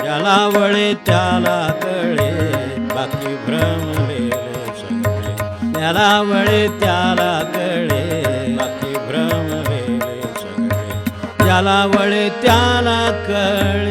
ज्याला वळे त्याला कळे बाकी भ्रमलेले सगळे. ज्याला वळे त्याला कळे बाकी भ्रमलेले सगळे. ज्याला वळे त्याला कळे.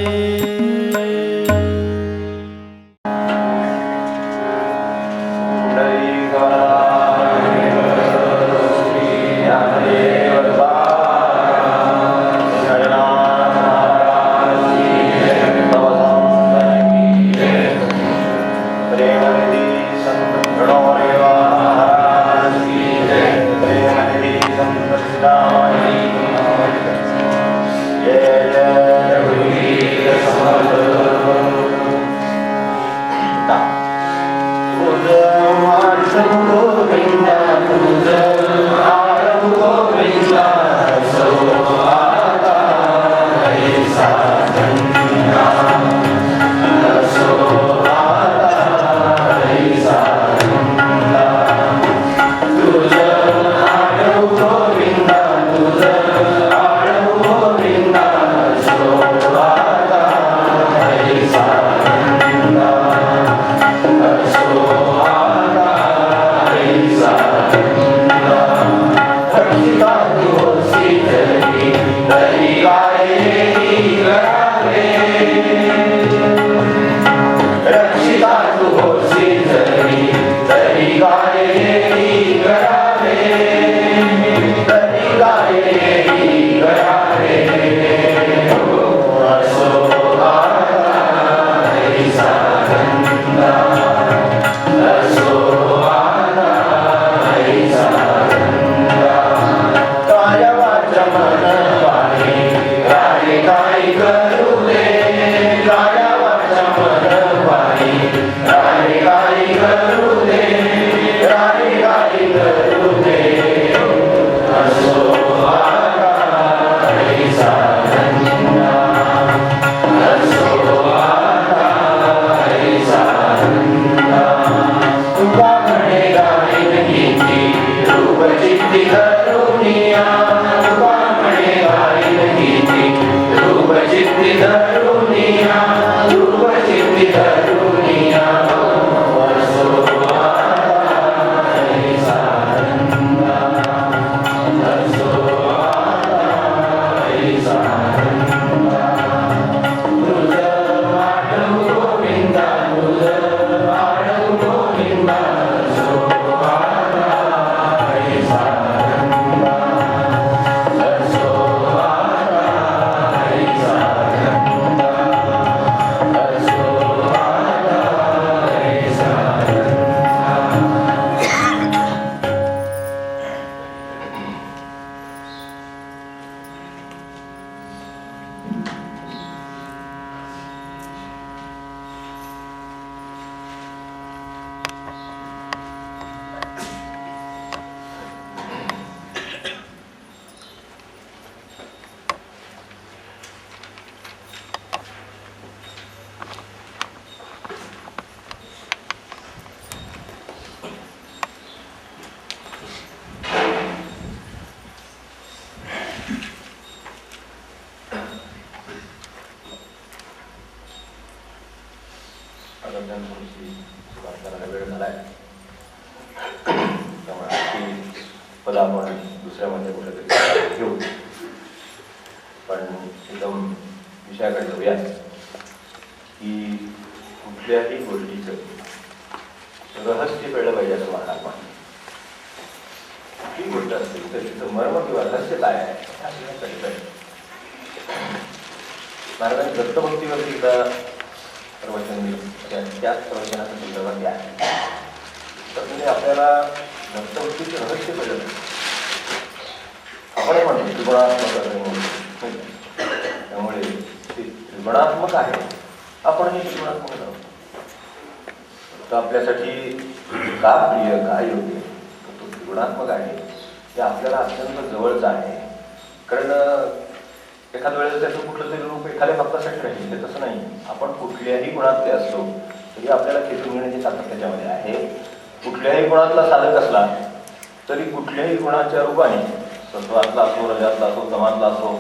सत्वातला असो, रजातला असो, तमातला असो,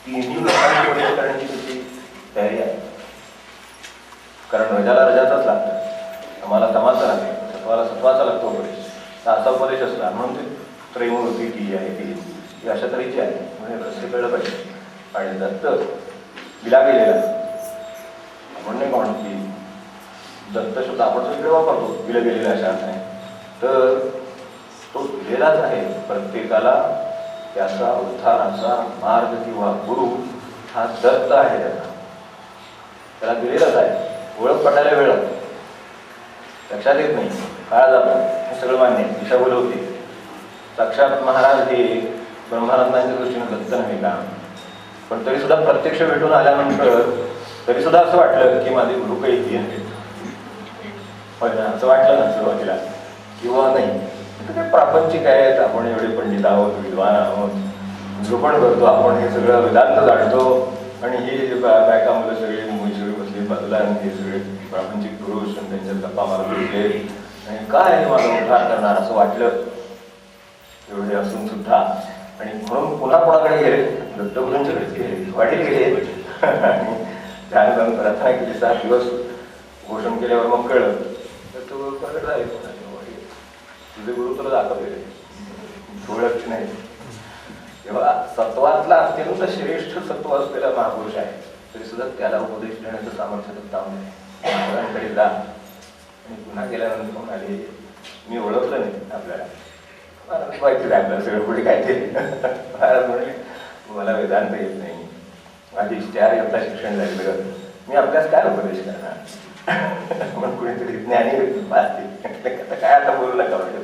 तिन्ही लोकांची करण्याची त्याची तयारी आहे. कारण रजाला रजाचाच लागतं, आम्हाला तमाचा लागतो, सत्वाला सत्वाचा लागतो उपदेश. असा उपदेश असला म्हणून ते त्रैमूर्ती ती आहे ती अशा तऱ्हेची आहे. म्हणजे रहस्य कळलं पाहिजे. आणि दत्त दिला गेलेला आपण नाही म्हणून की दत्त शब्द आपण सगळे वापरतो दिलं गेलेलं अशा अर्थाने, तर तो दिलेलाच आहे प्रत्येकाला. त्याचा उद्धाराचा मार्ग किंवा गुरु हा दत्त आहे. त्याला दिलेलाच आहे. ओळख पटायला वेळ लागतो, लक्षात येत नाही, काळ जातो, हे सगळं मान्य आहे. दिशाभूल होते. साक्षात महाराज हे ब्रह्मानंदांच्या दृष्टीने दत्त नव्हे का, पण तरी सुद्धा प्रत्यक्ष भेटून आल्यानंतर तरी सुद्धा असं वाटलं की माझे गुरु काही इथे आहेत. असं वाटलं ना सुरुवातीला, किंवा नाही ते प्रापंचिक आहेत, आपण एवढे पंडित आहोत, विद्वान आहोत, निरूपण करतो, आपण हे सगळं वेदांत जाणतो, आणि हे बायका मुलं सगळे मुली सगळे बसले बाजूला, आणि हे सगळे प्रापंचिक पुरुष आणि त्यांच्यात गप्पा मारत होते, आणि काय माझा उद्धार करणार असं वाटलं एवढे असून सुद्धा. आणि म्हणून पुन्हा कोणाकडे गेले, दत्तगुरूंच्याकडे गेले, वाढील गेले, आणि ध्यान जाऊन प्रार्थना केली. 7 दिवस घोषण केल्यावर मग कळलं तर तो प्रकट झाले. तुझे गुरु तुला दाखवले, ओळखची नाही. तेव्हा सत्वातला अत्यंत श्रेष्ठ सत्व असलेला महापुरुष आहे, तरी सुद्धा त्याला उपदेश देण्याचं सामर्थ्य महाराजांकडे जा. आणि पुन्हा गेल्यानंतर म्हणाले मी ओळखलं नाही आपल्याला, महाराज माहिती आहे आपल्याला सगळं पुढे काय ते. महाराज म्हणले मला वेदांत येत नाही, माझी 4 इयत्ता शिक्षण झालेलं, मी अभ्यास काय उपदेश करणार. मग कुणीतरी ज्ञानी पाहते काय आता बोलू नका म्हणजे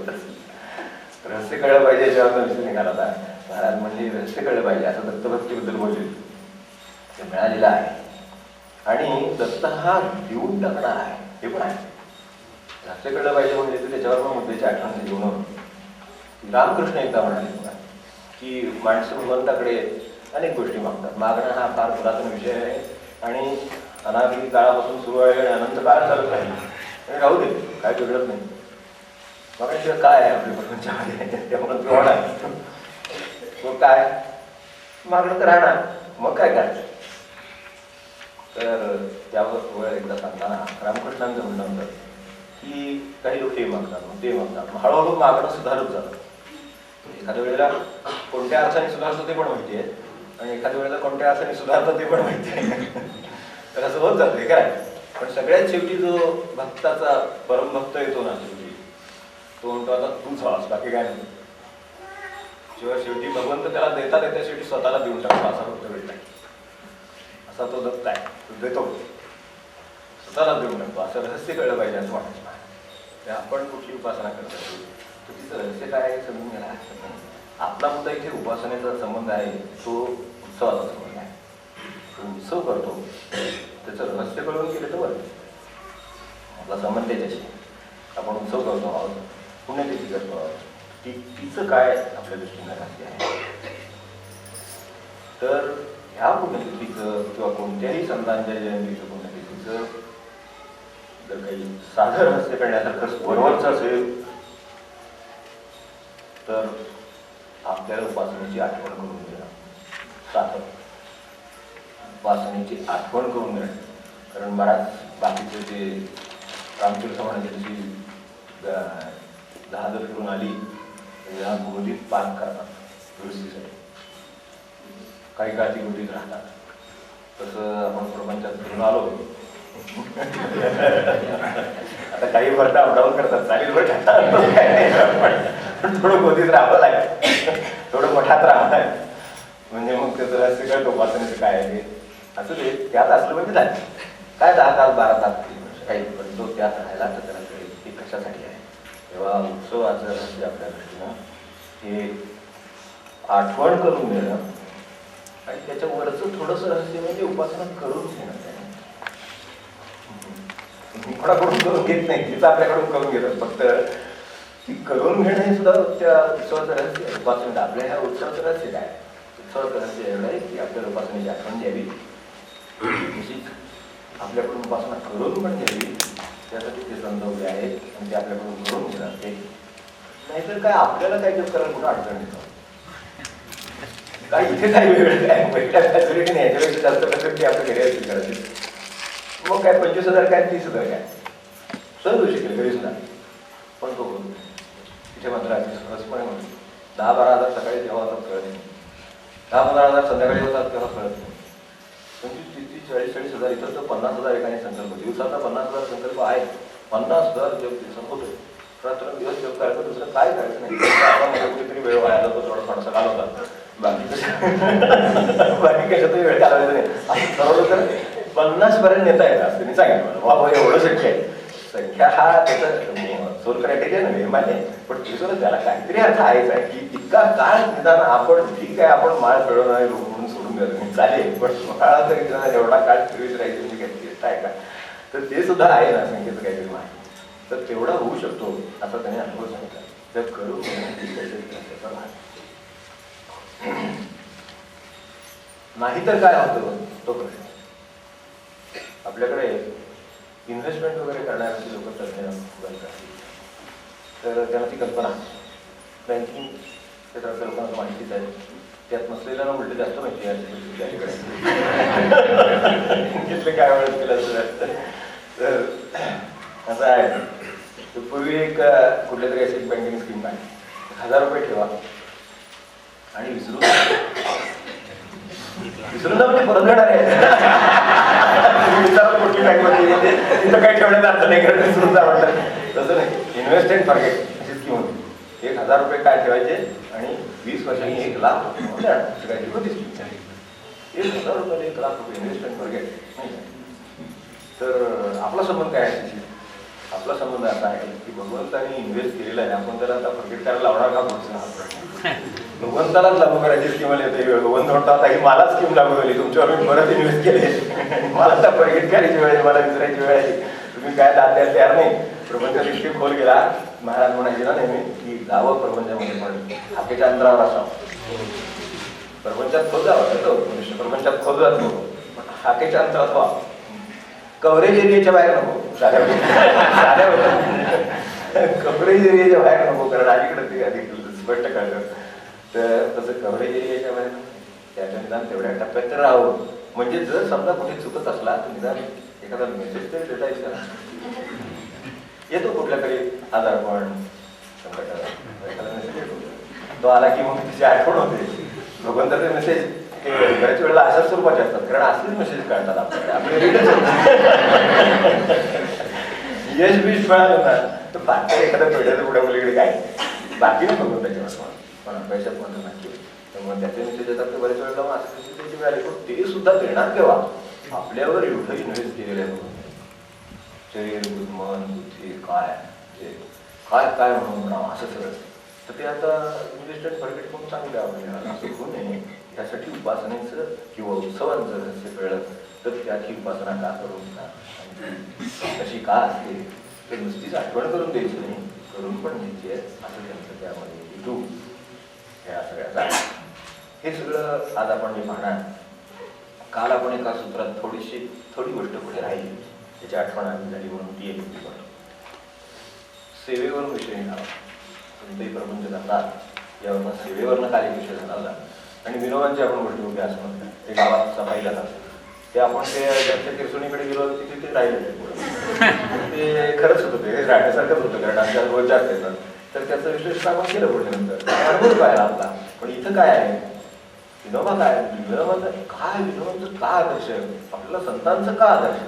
रहस्य कळलं पाहिजे याच्यावर विषय निघाला होता. महाराज म्हणजे रहस्य कळलं पाहिजे असं दत्तभक्तीबद्दल बोलले, ते मिळालेलं आहे. आणि दत्त हा देऊन टाकणार आहे, हे पण आहे. रहस्य कळलं पाहिजे म्हणजे त्याच्यावर पण मुद्द्याची आठवण घेऊन रामकृष्ण एकदा म्हणाले की माणसं भगवंताकडे अनेक गोष्टी मागतात. मागणं हा फार पुरातन विषय आहे आणि अनादी काळापासून सुरू आहे आणि अनंत काळ चालत राहील आणि राहू दे, काय बिघडत नाही. मागण्याशिवाय काय आहे आपल्या प्रपंचामध्ये, त्यामुळे तो होणार तो काय मागणं तर राहणार, मग काय करायचं. तर त्यावर एकदा सांगताना रामकृष्णांचं म्हणणं होतं की काही लोक हे मागतात, मग ते मागतात, मग हळूहळू मागणं सुधारत जातं. एखाद्या वेळेला कोणत्या अर्थाने सुधारतं ते पण माहिती आहे, आणि एखाद्या वेळेला कोणत्या अर्थाने सुधारतं ते पण माहिती आहे. तर असं होत जातं काय. पण सगळ्यात शेवटी जो भक्ताचा परमभक्त येतो ना शेवटी, तो म्हणतो आता तूच हवास, बाकी काय नाही. शेवटी भगवंत त्याला देता देता शेवटी स्वतःला देऊन टाकतो, असा भक्त भेटला. असा तो दत्त आहे, तो देतो, स्वतःला देऊन टाकतो. असं रहस्य कळलं पाहिजे असं वाटतं. ते आपण कुठली उपासना करत असतो तर तिचं रहस्य काय आहे समजून घ्यायला हरकत नाही. आपला मुद्दा इथे उपासनेचा संबंध आहे, तो उत्सवाचा संबंध आहे. तो उत्सव करतो, त्याचं रहस्य कळून केलं तर बरं. आपला संबंध त्याच्याशी, आपण उत्सव करतो आहोत, पुण्यतिथी करतो आहोत, तिचं काय आपल्या दृष्टीनं रहस्य आहे. तर ह्या पुण्यतिथीचं किंवा कोणत्याही संतांच्या जयंतीचं पुण्यतिथीचं जर काही साधं रहस्य करण्यासारखं वरवरचं असेल तर आपल्याला उपासनेची आठवण करून देणं, साधं उपासनेची आठवण करून देणं. कारण बराच बाकीचे ते रामतीर्थ म्हणायची 10 जर फिरून आली तर या गोदीत पान करतात दुरुस्तीसाठी, काही काळ ती गोदीत राहतात. तसं आपण प्रपंचात फिरून आलो आता काही भरता अपडाऊन करतात, चालेल बरं पण थोडं गोदीत राहावं लागेल, थोडं मठात राहावं लागेल, म्हणजे मग त्याचं रहस्य कळतं उपासनेचं काय आहे. असं ते त्यात असलं म्हणजे झालं काय 10 तास 12 तास काही, पण तो त्यात राहायला तर त्याला कळेल ते कशासाठी आहे. तेव्हा उत्सवाचं रहस्य आपल्या दृष्टीनं हे आठवण करून देणं, आणि त्याच्यावरचं थोडंसं रहस्य म्हणजे उपासना करून घेणं. कोणाकडून करून घेत नाही, तिचं आपल्याकडून करून घेतात, फक्त ती करून घेणं हे सुद्धा त्या उत्सवाचं रहस्य आहे. उपासनेत आपल्या ह्या उत्सवाचं रहस्य काय, उत्सवाचं रहस्य एवढं आहे की आपल्याला उपासनेची आठवण द्यावी, तशीच आपल्याकडून उपासना करून पण घ्यावी, त्यासाठी ते संदर्भ आहेत आणि ते आपल्याकडून करून घेणार. ते नाहीतर काय आपल्याला काय जप करायला कुठं अडचण येतं काय, इथे काही वेगळं काय वेगळ्या काय जरी नाही, याच्यापेक्षा जास्त कसं ते आपल्या घरी करायचे. मग काय 25,000 काय 30,000 काय सहज होऊ शकेल घरी सुद्धा. पण तो तिथे मात्र अगदी सहजपणे म्हणतो 10-12,000 सकाळी जेव्हा होतात कळत नाही, 10-15,000 संध्याकाळी होतात तेव्हा कळत नाही. 25-30-40,000 इथं तर 50,000 एकाने संकल्प, दिवसाचा 50,000 संकल्प आहे. 50,000 जग दिवसात होतो. रात्र दिवस जग करायचं, दुसरं काय करायचं नाही. कुठेतरी वेळ व्हायला जातो, थोडासा घालवतात. बाकी कशातही वेळ घालवायचा नाही. असं ठरवलं तर 50 पर्यंत नेता येतं असं त्यांनी सांगितलं मला. बाबा एवढं शक्य आहे. संख्या हा त्याचा सोल क्रायटेरिया नव्हे मान्य, पण दुसरं त्याला काहीतरी अर्थ आहेच आहे की इतका काळ निदान आपण ठीक आहे आपण माळ फिरवणार म्हणून सोडून द्यायचं नाही चालेल, पण माळा तरी एवढा काळ फिरवीत राहायचं म्हणजे काहीतरी आहे का, तर ते सुद्धा आहे ना संख्येचं काहीतरी माहिती. तर तेवढा होऊ शकतो असा त्याने अनुभव सांगितला. तर करू नाही तर काय होतं तो प्रश्न. आपल्याकडे इन्व्हेस्टमेंट वगैरे करणारे लोक तज्ञ तर त्यांना ती कल्पना बँकिंग क्षेत्रातल्या लोकांना माहितीच आहे. त्यात नसलेल्याला उलट जास्त माहिती आहे अलीकडे बँकेतले काय वेळ केलं तर असं आहे. पूर्वी एक कुठल्या तरी अशी बँकिंग स्कीम आहे, 1,000 रुपये ठेवा आणि विसरून म्हणजे परत येणार आहे. कुठली बँक मध्ये तिथं काही ठेवण्याचा अर्थ नाही, कारण विसरून जा म्हटलं तसं नाही. इन्व्हेस्ट अँड फॉरगेट अशी स्कीम होती. 1,000 रुपये काय ठेवायचे आणि 20 वर्षांनी 1,00,000 रुपये होती. 1,000 रुपये 1,00,000 रुपये इन्व्हेस्ट अँड फॉरगेट नाही. तर आपला संबंध काय आहे? आपला संबंध असा आहे की भगवंताने इन्व्हेस्ट केलेला आहे, आपण त्याला आता फॉरगेट करायला लावणार का? भगवंतालाच लागू करायची स्कीम आली होती. भगवंत म्हणतो आता ही मला स्कीम लागू झाली, तुमच्यावर मी परत इन्व्हेस्ट केले, मला आता फॉरगेट करायची वेळ आहे, मला विसरायची वेळ आहे, तुम्ही काय दाद्याला तयार नाही. प्रपंच इतके खोल गेला, महाराज म्हणायचे ना नेहमी की जावं प्रपंचामध्ये पण हाकेच्या अंतरावर असावं. प्रपंचात खोल जावं येतो मनुष्य, प्रपंचात खोल जातो पण हाकेच्या अंतरात व्हा. कव्हरेज एरियाच्या बाहेर नको, साध्या कव्हरेज एरियाच्या बाहेर नको, कारण अलीकडे ते अधिक स्पष्ट कळलं. तर तसं कव्हरेज एरियाच्या बाहेर त्याच्या निदान तेवढ्या टप्प्यात तर राहावं. म्हणजे जर समजा कुठे चुकत असला तर निदान एखादा मेसेज तरी देता येईल का? येतो कुठल्या तरी आजारपण संकटात एखादा मेसेज येतो, तो आला की मग तिची आठवण होते. भगवंताचे मेसेज हे बऱ्याच वेळेला अशाच स्वरूपाचे असतात, कारण असलेच मेसेज काढतात आपल्याकडे, आपले रीडच यश बीज मिळालं ना तर बाकी एखाद्या पेढ्याचं पुढे मुलीकडे काय बाकी नाही भगवंताच्या वाचवा पण पैशात म्हणतो नक्की. त्यामुळे त्याचे मेसेज येतात ते बऱ्याच वेळेला मग असं मेसेज त्याची मिळाले, पण ते सुद्धा देणार केव्हा? आपल्यावर एवढं इन्व्हेस्ट केलेलं आहे. शरीर मन बुद्धी काय काय काय म्हणून म्हणावं असं सगळं. तर ते आता इन्व्हेस्टमेंट फॉरगेट म्हणून चांगलं आपल्याला असं होऊ नये. त्यासाठी उपासनेचं किंवा उत्सवांचं रहस्य कळलं तर त्याची उपासना का करून कशी का असते तर नुसतीच आठवण करून द्यायची नाही, करून पण द्यायची आहे असं त्यांचं त्यामध्ये हेतू ह्या सगळ्याचा. हे सगळं आज आपण जे पाहणार. काल आपण एका सूत्रात थोडी गोष्ट पुढे राहिली, त्याची आठवण आली झाली म्हणून ती एक सेवेवर विषय घ्यावा. कोणतेही प्रपंच जातात यावरनं सेवेवरनं काल एक विषय झाला होता. आणि विनोदांची आपण गोष्टी होती असं म्हणतात. ते गावात सफाईला जातात, ते आपण ते घरच्या किरसुनीकडे गेलो तिथे ते राहिले ते खरंच होतं, ते राहण्यासारखंच होतं कारण आमच्या रोज जास्त येतात. तर त्याचं विशेष आपण केलं पुढे नंतर अनुभव काय आपला. पण इथं काय आहे विनोबा काय विनोबाचं काय विनोबाचं का आदर्श आपल्याला संतांचं का आदर्श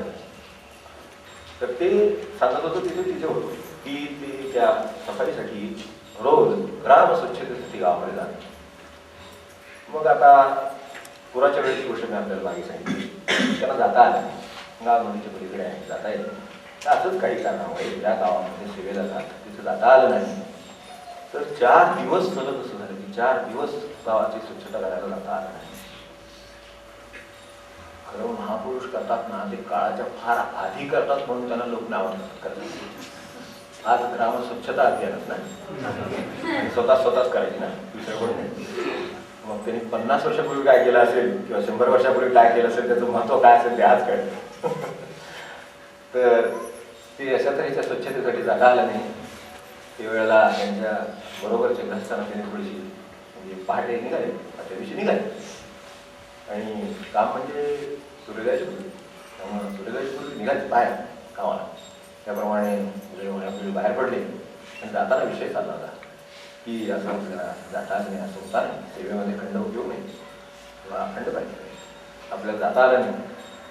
तर ते सांगत होतं. तिथे होतो की ते त्या सफाईसाठी रोज ग्राम स्वच्छतेसाठी गावामध्ये जातात. मग आता पुराच्या वेळेची गोष्ट मी आपल्याला मागे सांगितली. त्यांना जाता आलं गाव नदीच्या पलीकडे आहे, जाता येत तर असंच काही कारणामुळे त्या गावामध्ये सेवेला जातात, तिथे जाता आलं नाही. तर 4 दिवस सलग असं झालं की 4 दिवस गावाची स्वच्छता करायला जाता आलं नाही. खरं महापुरुष करतात ना ते काळाच्या फार आधी करतात म्हणून त्यांना लोक नाव करतात. आज ग्राम स्वच्छता अभियानच ना स्वतःच करायची ना दुसरं कोण नाही. मग त्यांनी 50 वर्षापूर्वी काय केलं असेल किंवा 100 वर्षापूर्वी काय केलं असेल त्याचं महत्व काय असेल ते आज कळतं. तर ते अशा तऱ्हेच्या स्वच्छतेसाठी जागा आला नाही. त्यावेळेला त्यांच्या बरोबरच्या ग्रस्तांना त्यांनी थोडीशी म्हणजे पहाटे निघाले, त्या दिवशी निघाले आणि काम म्हणजे सूर्योदयाच्या पूर्वी त्यामुळे सूर्यदेश निघाले बाहेर कामाला. त्याप्रमाणे आपली बाहेर पडले आणि जाताना विषय चालला होता की असं जाता आलं नाही, असं होता नाही, सेवेमध्ये खंड उपयोग नाही किंवा खंड पाहिजे, आपल्याला जाता आलं नाही.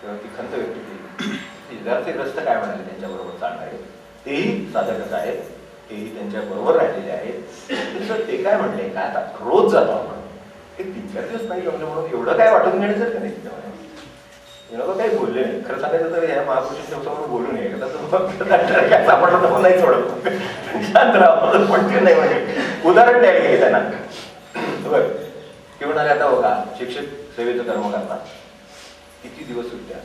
तेव्हा ती खंत व्यक्त केली. शेजारचे ग्रस्त काय म्हणाले त्यांच्याबरोबर चालणारे, तेही साधकच आहेत, तेही त्यांच्या बरोबर राहिलेले आहेत. ते काय म्हणले, काय आता रोज जातो आपण, ते 3-4 दिवस नाही जमले म्हणून एवढं काय वाटून घेण्याचं का नाही. लोक काही बोलले नाही. खरं सांगायचं तर ह्या महापुरुषांच्या समोर बोलू नये, काय सापडलं तर नाही सोडत, शांत राहा, पण ते नाही म्हणजे उदाहरण द्यायला गेले त्यांना. बरं ते म्हणाले, आता बघा शिक्षक सेवेचं कर्म करतात, किती दिवस सुट्ट्या,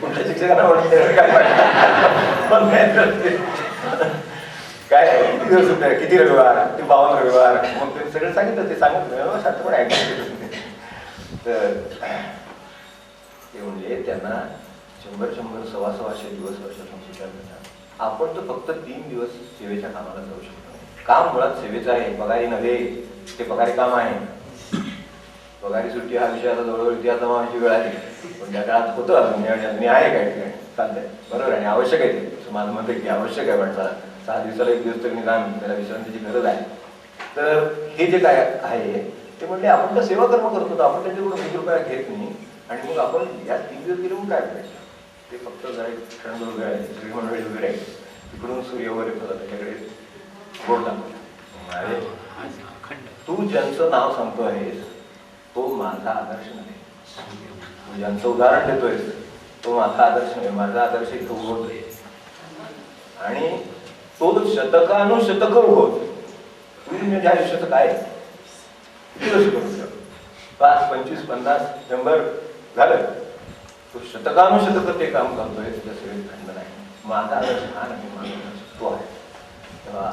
कुठल्या शिक्षकांना काय किती दिवस सुट्ट्या, किती रविवार, ते 52 रविवार, मग ते सगळं सांगितलं. ते सांगितलं शास्त्र पण ऐकलं. तर ते म्हणजे त्यांना 100-100, 100-100 दिवस वर्षातून सुट्ट्या मिळतात. आपण तर फक्त 3 दिवस सेवेच्या कामाला जाऊ शकतो. काम मुळात सेवेचं आहे, पगारी नव्हे. ते पगारी काम आहे. पगारी सुट्टी हा विषय आता जवळजवळ इतिहास जमावायची वेळ आहे, पण त्या काळात होतं अजून मी आहे काय ठिकाणी चालतंय, बरोबर आहे, आवश्यक आहे ते. माझं मत आहे की आवश्यक आहे माणसाला 6 दिवसाला 1 दिवस तरी निदान त्याला विश्रांतीची गरज आहे. तर हे जे काय आहे ते म्हणले, आपण तर सेवा कर्म करत होतो, आपण त्यांच्याकडून 20 रुपया घेत नाही आणि मग आपण या 3 दिवस गेले मग काय करायचं. ते फक्त जरा क्षण वगैरे आहे, सगळी मंडळी वगैरे आहे, तिकडून सूर्य वगैरे होता त्याच्याकडे बोट टाकतो. तू ज्यांचं नाव सांगतो आहेस तो माझा आदर्श नाही, तू ज्यांचं उदाहरण देतोयस तो माझा आदर्श नाही, माझा आदर्श इथं उगवतोय आणि तो शतकानुशतक उगवतो. तुम्ही म्हणजे आयुष्याचं काय किती वर्ष करू शकतो, 5, 25, 50, 100 झालं, तो शतकानुशतक ते काम करतोय, तुझ्या सेवेत खंड नाही. माझा आदर्श हा नाही, माझा आदर्श तो आहे. तेव्हा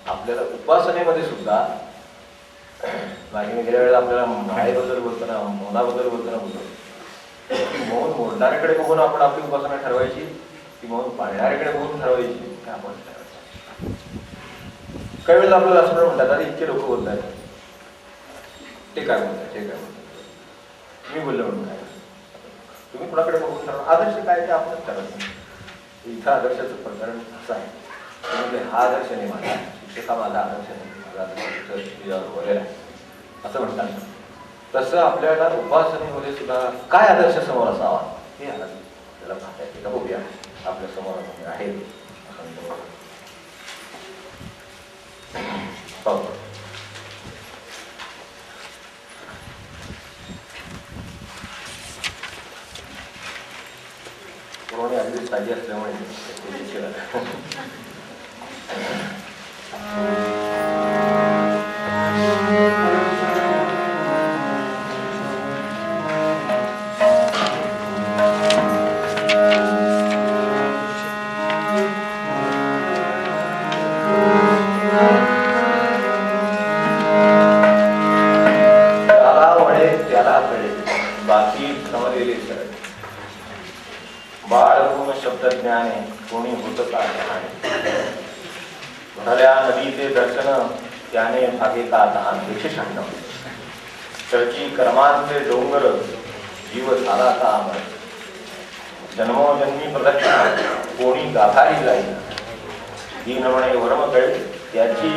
आपल्याला उपासनेमध्ये सुद्धा मागे गेल्या वेळेला आपल्याला माळेबद्दल बोलताना, मौनाबद्दल बोलताना बोलतो, मौन मोडणाऱ्याकडे बघून आपण आपली उपासना ठरवायची की मौन पाळणाऱ्याकडे बघून ठरवायची काय आपण ठरवायचं. काही वेळेला आपल्याला असं म्हणतात, अरे इतके लोक बोलतात, ते काय बोलतात, ते काय बोलतात, मी बोललो म्हणून काय. तुम्ही कुणाकडे बघून ठरवा, आदर्श काय ते आपणच ठरवतो. इथं आदर्शाचं प्रकरण असं आहे म्हणजे हा आदर्श नाही माझा, शिक्षक हा माझा आदर्श नाही, वगैरे असं म्हणतात. तसं आपल्याला उपासनेमध्ये सुद्धा काय आदर्श समोर असावा हे आपल्याला पाहता येते का, बघूया आपल्या समोर आहे. पुरवणी अगदी ताजी असल्यामुळे कोणी होत का भरल्या नदीचे दर्शन त्याने भागे का दहा 196. चर्ची कर्मांचे डोंगर जीव झाला का अमर, जन्मोजन्मी प्रदक्षिणा कोणी गाभारी जाईल, दीन म्हणे वर्म कळे त्याची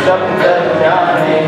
शब्द ज्ञाने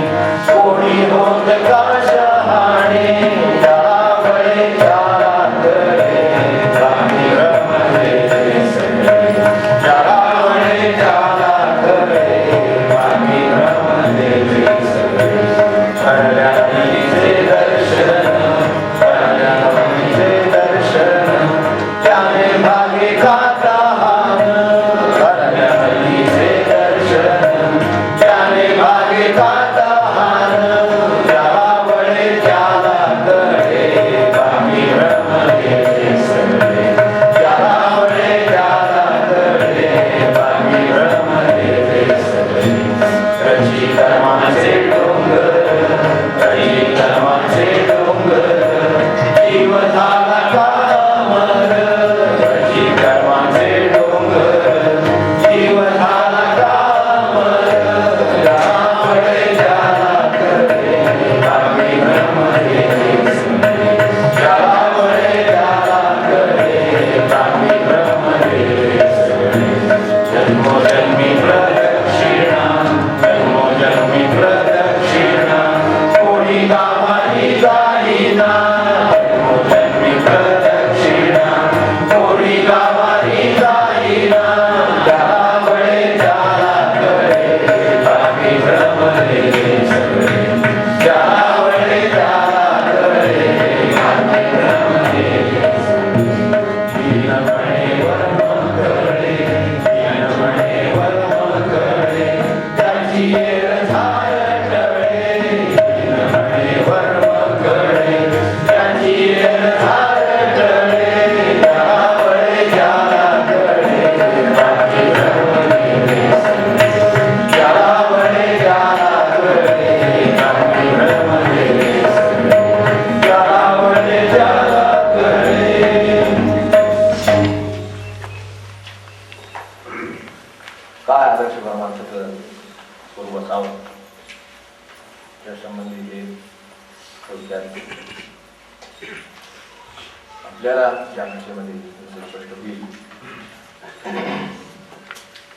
संबंधी हे थोडक्यात आपल्याला ज्या भाषेमध्ये जसं स्पष्ट होईल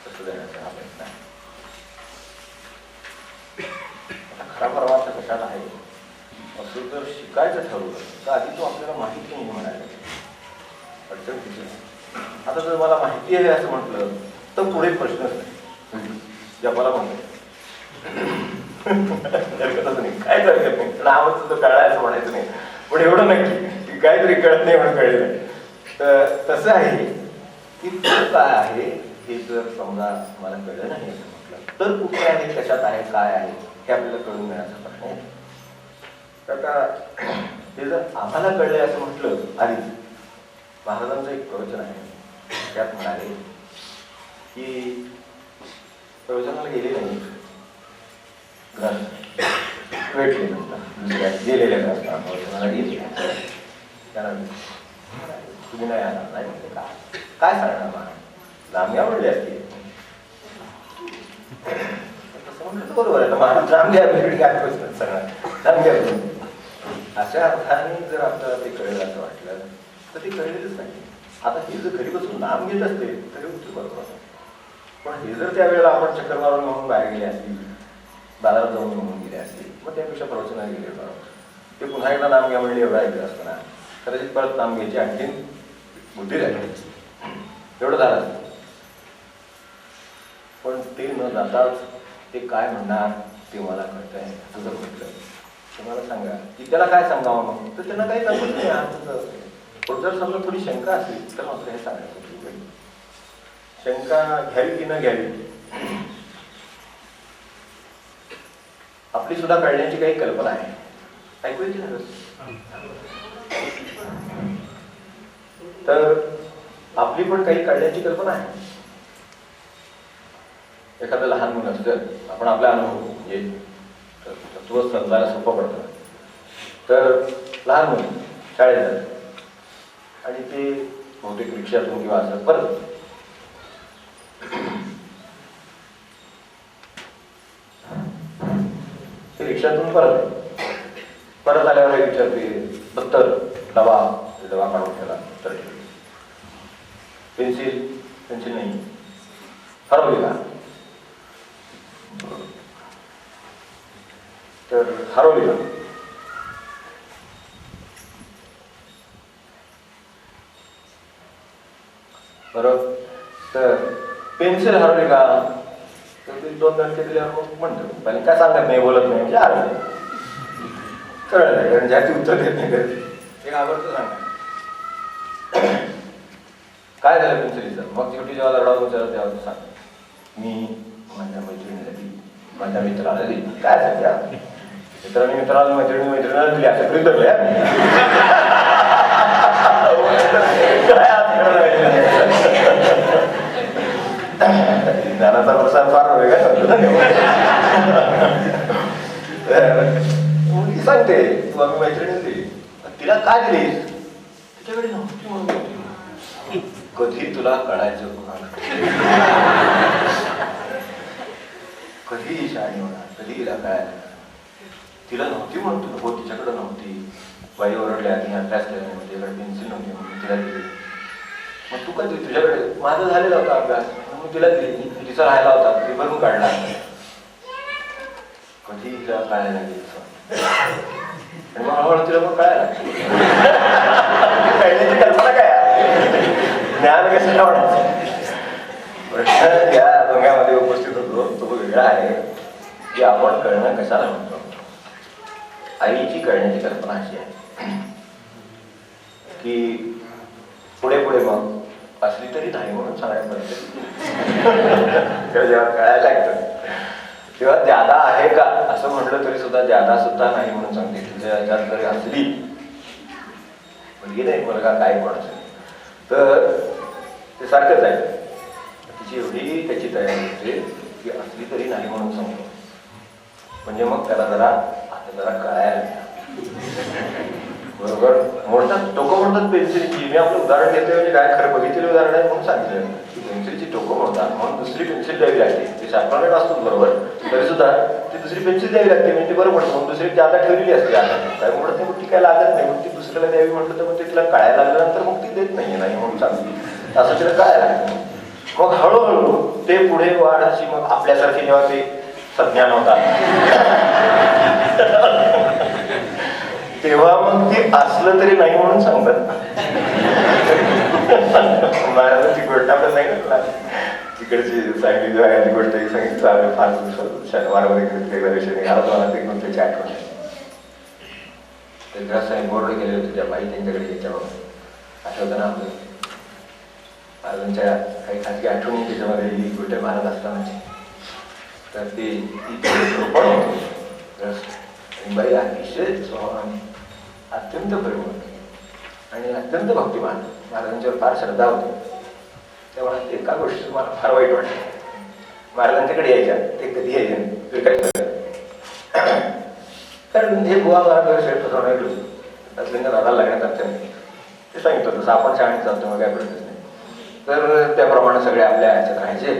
तसं देण्याचा हा प्रयत्न आहे. आता खरा परमार्थ कशात आहे असं जर शिकायचं ठरवलं तर आधी तो आपल्याला माहिती नाही म्हणायला अडचण तिची नाही. आता जर मला माहिती आहे असं म्हटलं तर पुढे प्रश्नच नाही की आपल्याला म्हणतो हरकतच नाही, काहीच हरकत नाही. नावच सुद्धा कळाय असं म्हणायचं नाही, पण एवढं नक्की की काहीतरी कळत नाही म्हणून कळलं नाही. तर तसं आहे की तो काय आहे हे जर समजा मला कळलं नाही असं म्हटलं तर कुठे आहे, कशात आहे, काय आहे हे आपल्याला कळून घेण्याचा प्रश्न आहे. आता हे जर आम्हाला कळलंय असं म्हटलं आधी महाराजांचं एक प्रवचन आहे त्यात म्हणाले की प्रवचनाला गेले नाही भेटले नसतात दुसऱ्या गेलेल्या नसतात प्रवचनाला गेले त्यानंतर तुम्ही नाही आला नाही म्हणते काय सांगणार मला लांब्या म्हणले असते तसं म्हटलं बरोबर आहे. महाराज लांब्या भेट काय प्रश्न सांगणार लांब्या अशा अर्थाने जर आपल्याला ते कळेल असं वाटलं तर ते कळलेलंच नाही. आता हे जर घरी बसून नाम घेत असते तरी उत्तर बरोबर आहे, पण हे जर त्यावेळेला आपण चक्कर मारून म्हणून बाहेर गेले असतील बाजारात जाऊन म्हणून गेले असतील मग त्यापेक्षा प्रवचनाला गेले बरोबर ते पुन्हा एकदा नाम घ्या म्हणले एवढा ऐकलं असतं ना कदाचित परत नाम घ्यायची आणखीन बुद्धी राहिली एवढं झालं. पण ते न जाताच ते काय म्हणणार ते मला कळतंय तुझं म्हटलं तुम्हाला सांगा की त्याला काय सांगावं मग तर त्यांना काही जमत नाही. पण जर समजा थोडी शंका असली तर मात्र हे सांगायचं शंका घ्यावी की न घ्यावी आपली सुद्धा कळण्याची काही कल्पना आहे ऐकूयाची ना तर आपली पण काही कळण्याची कल्पना आहे. एखादं लहान मुलं असतं आपण आपला अनुभव म्हणजे तत्व समजायला सोपं पडतं. तर लहान मुलं शाळेत जातात आणि ते बहुतेक रिक्षातून किंवा असं परत ते रिक्षातून परत आल्यावर विचारते दप्तर डबा काढून ठेवला तर पेन्सिल नाही हरवली का तर हरवली का बरोबर तर पेन्सिल हरवली का तर ते 2 दणके दिल्यावर मग म्हणतो पहिले काय सांगत नाही बोलत नाही म्हणजे हरवली कळलं नाही कारण ज्याची उत्तर देत नाही करत एक आवडतं सांगा काय झालं पेन्सिलीचं मग शेवटी जेव्हा लढावून विचारत तेव्हा तू सांग मी माझ्या मैत्रिणीला दिली माझ्या मित्राला दिली काय सांगते मित्राला मैत्रिणीला दिली असं तरी धरले ज्ञानाचा प्रसार फार वेगळा सांगते तू आम्ही मैत्रिणी दिली तिला काय दिलीस तिच्याकडे नव्हती म्हणून कधी तुला कळायचं कधी शाळी होणार कधी तिला कळायला तिला नव्हती म्हणतो हो तिच्याकडे नव्हती बाई ओरडल्या तिने अभ्यास केला नाही तिच्याकडे पेन्सिल नव्हती म्हणून तिला दिली मग तू कधी तुझ्याकडे माझा झालेला होता अभ्यास म्हणून तिला दिली तिचा राहिला होता ती भरून काढला कधी तिला कळायला गेली आणि मग हळूहळू तिला मग कळायला कळण्याची कल्पना काय ज्ञान कसं म्हणायचं प्रश्न या रंगामध्ये उपस्थित होतो तो वेगळा आहे की आपण कळणं कशाला म्हणतो. आईची कळण्याची कल्पना अशी आहे की पुढे मग असली तरी नाही म्हणून सांगायला पाहिजे तेव्हा जेव्हा कळायला लागतं तेव्हा ज्यादा आहे का असं म्हटलं तरी सुद्धा ज्यादा सुद्धा नाही म्हणून सांगते तुझ्या याच्यात जरी असली मुलगी नाही मुलगा काय पण असेल तर ते सारखंच आहे तिची एवढी त्याची तयारी होते की असली तरी नाही म्हणून सांगतो म्हणजे मग त्याला जरा कळायला बरोबर मोडतात टोकं म्हणतात पेन्सिलची मी आपलं उदाहरण घेतोय म्हणजे काय खरं बघितलेलं उदाहरण आहे म्हणून सांगितलं की पेन्सिलची टोकं म्हणतात म्हणून दुसरी पेन्सिल द्यावी लागते ते शार्पनर असतो बरोबर तरी सुद्धा ती दुसरी पेन्सिल द्यावी लागते म्हणजे ते बरं पडतं. मग दुसरी जादा ठेवलेली असते आता काय म्हणत नाही, मग ती काय लागत नाही. मग ती दुसऱ्याला द्यावी म्हटलं तर मग ते तिला कळायला लागल्यानंतर मग ती देत नाही म्हणून सांगते असं तिला कळायला लागतं. मग हळूहळू ते पुढे वाढ अशी मग आपल्यासारखे जेव्हा ते संज्ञान होतात तेव्हा मग ते असलं तरी नाही म्हणून सांगतात. महाराजांची गोष्ट आपल्याला सांगितलं तिकडची सांगली जी गोष्ट ही सांगितलं फार शनिवारमध्ये दिवशी निघाला मला ते घेऊन त्याची आठवण ते ग्रस्त बोर्ड गेले होते त्या बाई त्यांच्याकडे याच्यावर आठवतं ना आपलं महाराजांच्या काही खाजगी आठवणी त्याच्यामध्ये ही गोष्ट महाराज असतानाची तर ते पण होते बाई अतिशय स्वभावाने अत्यंत प्रेमळ आणि अत्यंत भक्तिमान महाराजांच्यावर फार श्रद्धा होती. त्यामुळे एका गोष्टी मला फार वाईट वाटते. महाराजांच्याकडे यायच्या ते कधी यायचे कारण हे बुवा महाराज शेठ फसवणार दादा लागण्यात अडचण ते सांगितलं तसं आपण शाळेत जातो मग काय प्रश्नच नाही. तर त्याप्रमाणे सगळे आपल्या ह्याच्यात राहायचे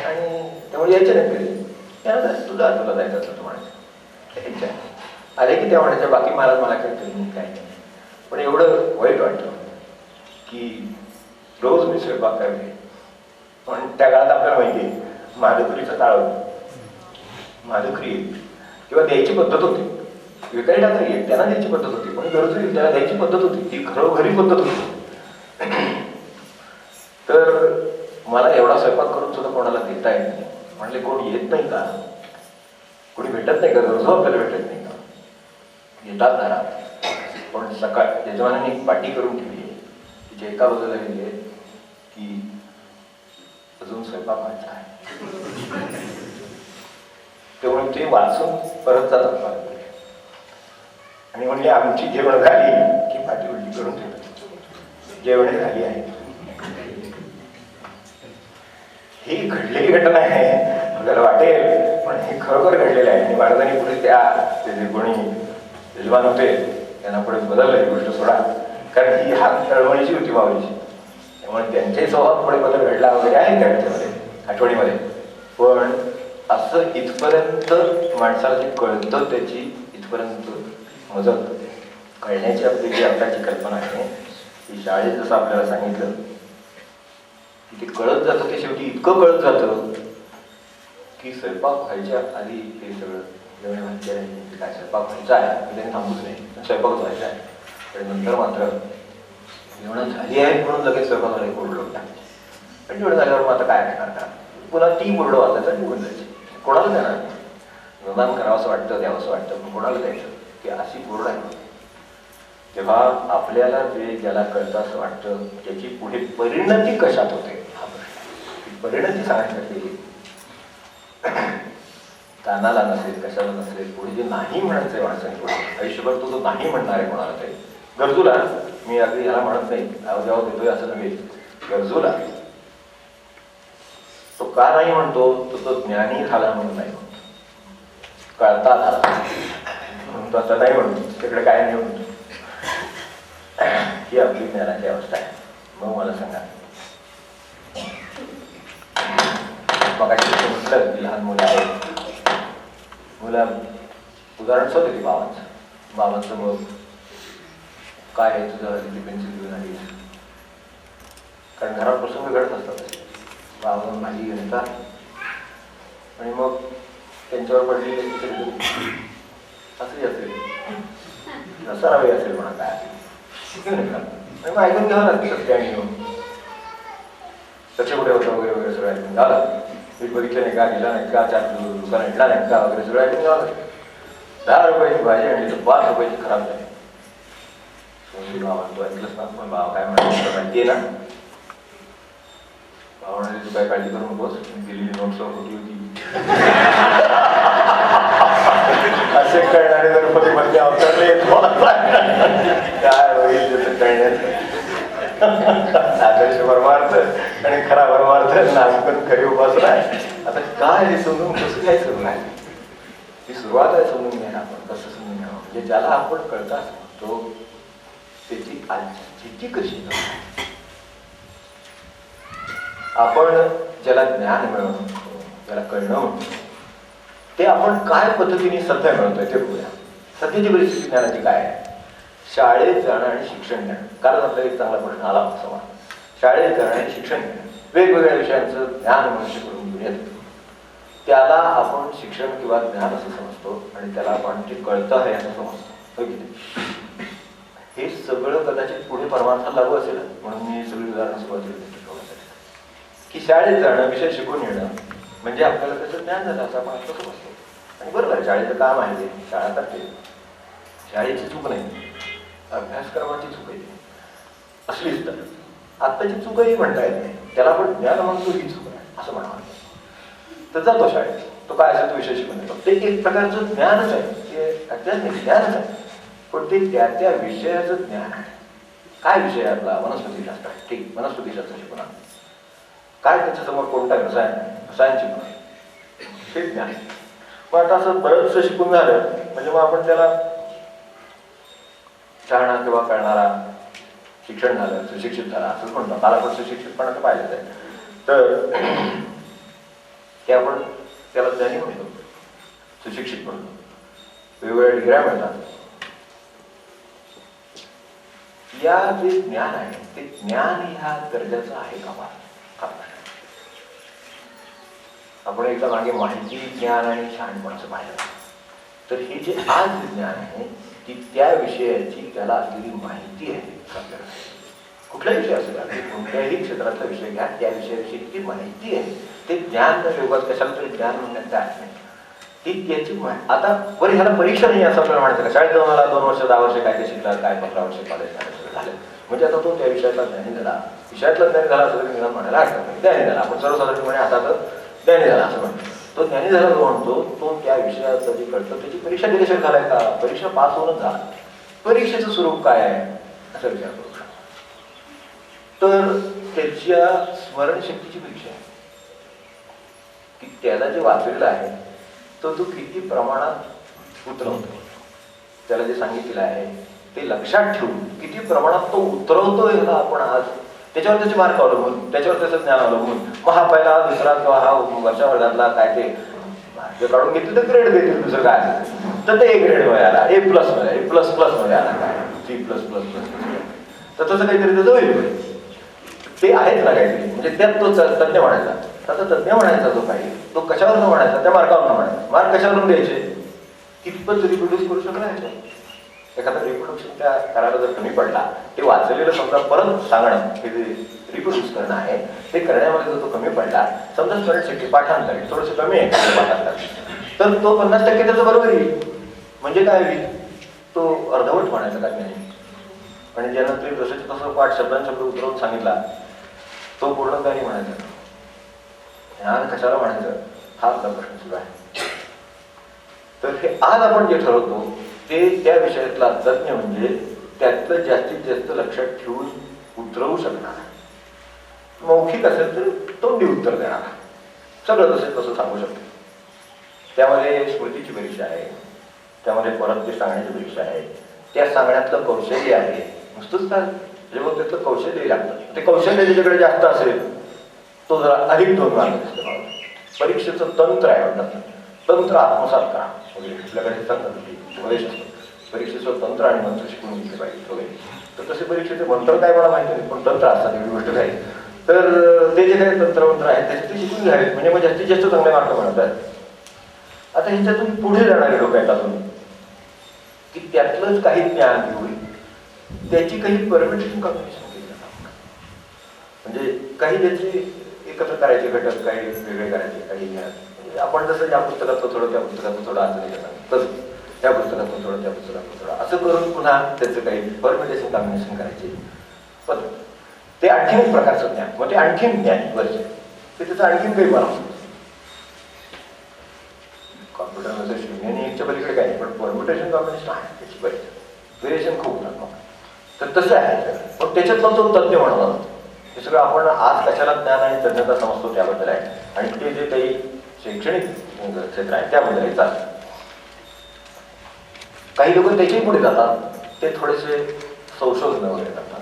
आणि त्यामुळे यायचे नाही कधी त्यानंतर तुला जायचं असं तू म्हणायचं आले की त्या म्हणायच्या बाकी महाराज मला काही काय नाही. पण एवढं वाईट वाटतं की रोज मी स्वयंपाक करते पण त्या काळात आपल्याला माहिती आहे माधुकरीचा काळ होता. माधुकरी किंवा द्यायची पद्धत होती विकायला नाही त्यांना द्यायची पद्धत होती पण गरजू त्याला द्यायची पद्धत होती ती घरोघरी पद्धत होती. तर मला एवढा स्वयंपाक करून सुद्धा कोणाला देता येत नाही. म्हणले कोण येत नाही का कोणी भेटत नाही का गरजू आपल्याला भेटत नाही का येतात घरात पण सकाळ यजमानाने एक पाटी करून ठेवली आहे तिच्या एका बाजूला लिहिले की अजून स्वयंपाक व्हायचा आहे. त्यामुळे ते वाचून परत जातात आणि म्हणजे आमची जेवण झाली की पाठी उलटी करून ठेवतात जेवण झाली आहे. ही घडलेली घटना आहे आपल्याला वाटेल पण हे खरोखर घडलेलं आहे. आणि महाराजांनी पुढे ते जे कोणी यजमान होते त्यांना पुढे बदललं ही गोष्ट सोडा कारण ही हात तळमळीची होती माऊलीची त्यामुळे त्यांचे स्वभाव पुढे बदल घडला वगैरे आहे त्याच्यामध्ये आठवणीमध्ये. पण असं इथपर्यंत माणसाला जे कळतं त्याची इथपर्यंत मदत कळण्याची आपली जी आताची कल्पना आहे ती शाळेत जसं आपल्याला सांगितलं की ते कळत जातं ते शेवटी इतकं कळत जातं की स्वयंपाक व्हायच्या आधी हे सगळं जेवण माहिती नाही काय स्वयंपाक व्हायचा आहे की त्यांनी थांबूच नाही स्वयंपाकच व्हायचा आहे. आणि नंतर मात्र जेवण झाली आहे म्हणून लगेच स्वयंपाकाला कोरडं होता पण जेवण झाल्यावर मग आता काय करणार पुन्हा ती कोरडं वाचायचं निघून जायची कोणाला देणार निदान करावं असं वाटतं द्यावं असं वाटतं पण कोणाला द्यायचं की अशी कोरड आहे. तेव्हा आपल्याला जे ज्याला कळतं असं वाटतं त्याची पुढे परिणती कशात होते हा प्रश्न परिणती सांगण्यासाठी कानाला नसेल कशाला नसेल पुढे जे नाही म्हणायचंय माणसाने पुढे आयुष्यभर तो जो नाही म्हणणार आहे कोणाला तरी गरजूला मी अगदी याला म्हणत नाही जेव्हा देतोय असं नव्हे गरजूला तो का नाही म्हणतो तो ज्ञानी झाला म्हणून नाही म्हणतो कळता झाला म्हणून तो असं नाही म्हणतो तिकडे काय नाही म्हणतो. ही आपली ज्ञानाची अवस्था आहे. मग मला सांगा मग म्हटलं की लहान मुलं आहेत मुलं उदाहरण शोध की बाबांचं मग काय आहे तुझं तिथली पेन्सिल घेऊन आली कारण घरात प्रसंग घडत असतात बाबांना भाजी घेऊन येतात आणि मग त्यांच्यावर पडलेली असंही असेल नसारावी असेल म्हणा काय घेऊन येतात मग ऐकून घ्यावं लागतं सत्य आणि घेऊन लक्ष कुठे होतं वगैरे वगैरे सगळं ऐकून झालं मी बघितलं नाही का गेला नाही का चार दुकान आणला नाही का वगैरे सगळं ऐकून घ्यावं लागतं. 10 रुपयाची भाजी आणली तर 5 रुपयाची खराब झाली. तो ऐकलंच ना पण बाबा काय म्हणतो माहिती आहे ना बाबा म्हणाले तू काय काळजी करू नकोस दिलेली नोट होती असे कळणारे जर पती मध्ये अवतरले काय होईल त्याचं कळण्याचं आदर्श परमार्थ आणि खरा परमार्थ नामकन खरी उपासना आहे. आता काय हे समजून कसं काय सुरू आहे ही सुरुवात आहे समजून घ्या आपण कसं समजून घ्यावं म्हणजे ज्याला आपण कळता तो त्याची स्थिती कशी आपण ज्याला ज्ञान मिळवणं ज्याला कळणं म्हणतो ते आपण काय पद्धतीने सध्या मिळवतोय ते बघूया. सध्याची परिस्थिती ज्ञानाची काय आहे? शाळेत जाणं आणि शिक्षण घेणं. कालच आपल्याला एक चांगला प्रश्न आला समाज. शाळेत जाणं आणि शिक्षण घेणं, वेगवेगळ्या विषयांचं ज्ञान मनुष्यकडून घेऊन येतं. त्याला आपण शिक्षण किंवा ज्ञान असं समजतो आणि त्याला आपण ते कळतं आहे असं समजतो. हे सगळं कदाचित पुढे परमार्थाला लागू असेल, म्हणून मी सगळी उदाहरणं सुरुवातीला की शाळेत जाणं, विषय शिकून येणं म्हणजे आपल्याला त्याचं ज्ञान झालं असं आपण आता समजतो. आणि बरोबर आहे, शाळेचं काम आहे ते, शाळा करते, शाळेची चूक नाही, अभ्यासक्रमाची चूक आहे असलीच तर आत्ताची चूकही म्हणता येत नाही, त्याला आपण ज्ञान म्हणतो ही चूक आहे असं म्हणावं. तर जातो शाळेत, तो काय असेल तो विषय शिकून येतो, ते एक प्रकारचं ज्ञानच आहे, ते अज्ञान नाही, ज्ञानच आहे. पण ते त्या त्या विषयाचं ज्ञान आहे. काय विषय आहे आपला? वनस्पतीशास्त्र. ठीक, वनस्पतीशास्त्र शिकवणार. काय त्याच्यासमोर कोणता रसायन शिकवणार, हे ज्ञान. मग आता असं बरंचसं शिकून झालं म्हणजे मग आपण त्याला चालणार किंवा कळणारा शिक्षण झालं, सुशिक्षित झाला असंच म्हणतो. मला पण सुशिक्षितपणाचं पाहिजेच आहे. तर ते आपण त्याला ज्ञानी म्हणतो, सुशिक्षित म्हणतो, वेगवेगळ्या डिग्र्या मिळतात. या जे ज्ञान आहे ते ज्ञान ह्या दर्जाचं आहे का मला? आपण एकदा मागे माहिती, ज्ञान आणि शहाणपणाचं पाहिलं. तर हे जे आज ज्ञान आहे की त्या विषयाची त्याला असलेली माहिती आहे आपल्याला, कुठलाही विषय असेल, कोणत्याही क्षेत्रातला विषय घ्या, त्या विषयाविषयी जी माहिती आहे ते ज्ञान योगात कशाला तरी ज्ञान म्हणण्याचं आहे ती त्याची आता बरी ह्याला परीक्षा नाही असं आपल्याला म्हणायचं का? शाळेत जाऊन मला 2 वर्ष 10 वर्ष काय ते शिकला, काय 15 वर्ष कॉलेज झालं म्हणजे आता तो त्या विषयातला ज्ञानी झाला. विषयातला ज्ञानी झाला असं तरी म्हणायला हरकत नाही, ज्ञानी झाला. आपण सर्वसाधारणपणे आता तर ज्ञानी झाला असं म्हणतो. तो ज्ञानी झाला जो म्हणतो तो त्या विषयाचं जे कळतं त्याची परीक्षा दिल्याशिवाय झालाय का? परीक्षा पास होऊनच झाला. परीक्षेचं स्वरूप काय आहे असा विचार करू शकतो. तर त्याच्या स्मरणशक्तीची परीक्षा आहे की त्याला जे वाचलेलं आहे तो किती प्रमाणात उतरवतो, त्याला जे सांगितलेलं आहे ते लक्षात ठेवून किती प्रमाणात तो उतरवतोय का आपण आज, त्याच्यावर त्याचे मार्क अवलंबून, त्याच्यावर त्याचं ज्ञान अवलंबून. मग हा पहिला दुसरा किंवा हा वरच्या वर्गातला काय ते मार्क काढून घेतले तर ग्रेड देतील, दुसरं काय असेल तर ते A ग्रेड मध्ये आला, A+, मध्ये आला, काय C++, तर तसं काहीतरी त्याचं होईल. ते आहेच ना काहीतरी, म्हणजे त्यात तो तज्ञ म्हणायचा. आता तज्ञ म्हणायचा जो काही तो कशावर न म्हणायचा, त्या मार्कावर न म्हणायचा. मार्क कशावरून द्यायचे? कितपत रिप्रोड्यूस करू शकला ह्याच्या. एखादा रिप्रोडक्शन त्या करायला जर कमी पडला, ते वाचलेलं समजा परत सांगणं हे जे रिप्रोड्यूस करणं आहे ते करण्यामध्ये जर तो कमी पडला, समजा स्मरणशक्ती पाठांतर थोडंसं कमी आहे पाठांतर, तर तो 50% त्याचं बरोबर येईल. म्हणजे काय होईल, तो अर्धवट म्हणायचा काय नाही. आणि ज्यानं ते जसं तसं पाठ शब्द उतरवून सांगितला तो पूर्ण काही म्हणायचा. ज्ञान कशाला म्हणायचं हा आपला प्रश्न सुरू आहे. तर हे आज आपण जे ठरवतो ते त्या विषयातला तज्ञ म्हणजे त्यातलं जास्तीत जास्त लक्षात ठेवून उतरवू शकणार. मौखिक असेल तर तोंडी उत्तर देणार, सगळं तसं तसं सांगू शकतो. त्यामध्ये स्मृतीची परीक्षा आहे, त्यामध्ये परत ते सांगण्याची परीक्षा आहे, त्या सांगण्यातलं कौशल्य आहे. नुसतंच काय जेव्हा त्यातलं कौशल्य लागतं, ते कौशल्य ज्याच्याकडे जास्त असेल तो जरा अधिक 2 मार्क दिसतो. परीक्षेचं तंत्र आहे म्हणतात, तंत्र आत्मसात करा वगैरे. आपल्याकडे सांगतात उपदेश असतो, परीक्षेचं तंत्र आणि मंत्र शिकून घेतले पाहिजे वगैरे. तर तसे परीक्षेचे मंत्र काय मला माहिती नाही, पण तंत्र असतात एवढी गोष्ट काय. तर ते जे काही तंत्रमंत्र आहेत त्याचे ते शिकून घ्यावेत, म्हणजे मग जास्तीत जास्त चांगले मार्क मिळतात. आता ह्याच्यातून पुढे जाणारे लोक आहेत अजून की त्यातलंच काही ज्ञान घेऊन त्याची काही परमिटेशन कॉम्बिनेशन केली जातात. म्हणजे काही त्याचे एकत्र करायचे घटक, काही वेगळे करायचे, काही म्हणजे आपण जसं या पुस्तकातलं थोडं त्या पुस्तकातलं थोडं असं तसं त्या पुस्तकातलं थोडं त्या पुस्तकातलं थोडं असं करून पुन्हा त्याचं काही परमिटेशन कॉम्बिनेशन करायचे. पण ते आणखीन एक प्रकारचं ज्ञान, मग ते आणखीन ज्ञान वर्ष ते त्याचं आणखीन काही बनवतो. कॉम्प्युटरमध्ये 0 आणि 1च्या पलीकडे काय नाही, पण परम्युटेशन कॉम्बिनेशन आहे त्याची बरीच व्हेरिएशन खूप लागतो. तर तसं आहे. पण त्याच्यात पण तो तज्ञ म्हणून हे सगळं आपण आज कशाला ज्ञान आणि तज्ञता समजतो त्याबद्दल आहे. आणि ते जे काही शैक्षणिक क्षेत्र आहे त्याबद्दल चालतं. काही लोक त्याच्याही पुढे जातात, ते थोडेसे संशोधन वगैरे करतात.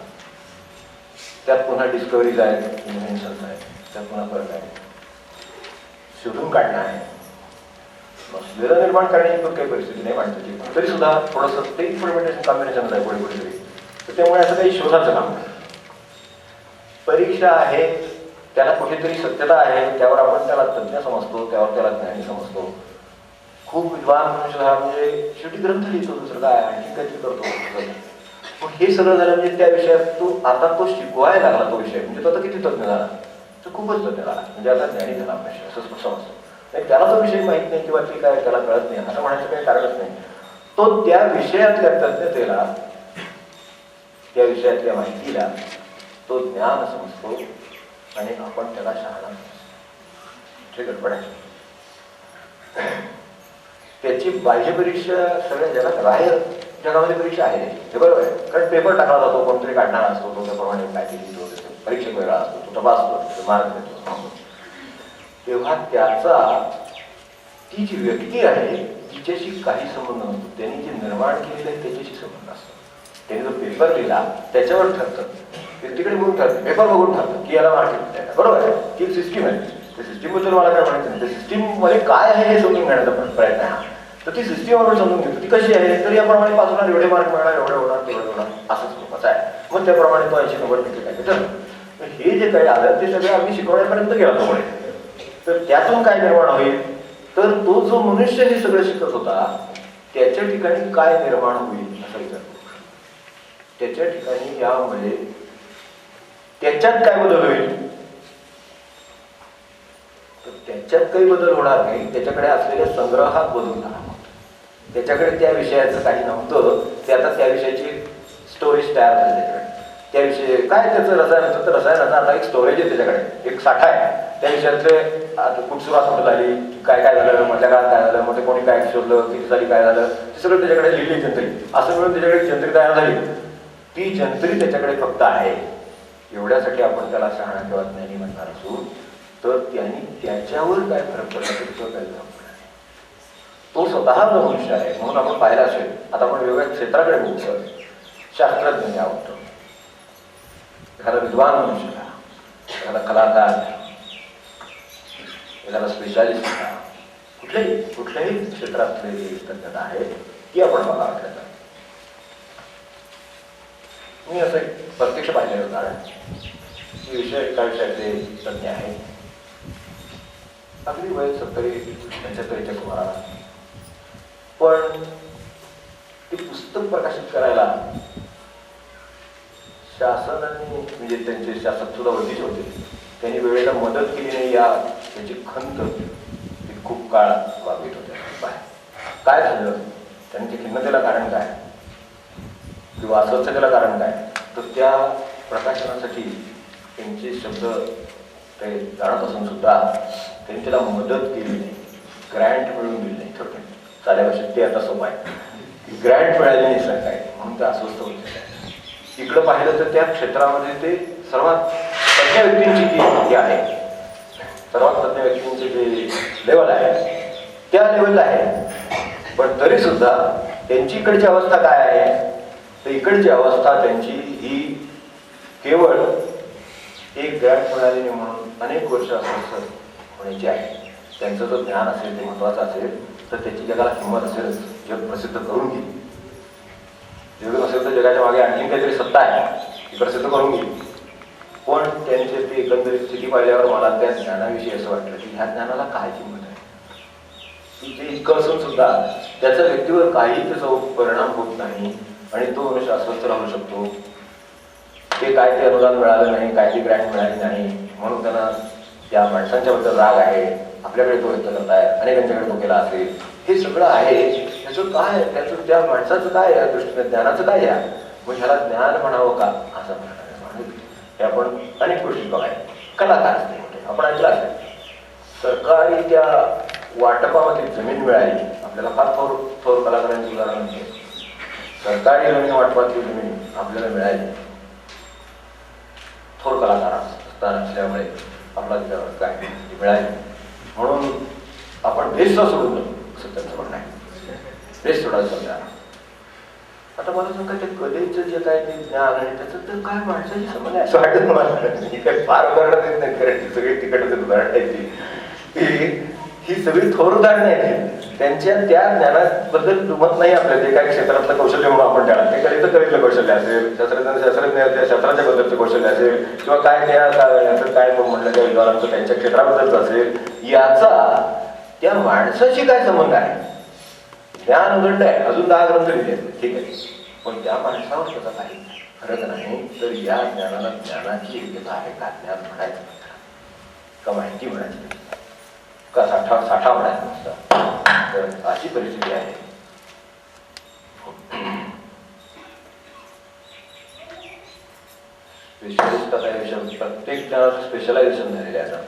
त्यात पुन्हा डिस्कवरीज आहेत, इन्व्हेन्शन्स आहेत, त्यात पुन्हा फरक आहे, शोधून काढणं आहे. नसलेलं निर्माण करण्याची पण काही परिस्थिती नाही माणसाची, पण तरी सुद्धा थोडंसं ते इम्प्लिमेंटेशन कॉम्बिनेशन आहे पुढे कुठेतरी. तर त्यामुळे असं काही शोधाचं काम नाही. परीक्षा आहे, त्याला कुठेतरी सत्यता आहे, त्यावर आपण त्याला तज्ज्ञ समजतो, त्यावर त्याला ज्ञानी समजतो. खूप विद्वान मनुष्य हा म्हणजे शेवटी ग्रंथ लिहितो, दुसरं काय आणखी काहीतरी करतो. पण हे सगळं झालं म्हणजे त्या विषयात तो आता तो शिकवायला लागला तो विषय, म्हणजे तो आता किती तज्ञ झाला, तो खूपच तज्ञ झाला, म्हणजे आता ज्ञानी झाला विषय असं समजतो. नाही त्याला तो विषय माहीत नाही किंवा ते काय त्याला कळत नाही असं म्हणायचं काही कारणच नाही. तो त्या विषयातल्या तज्ञतेला, त्या विषयातल्या माहितीला तो ज्ञान समजतो आणि आपण त्याला शहाणा समजतो. गडबड आहे. त्याची बाह्य परीक्षा सगळ्या जगात बाहेर जगामध्ये परीक्षा आहे हे बरोबर आहे, कारण पेपर टाकला जातो, कोणतरी काढणारा असतो, तो त्याप्रमाणे काय लिहितो, परीक्षक वेगळा असतो, तो तपासतो, मार्क देतो. तेव्हा त्याचा ती जी व्यक्ती आहे तिच्याशी काही संबंध नसतो, त्यांनी जे निर्माण केलेलं आहे त्याच्याशी संबंध असतो. त्यांनी जो पेपर लिहिला त्याच्यावर ठरतं, व्यक्तीकडे बघून ठरतं, पेपर बघून ठरतं की याला मार्क किती द्यायला. बरोबर आहे, ती सिस्टीम आहे. त्या सिस्टीमबद्दल मला काय म्हणायचं नाही, त्या सिस्टीममध्ये काय आहे हे समजून घेण्याचा प्रयत्न आहे. तर ती सिस्टीम आपण समजून घेतो ती कशी आहे, तर याप्रमाणे पास होणार, एवढे मार्क मिळणार, एवढे होणार, तेवढे होणार, असंच लोकांचं आहे. मग त्याप्रमाणे तो 80-90 काय ठरतं. हे जे काही आलं ते सगळं आम्ही शिकवण्यापर्यंत गेला तो पुढे. तर त्यातून काय निर्माण होईल, तर तो जो मनुष्य हे सगळं शिकत होता त्याच्या ठिकाणी काय निर्माण होईल असा विचार करू. त्याच्या ठिकाणी यामुळे त्याच्यात काय बदल होईल, तर त्याच्यात काही बदल होणार नाही. त्याच्याकडे असलेल्या संग्रहात बदल होणार. त्याच्याकडे त्या विषयाचं काही नव्हतं, ते आता त्या विषयाची स्टोरेज तयार झाली त्याच्याकडे. त्याविषयी काय त्याचं रसायन होतं, तर रसायनाचा आता एक स्टोरेज आहे, त्याच्याकडे एक साठा आहे. त्या विषयातले आता कुठ सुरुवात कुठं झाली, काय काय झालं, मधल्या काळात काय झालं, मग ते कोणी काय शोधलं, किती साली काय झालं, ते सगळं त्याच्याकडे लिहिली जंत्री. असं मिळून त्याच्याकडे जंत्री तयार झाली. ती जंत्री त्याच्याकडे फक्त आहे. एवढ्यासाठी आपण त्याला शहाणा किंवा ज्ञानी म्हणणार असू, तर त्यांनी त्याच्यावर काय फरक पडला तर तो काय फरक पडला. तो स्वतः जो मनुष्य आहे म्हणून आपण पाहिला असेल. आता आपण वेगवेगळ्या क्षेत्राकडे बघतो. शास्त्रज्ञ आवडतो, एखादा विद्वान मनुष्य, एखादा कलाकार, एखादा स्पेशालिस्ट, कुठल्याही क्षेत्रातले जी तज्ञता आहे ती आपण बघा वाटलं. मी असं एक प्रत्यक्ष पाहिलेलं उदाहरण, की एका विषयाचे तज्ञ आहे, अगदी वय 70-75च्या सुमाराला, पण ते पुस्तक प्रकाशित करायला शासनाने, म्हणजे त्यांचे शासक सुद्धा ओळखीचे होते, त्यांनी वेळेला मदत केली नाही या त्याची खंत ती खूप काळ मागीत होते. काय झालं, त्यांच्या खिन्नतेला कारण काय किंवा अस्वस्थतेला कारण काय, तर त्या प्रकाशनासाठी त्यांचे शब्द ते जाणत असून सुद्धा त्यांनी त्याला मदत केली नाही, ग्रँट मिळून दिली नाही. थोडक्यात साध्या भाषेत ते आता सोपं आहे की ग्रँट मिळाली नाही सर काय, म्हणून ते अस्वस्थ होते. इकडं पाहिलं तर त्या क्षेत्रामध्ये ते सर्वात तज्ञ व्यक्तींची जी आहे, सर्वात तज्ञ व्यक्तींचे जे लेवल आहे त्या लेवलला आहे. पण तरी सुद्धा त्यांची इकडची अवस्था काय आहे, तर इकडची अवस्था त्यांची ही केवळ एक ग्रँट मिळाली नाही म्हणून अनेक वर्ष अस्वस्थ होण्याची आहे. त्यांचं जर ज्ञान असेल, ते महत्वाचं असेल, तर त्याची जगाला किंमत असेल, जग प्रसिद्ध करून घेईल. जग नसेल तर जगाच्या मागे आणखीन काहीतरी सत्ता आहे, ती प्रसिद्ध करून घेईल. पण त्यांचे ते एकंदरीत स्थिती पाहिल्यावर मला त्या ज्ञानाविषयी असं वाटलं की ह्या ज्ञानाला काय किंमत आहे, की ते इतकं असून सुद्धा त्याच्या व्यक्तीवर काही त्याचा परिणाम होत नाही आणि तो मनुष्य अस्वस्थ राहू शकतो. ते काय ते अनुदान मिळालं नाही, काय ती ग्रँट मिळाली नाही म्हणून त्यांना त्या माणसांच्या बद्दल राग आहे, आपल्याकडे तो व्यक्त करत आहे, अनेकांच्याकडे तो केला असेल, हे सगळं आहे. त्याचं काय, त्याचं त्या माणसाचं काय या दृष्टीने, ज्ञानाचं काय या, मग ह्याला ज्ञान म्हणावं का असं म्हणतात. हे आपण अनेक गोष्टी बघाय. कलाकार असते, आपण ऐकलं असेल सरकारी त्या वाटपामध्ये जमीन मिळाली, आपल्याला फार थोर कलाकारांची उदाहरण म्हणजे सरकारी जमीन वाटपातली जमीन आपल्याला मिळाली, थोर कलाकार असल्यामुळे आपला त्याच्यावर काय मिळाली म्हणून आपण देशचा सोडून असं त्यांचं म्हणणं आहे. देश सोडायचं समजा. आता मला सांगा त्या कलेचं जे काय ते ज्ञान आहे त्याचं तर काय माणसाची समज आहे असं वाटत मला. काय फार उदाहरणं देत नाही, कारण ती सगळी तिकडचं उदाहरण आहे. ही सगळी थोर उदाहरणं आहेत. त्यांच्या त्या ज्ञानाबद्दल दुमत नाही आपल्या जे काही क्षेत्रातलं कौशल्य म्हणून आपण त्याला ते गणितकरीतलं कौशल्य असेल, शास्त्रज्ञ त्या शास्त्राच्या बद्दलचं कौशल्य असेल, किंवा काय त्या काय म्हणलं त्या विद्वानांचं त्यांच्या क्षेत्राबद्दलचं असेल, याचा त्या माणसाशी काय संबंध आहे? ज्ञान उघडलं आहे, अजून 10 ग्रंथ लिहिले, ठीक आहे, पण त्या माणसावर त्याचा काही फरक नाही. तर या ज्ञानाला ज्ञानाची योग्यता आहे का? ज्ञान म्हणायचं का माहिती म्हणायची का साठा म्हणायचं नसतं? तर अशी परिस्थिती आहे. स्पेशलिस्टायझेशन, प्रत्येक ज्ञानाचं स्पेशलायझेशन झालेले आहे.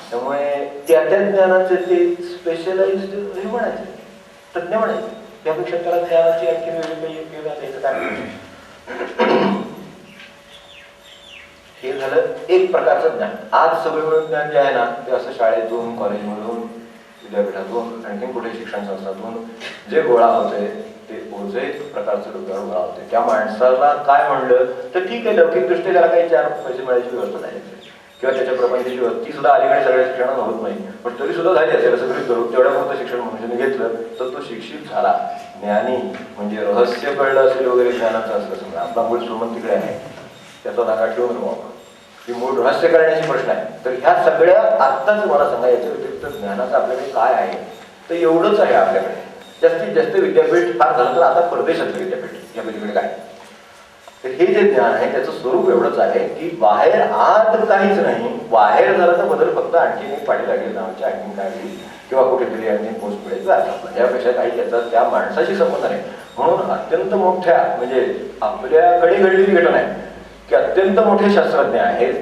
त्यामुळे त्या ज्ञानाचे ते स्पेशलाइज्ड हे म्हणायचे, तज्ञ म्हणायचे. त्यापेक्षा त्याला ज्ञानाची आणखी वेगळी काही उपयोग द्यायचं काय? हे झालं एक प्रकारचं ज्ञान. आज सगळं मिळून ज्ञान जे आहे ना, ते असं शाळेतून, कॉलेजमधून, विद्यापीठातून, आणखी कुठे शिक्षण संस्थातून जे गोळा होते ते ओझे प्रकारचं डोक्यावर गोळा होते. त्या माणसाला काय म्हणलं तर ठीक आहे, लौकिकदृष्ट्या त्याला काही 4 पैसे मिळायची व्यवस्था झाली किंवा त्याच्या प्रपंचाची व्यवस्था ती सुद्धा अलीकडे सगळ्या शिक्षणात होत नाही, पण तरी सुद्धा झाली असेल असं तरी करू. तेवढ्या मोठं शिक्षण मनुष्याने घेतलं तर तो शिक्षित झाला, ज्ञानी, म्हणजे रहस्य कळलं असेल वगैरे ज्ञानाचं असलं समजा. आपला मूळ श्रीमंत तिकडे आहे, त्याचा धागा ठेवून राहू, ही मूळ रहस्य करण्याची प्रश्न आहे. तर ह्या सगळ्या आत्ताच मला सांगा, याच्या व्यतिरिक्त ज्ञानाचं आपल्याकडे काय आहे? तर एवढंच आहे आपल्याकडे. जास्तीत जास्त विद्यापीठ फार झालं तर आता परदेशातलं विद्यापीठ, या पलीकडे काय. तर हे जे ज्ञान आहे त्याचं स्वरूप एवढंच आहे की बाहेर आत काहीच नाही. बाहेर जरा तर बदल फक्त आणखी एक पाडी लागेल नावाची, आणखी काय होईल किंवा कुठेतरी आणखी पोस्ट मिळेल, यापेक्षा काही त्याचा त्या माणसाशी संबंध नाही. म्हणून अत्यंत मोठ्या, म्हणजे आपल्याकडे घडलेली घटना आहे की अत्यंत मोठे शास्त्रज्ञ आहेत,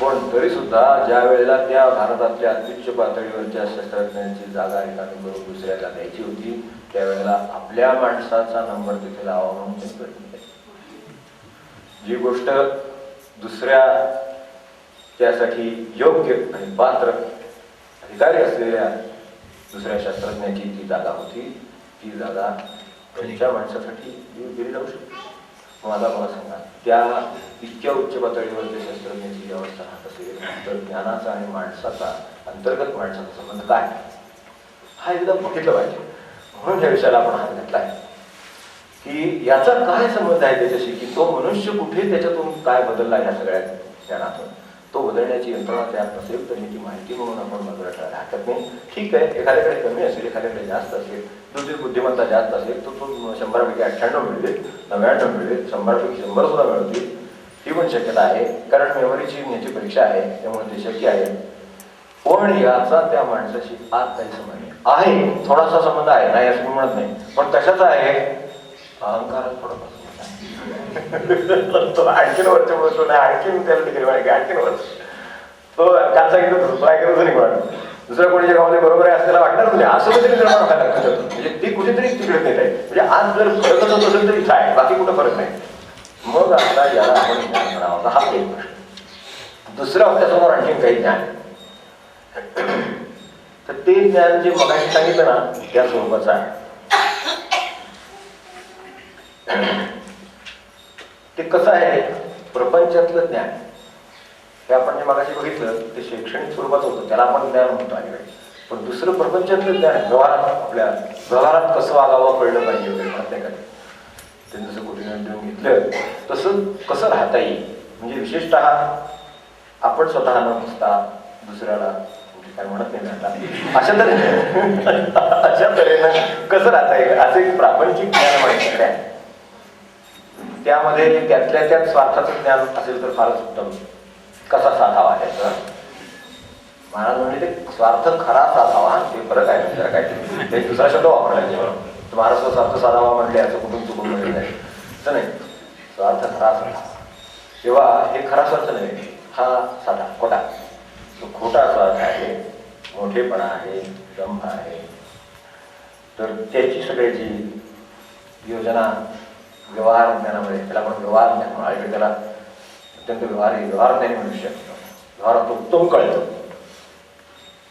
पण तरी सुद्धा ज्या वेळेला त्या भारतातल्या अत्युच्च पातळीवरच्या शास्त्रज्ञांची जागा रिकामी करून दुसऱ्याला द्यायची होती, त्यावेळेला आपल्या माणसाचा नंबर तिथे लावा म्हणून ते प्रयत्न केले. जी गोष्ट दुसऱ्या त्यासाठी योग्य आणि पात्र अधिकारी असलेल्या दुसऱ्या शास्त्रज्ञाची जी जागा होती, ती जागा त्यांच्या माणसासाठी दिली जाऊ शकते. मला सांगा, त्या इतक्या उच्च पातळीवरच्या शास्त्रज्ञाची व्यवस्था राहत असेल तर ज्ञानाचा आणि माणसाचा, अंतर्गत माणसाचा संबंध काय, हा एकदा बघितलं पाहिजे. म्हणून ह्या विषयाला आपण हात घातला आहे की याचा काय संबंध आहे त्याच्याशी, की तो मनुष्य कुठे त्याच्यातून काय बदलला ह्या सगळ्या ज्ञानातून. तो बदलण्याची यंत्रणा त्यात नसेल तरी ती माहिती म्हणून आपण बाजूला ठेवायला हरकत नाही. ठीक आहे, एखाद्याकडे कमी असेल, एखाद्याकडे जास्त असेल, दुसरी बुद्धिमत्ता जास्त असेल तर तो 100 पैकी 98 मिळेल, 99 मिळेल, 100 पैकी 100 सुद्धा मिळतील, ही पण शक्यता आहे. कारण मेमरीची याची परीक्षा आहे, त्यामुळे ते शक्य आहे. पण याचा त्या माणसाशी आज काही संबंध आहे, थोडासा संबंध आहे, नाही असं मी म्हणत नाही, पण कशाचा आहे? अहंकार थोडंफार तो आणखीन वर्ष बोलतो नाही, आणखीन त्याला डिग्री माहिती, आणखीन वर्ष तो काल सांगितलं होतं, तो ऐकतच नाही कोणा. दुसऱ्या कोणीच्या गावामध्ये बरोबर आहे असं वाटणार म्हणजे असं कुठेतरी निर्माण व्हायला लागतं. म्हणजे ती कुठेतरी तिकडे नेत आहे. म्हणजे आज जर फरकच होत असेल तर इथं आहे, बाकी कुठं फरक नाही. मग आता याला आपण ज्ञान म्हणावं होता, हा एक प्रश्न. दुसरं आपल्यासमोर आणखीन काही ज्ञान, तर ते ज्ञान जे मगाशी सांगितलं ना त्या स्वरूपाचं आहे. ते कसं आहे? प्रपंचातलं ज्ञान हे आपण जे मगाशी बघितलं ते शैक्षणिक स्वरूपाचं होतं, त्याला आपण ज्ञान म्हणतो अलीकडे. पण दुसरं प्रपंचातलं ज्ञान व्यवहारात, आपल्या व्यवहारात कसं वागावं कळलं पाहिजे वगैरे प्रत्येकाने. त्यांनी जसं कुठे देऊन घेतलं तसं कसं राहता येईल, म्हणजे विशेषतः आपण स्वतः न फसता दुसऱ्याला काय म्हणत नाही आता अशा तऱ्हेनं कसं राहता येईल असं एक प्रापंचिक ज्ञान म्हणायचं आहे. त्यामध्ये त्यातल्या त्यात स्वार्थाचं ज्ञान असेल तर फारच उत्तम. कसा साधावा त्याचा महाराज म्हणजे ते स्वार्थ खरा साधावा, ते फरक आहे. जरा काय ते दुसरा शब्द वापरला जेव्हा महाराष्ट्र स्वार्थ साधावा म्हटले असं कुठून चुकून म्हणलं नाही, असं नाही. स्वार्थ खरा साधावा, तेव्हा हे खरा स्वार्थ नाही, हा साधा खोटा. तो खोटा स्वार्थ आहे, मोठेपणा आहे, दंभ आहे. तर त्याची सगळ्याची योजना व्यवहार ज्ञानामध्ये, त्याला आपण व्यवहार ज्ञान म्हणून, त्याला अत्यंत व्यवहार ज्ञानी मनुष्य असतो. व्यवहारात उत्तम कळतं.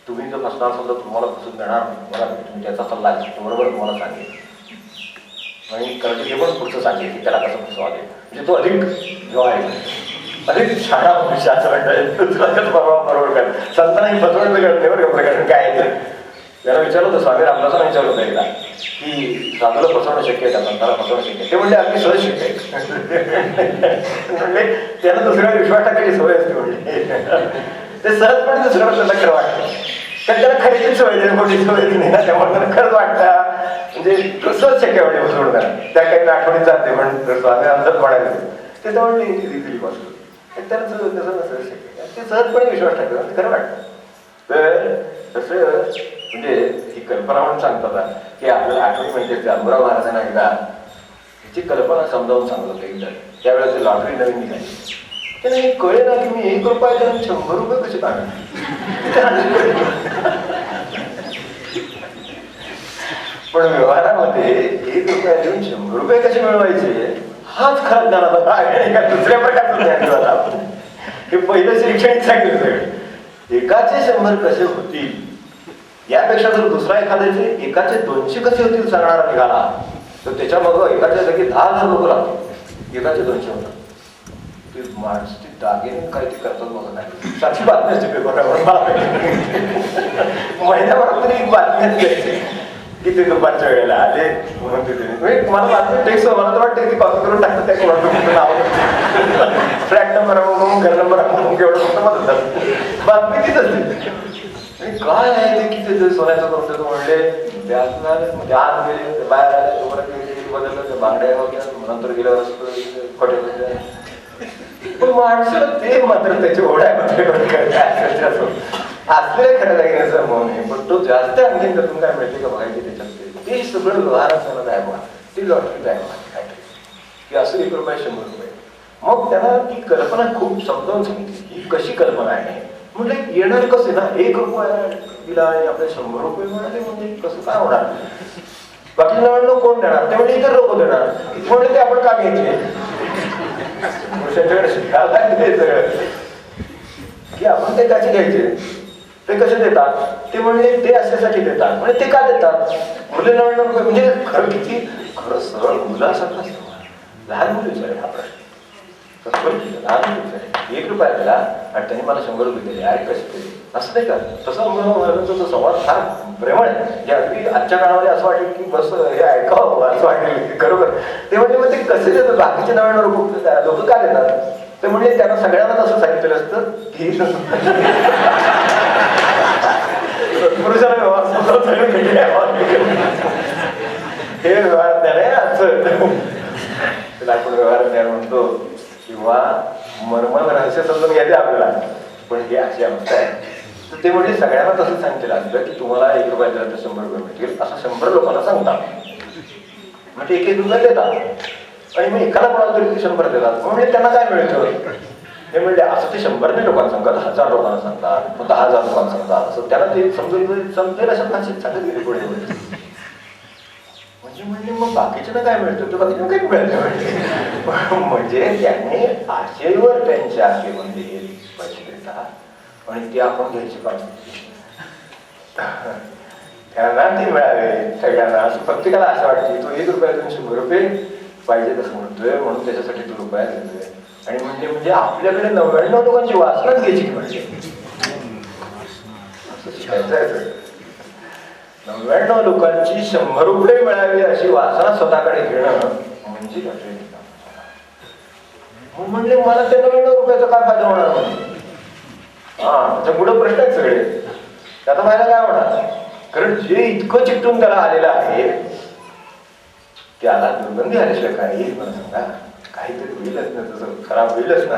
तुम्ही जर फसणार असाल तर तुम्हाला फसून देणार बघा, तुम्ही त्याचा सल्ला तो बरोबर तुम्हाला सांगेल आणि कळते ते पण पुढचं सांगेल की त्याला कसं फसवा दे. म्हणजे तो अधिक व्यवहार अधिक छाना मनुष्य असं म्हणतात. तुला कसं बरोबर कर संतांनी फसवणं कळत नाही बरं प्रकार काय आहे. त्याला विचारलं होतं स्वामी रामदासांना विचारलं होतं एकदा की साधूला फसवणं शक्य आहे का, संताला फसवणं शक्य आहे? ते म्हणले अगदी सहज शक्य आहे. म्हणजे त्याला दुसऱ्यावर विश्वास टाकायची सवय असते म्हणजे ते सहजपणे दुसऱ्यावर त्याला खरं वाटतं, तर त्याला खरेची सवय दिली, मोठी सवय दिली ना, त्यामुळे त्याला खरंच वाटतं म्हणजे सहज शक्य आहे म्हणजे फसवणं करा. त्या काही आठवणीत जाते म्हणून स्वामी रामदास म्हणाले ते तर म्हणले दिली पासून त्याला तसं सहज शक्य आहे, ते सहजपणे विश्वास टाकतो, ते खरं वाटतं. तर तसं म्हणजे ही कल्पना म्हणून सांगतात की आपल्याला आठवणी म्हणजे जांबुराव महाराजांना एकदा ह्याची कल्पना समजावून सांगत होते एकदा. त्यावेळेस ते लॉटरी नवीन निघाली, त्यांना हे कळे ना की मी 1 रुपया देऊन 100 रुपये कसे काढणार. पण व्यवहारामध्ये 1 रुपया देऊन 100 रुपये कसे मिळवायचे हाच खरा ज्ञानाचा भाग आहे का दुसऱ्या प्रकारचं ज्ञान घेऊन आपण हे पहिलं शैक्षणिक सांगितलं. एकाचे 100 कसे होतील यापेक्षा जर दुसरा एखाद्याचे एकाचे 200 कसे होतील सांगणारा निघाला तर त्याच्या मग एकाच्या जागी 10,000 लोक लागतात, एकाचे 200 होतात. ते माणूस ते दागिने काय ते करतात बघा नाही साची बातमी असते पेपरवर महिन्याभरात तरी एक बातमी द्यायची की ते दुपारच्या वेळेला आले म्हणून तिथे मला बातमी टेक्स्ट मला तर वाटतं की कॉपी करून टाकतात त्या कोणाचं नाव फ्लॅट नंबर म्हणून घर नंबर म्हणून एवढं म्हणतात बातमी तीच असते. आणि काय आहे ते की ते सोन्याचं करून देतो म्हणले म्हणजे आत गेले बाहेर आले तोपर्यंत बदललं ते बांगड्या वगैरे नंतर गेल्यावर खोटे पण माणसं ते मात्र त्याची ओढ्यामध्ये असलेल्या खऱ्या दागिन्याचं मौन आहे, पण तो जास्त आणखीन त्यातून काय मिळते का बघायचे त्याच्यात ते सगळं व्यवहार असताना जाय बघा ती लॉटरी जाय बघा की असं 1 रुपया 100 रुपये. मग त्याला ती कल्पना खूप समजावून सांगितली ही कशी कल्पना आहे. म्हणजे येणार कसे ना 1 रुपया दिला आणि आपले 100 रुपये मिळाले म्हणजे कसं काय होणार. बाकी 99 कोण देणार ते म्हणजे इतर लोक देणार म्हणजे ते आपण का घ्यायचे पुरुषांच्याकडे शिकायला सगळं की आपण ते कसे घ्यायचे ते कसे देतात ते म्हणजे ते अशासाठी देतात म्हणजे ते का देतात मुले 99 रुपये म्हणजे खरं किती खरं सरळ मुलासारखा लहान मुली विचारेल हा प्रश्न लहान मुली विचारेल 1 रुपया दिला आणि त्यांनी मला 100 रुपये दिले अरे कसे दिले असं नाही का. तसं तो संवाद फार प्रेमळ आहे जे अगदी आजच्या काळामध्ये असं वाटेल की बस हे ऐकावं असं वाटेल खरोखर ते म्हणजे मग ते कसे देतात बाकीचे 99 रुपये लोक का देतात ते म्हणजे त्यांना सगळ्यांनाच असं सांगितलेलं असतं की पुरुषाला व्यवहार हे व्यवहार ज्ञान आहे असं त्याला आपण व्यवहार ज्ञान म्हणतो किंवा मर्मन रहस्य समजून घ्यायचे आपल्याला. पण ही अशी अवस्था आहे तर ते म्हणजे सगळ्यांना तसं सांगितलेलं असतं की तुम्हाला 1 रुपया दिला तर 100 रुपये मिळतील असं 100 लोकांना सांगतात. म्हणजे 1-1 रुपया देतात आणि मग एकाला कोणाला तरी 100 देतात म्हणजे त्यांना काय मिळतं हे म्हणजे असं ते 100 नाही लोकांना सांगतात 1000 लोकांना सांगतात मग 10,000 लोकांना सांगतात असं त्याला ते समजेल अशा भाषेत सांगत गेले पुढे म्हणजे मग बाकीच्यांना काय मिळतं तर बाकीच्यांना काही मिळत म्हणजे त्यांनी आशेवर त्यांच्या आशेमध्ये पैसे देतात आणि ते आपण घ्यायची पाहिजे त्यांना ते मिळावे सगळ्यांना असं प्रत्येकाला असं वाटते तो 1 रुपयातून 100 रुपये पाहिजे तसं म्हणतोय म्हणून त्याच्यासाठी तो रुपया देतोय आणि म्हणजे आपल्याकडे 99 लोकांची वासनाच घ्यायची म्हणजे असं शिकायचं आहे. 99 लोकांची 100 रुपये मिळावी अशी वासना स्वतःकडे घेणं म्हणजे म्हणजे मला ते 99 रुपयाचा काय फायदा होणार म्हणजे त्याच्या पुढे प्रश्न आहेत सगळे त्याचा फायदा काय होणार कारण जे इतकं चिकटून त्याला आलेलं आहे त्याला दुर्गंधी आल्याशिवाय काय येईल मला सांगा काहीतरी होईलच ना तसं खराब होईलच ना.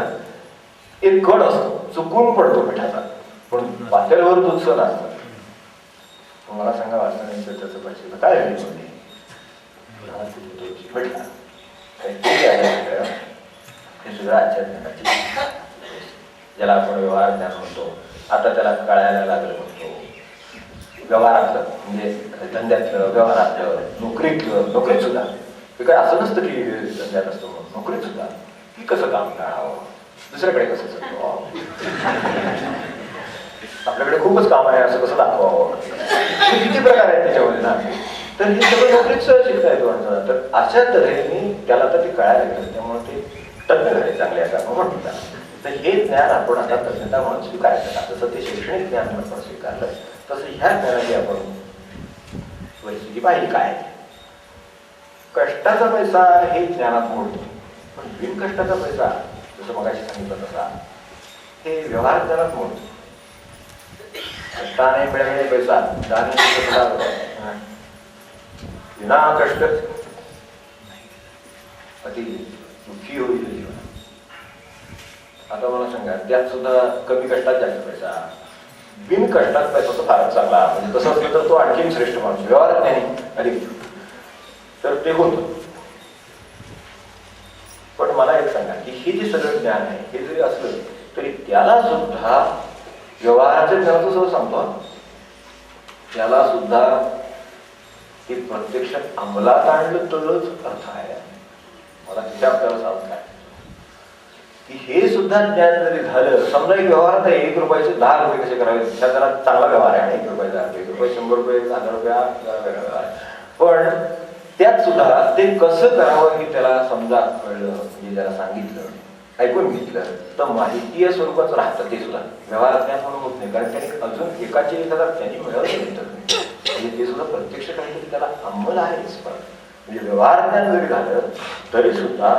एक कण असतो चुकून पडतो पिठाचा पण पातेल्यावर दुधसं असतं. मला सांगा वाचनाचं त्याचं पैसे काय झाली भेटला हे सगळं आजच्या ज्याला आपण व्यवहार ज्ञान म्हणतो आता त्याला कळायला लागलं म्हणतो. व्यवहारातलं म्हणजे धंद्यातलं व्यवहारातलं नोकरीत सुद्धा हे काय असं नसतं की धंद्यात असतो नोकरीत सुद्धा की कसं काम करावं दुसऱ्याकडे कसं चालतो आपल्याकडे खूपच काम आहे असं कसं दाखवावं किती प्रकार आहेत त्याच्यामध्ये ना तर हे सगळं नोकरीत शिकता येतो माणसाला. तर अशा तऱ्हेने त्याला तर ते कळायला लागलं त्यामुळे ते तज्ञ झाले चांगले आता म्हणतात. तर हे ज्ञान आपण आता तज्ञता म्हणून स्वीकारायचं जसं ते शैक्षणिक ज्ञान आपण स्वीकारलं तसं ह्या ज्ञानाची आपण परिस्थिती पाहिली काय. कष्टाचा पैसा हे ज्ञानात मोडतो, पण बिनकष्टाचा पैसा जसं मगाशी सांगितलं तसा हे व्यवहार ज्ञानात मोडतो. कष्टाने मिळवणे पैसा विना कष्ट अति दुःखी होईल जीवन. आता मला सांगा, त्यात सुद्धा कमी कष्टात जास्त पैसा, बिन कष्टात पैसा तो फारच चांगला. म्हणजे तसं असलं तर तो आणखीन श्रेष्ठ माणूस व्यवहारात नाही अधिक, तर ते होतं. पण मला एक सांगा की हे जे सगळं ज्ञान आहे हे जरी असलं तरी त्याला सुद्धा व्यवहाराच्या ज्ञानाचं सुद्धा सांगतो, त्याला सुद्धा ते प्रत्यक्ष अंमलात आणलं तरच अर्थ आहे. मला तिथे आपल्याला सांगत काय की हे सुद्धा ज्ञान जरी झालं, समजा एक व्यवहारात आहे 1 रुपयाचे 10 रुपये कसे करावे, त्या जरा चांगला व्यवहार आहे. 1 रुपयाचा 1 रुपये 100 रुपये 1000 रुपये, पण त्यात सुद्धा ते कसं करावं हे त्याला समजा कळलं, म्हणजे त्याला सांगितलं, ऐकून घेतलं तर माहितीय स्वरूपाचं राहतं. ते सुद्धा व्यवहारात ज्ञान म्हणून होत नाही, कारण त्याने अजून एकाचे 1000 त्यांनी मिळवले म्हणजे ते सुद्धा प्रत्यक्ष काहीतरी त्याला अंमल आहेच. पण म्हणजे व्यवहार ज्ञान जरी झालं तरी सुद्धा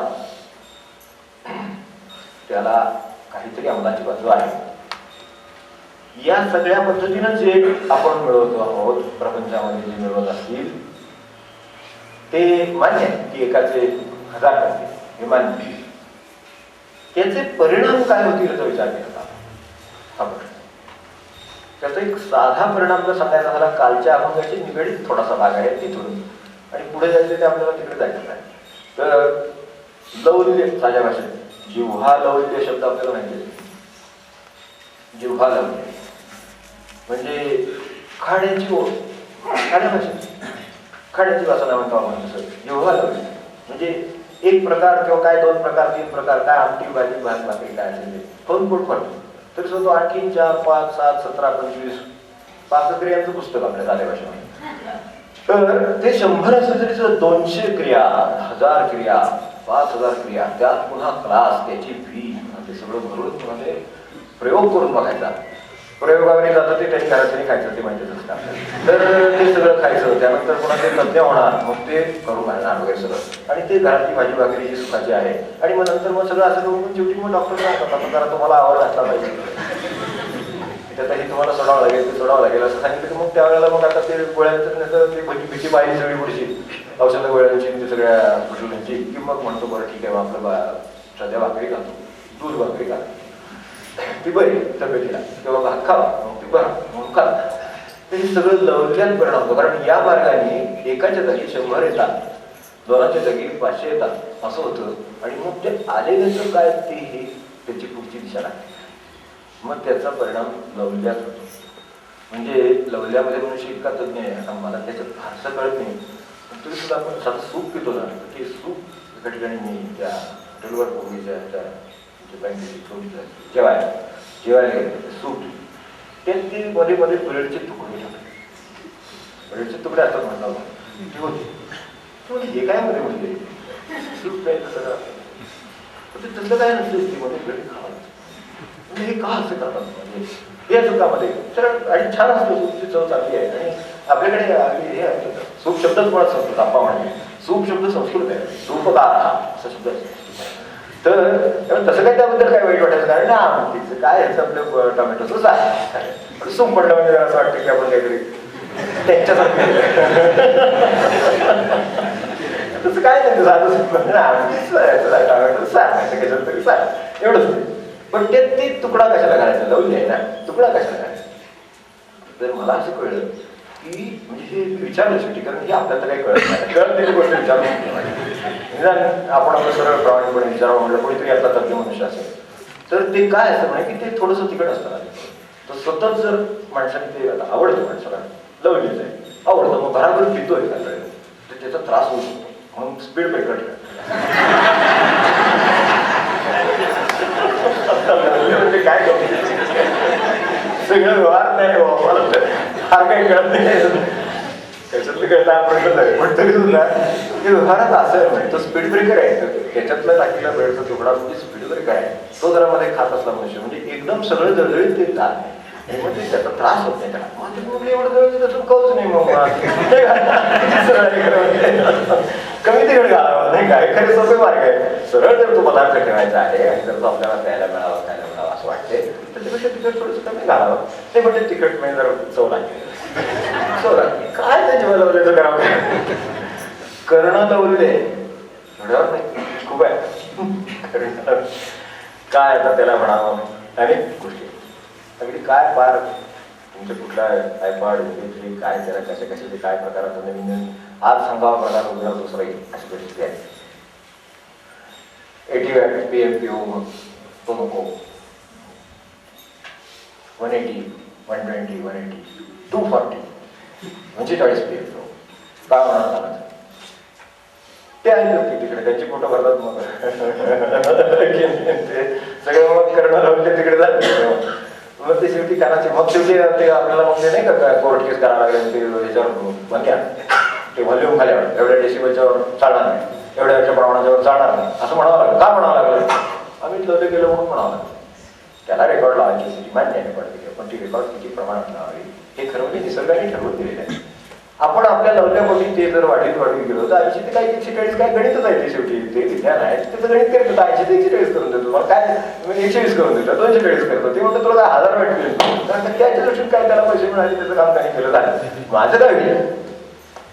त्याला काहीतरी अंमलाची बाजू आहे. या सगळ्या पद्धतीनं जे आपण मिळवतो आहोत प्रपंचामध्ये, जे मिळवत असतील ते मान्य की एकाचे 1000 करते, हे मान्य. त्याचे परिणाम काय होतील याचा विचार केला आपण. त्याचा एक साधा परिणाम जर सांगायचा झाला, कालच्या अभंगाशी निगडीत थोडासा भाग आहे तिथून, आणि पुढे जायचं ते आपल्याला तिकडे जायचं आहे. तर लौल्य साध्या भाषेत जिव्हा लौल्य शब्द आपल्याला माहिती आहे. जिव्हा लौल्य म्हणजे खाण्याची ओढ, साध्या भाषेत खाण्याची वासना म्हणतो आपण. तसं जिव्हा लौल्य म्हणजे एक प्रकार किंवा काय 2 प्रकार 3 प्रकार काय आमटी भाजी भात भाकरी काय असेल ते खाऊन पोट भरतो. तरी सुद्धा आणखीन 4 5 7 17 25 पाकक्रियांचं पुस्तक आपल्या साध्या भाषेमध्ये. तर ते 100 असलं तरी 200 क्रिया, 1000 क्रिया, 5000 क्रिया, त्यात पुन्हा क्लास, त्याची फी, ते सगळं भरून पुन्हा ते प्रयोग करून बघायचा. प्रयोगाने जातं ते त्यांनी घरात खायचं, ते माहितीच असतं. तर ते सगळं खायचं, त्यानंतर पुन्हा ते तज्ञ होणार, मग ते करून घालणार वगैरे सगळं, आणि ते घरातली भाजी भाकरी जी सुखाची आहे. आणि मग नंतर मग सगळं असं करून शेवटी मग डॉक्टर सांगतात आता जरा तुम्हाला आवड असला पाहिजे, त्यातही तुम्हाला सोडावं लागेल, ते सोडावं लागेल असं सांगितलं की मग त्यावेळेला मग आता ते गोळ्यांचं ते भीती पाहिली सगळी पुढची औषधं गोळ्यांची ते सगळ्या कुठल्यांची, की मग म्हणतो बरं ठीक आहे, मग आपलं सध्या भाकरी खातो, दूध भाकरी खातो, ती बरी तब्येतीला, किंवा भात खावा मग ती बरं म्हणून खा. ते सगळं लवल्यात परिणाम होतो. कारण या मार्गाने एकाच्या जागी 100 येतात, 2च्या जागी 500 येतात असं होतं. आणि मग ते आलेल्याचं काय ते हे त्याची पुढची दिशा लागते. मग त्याचा परिणाम लवल्यात होतो. म्हणजे लवल्यामध्ये मनुष्य इतका तज्ञ आहे, आता मला त्याच्यात फारसं कळत नाही, पण तरी सुद्धा आपण साधं सूप पितो ना, तर ते सूप एका ठिकाणी मी त्या हॉटेलवर पोहणीच्या जेवायला गेले सूप, त्यात ती मध्ये मध्ये ब्रेडचे तुकडे टाकले, ब्रेडचे तुकडे असतात म्हणतात ते होते. हे काय मध्ये म्हणजे सूप प्यायचं सगळं, ते तसं काय नसतं ती मध्ये ब्रेड खावं, म्हणजे हे का असं करतात, म्हणजे या सुखामध्ये सरळ आणि छान असतं, सूपची चव चांगली आहे. आणि आपल्याकडे हे आहे सूप शब्दच मुळात संस्कृत, आप्पा म्हणजे सूप शब्द संस्कृत आहे, सूपगार असा शब्द असतो. तर तसं काही त्याबद्दल काय वाईट वाटायचं कारण ना, तिचं काय ह्याचं आपलं टोमॅटोचं आहे, सूप पडलं म्हणजे असं वाटतं की आपण काहीतरी त्यांच्यासारखं तसं काय नाही, साधं सूप टोमॅटो सांगायचं कशाला तरी सांग एवढंच. पण ते तुकडा कशाला घालायचा, लवली आहे ना, तुकडा कशाला घालायचा. तर मला असं कळलं की म्हणजे हे विचारलं शेवटी, कारण हे आपल्याला काही कळत नाही, कळत नाही गोष्ट विचारून आपण आपलं सरळ प्रामाणिकपणे विचारावं म्हटलं, कोणीतरी आपला तज्ञ मनुष्य असेल तर ते काय असतं म्हणजे की ते थोडंसं तिकट असतं. तर सतत जर माणसाने ते आता आवडतं, माणसाला लवलीच आहे आवडतं, मग भराभर पितोय काय तर त्याचा त्रास होऊ शकतो, म्हणून स्पीड ब्रेकर म्हणजे काय करतो सगळं व्यवहार नाही मला फार काही कळत नाही, त्याच्यातलं कळता प्रश्न आहे. पण तरी सुद्धा ते व्यवहारात असं म्हणजे तो स्पीड ब्रेकर आहे, त्याच्यातला टाकीला ब्रेडचा तुकडा म्हणजे स्पीड ब्रेकर आहे. तो जरा मध्ये खात असला मनुष्य म्हणजे एकदम सगळं जळजळीत ते जात नाही, हे म्हणजे त्याचा त्रास होत नाही त्याला. माझी मुली एवढं जवळ तसं कळूच नाही मग कमी तिकडे घालावं नाही काय खरे सोपे मार्ग आहे. सरळ जर तो पदार्थ ठेवायचा आहे आणि जर तो आपल्याला प्यायला मिळावा खायला मिळावा असं वाटते तर त्यापेक्षा तिखट थोडंसं कमी घालावं. ते म्हणजे तिखट म्हणजे जर चव लागते काय त्याच्या लावल्याचं करावं. करणं लावले एवढ्यावर नाही खूप आहे. काय आता त्याला म्हणावं अनेक गोष्टी अगदी काय फार तुमचं कुठला आयपॉड MP3 काय त्याला कशा कशाचे काय प्रकाराचं नवीन आज सांगावा प्रकार उद्या दुसरा येईल अशी परिस्थिती आहे. 80 वॅट PMPO मग तो नको. 180 120 180 240 40 PMPO काय होणार ते आहे तिकडे त्यांची फोटो करतात मग ते सगळे मग करणं तिकडे जात मग ते शेवटी कानाचे मग शेवटी ते आपल्याला मग ते नाही का कोर्ट केस करावं लागेल ते ह्याच्यावर बंद्या ते व्हॉल्यूम खाल्यावर एवढ्या डेसिबलच्यावर चालणार नाही एवढ्या प्रमाणाच्यावर चालणार नाही असं म्हणावं लागलं. का म्हणावं लागलं आम्ही लढे गेलो म्हणून म्हणावं लागलं. त्याला रेकॉर्ड लावायची मान्य आहे रेकॉर्ड केली पण ती रेकॉर्ड किती प्रमाणात लावावी हे खरं म्हणजे निसर्गाने ठरवून दिलेलं आहे. आपण आपल्या लवल्यापोटी ते जर वाढीत गेलो तर 80 ते काही 140 काय गणितच आहे ते शेवटी ते विज्ञान आहे त्याचं गणित करतो 80 ते 140 करून देतो मला काय 120 करून देतो 240 करतो ते म्हणतो तुला 1000 भेटतील कारण त्याच्या दृष्टीत काय त्याला पैसे मिळाले त्याचं काम काही केलं झालं. माझं काय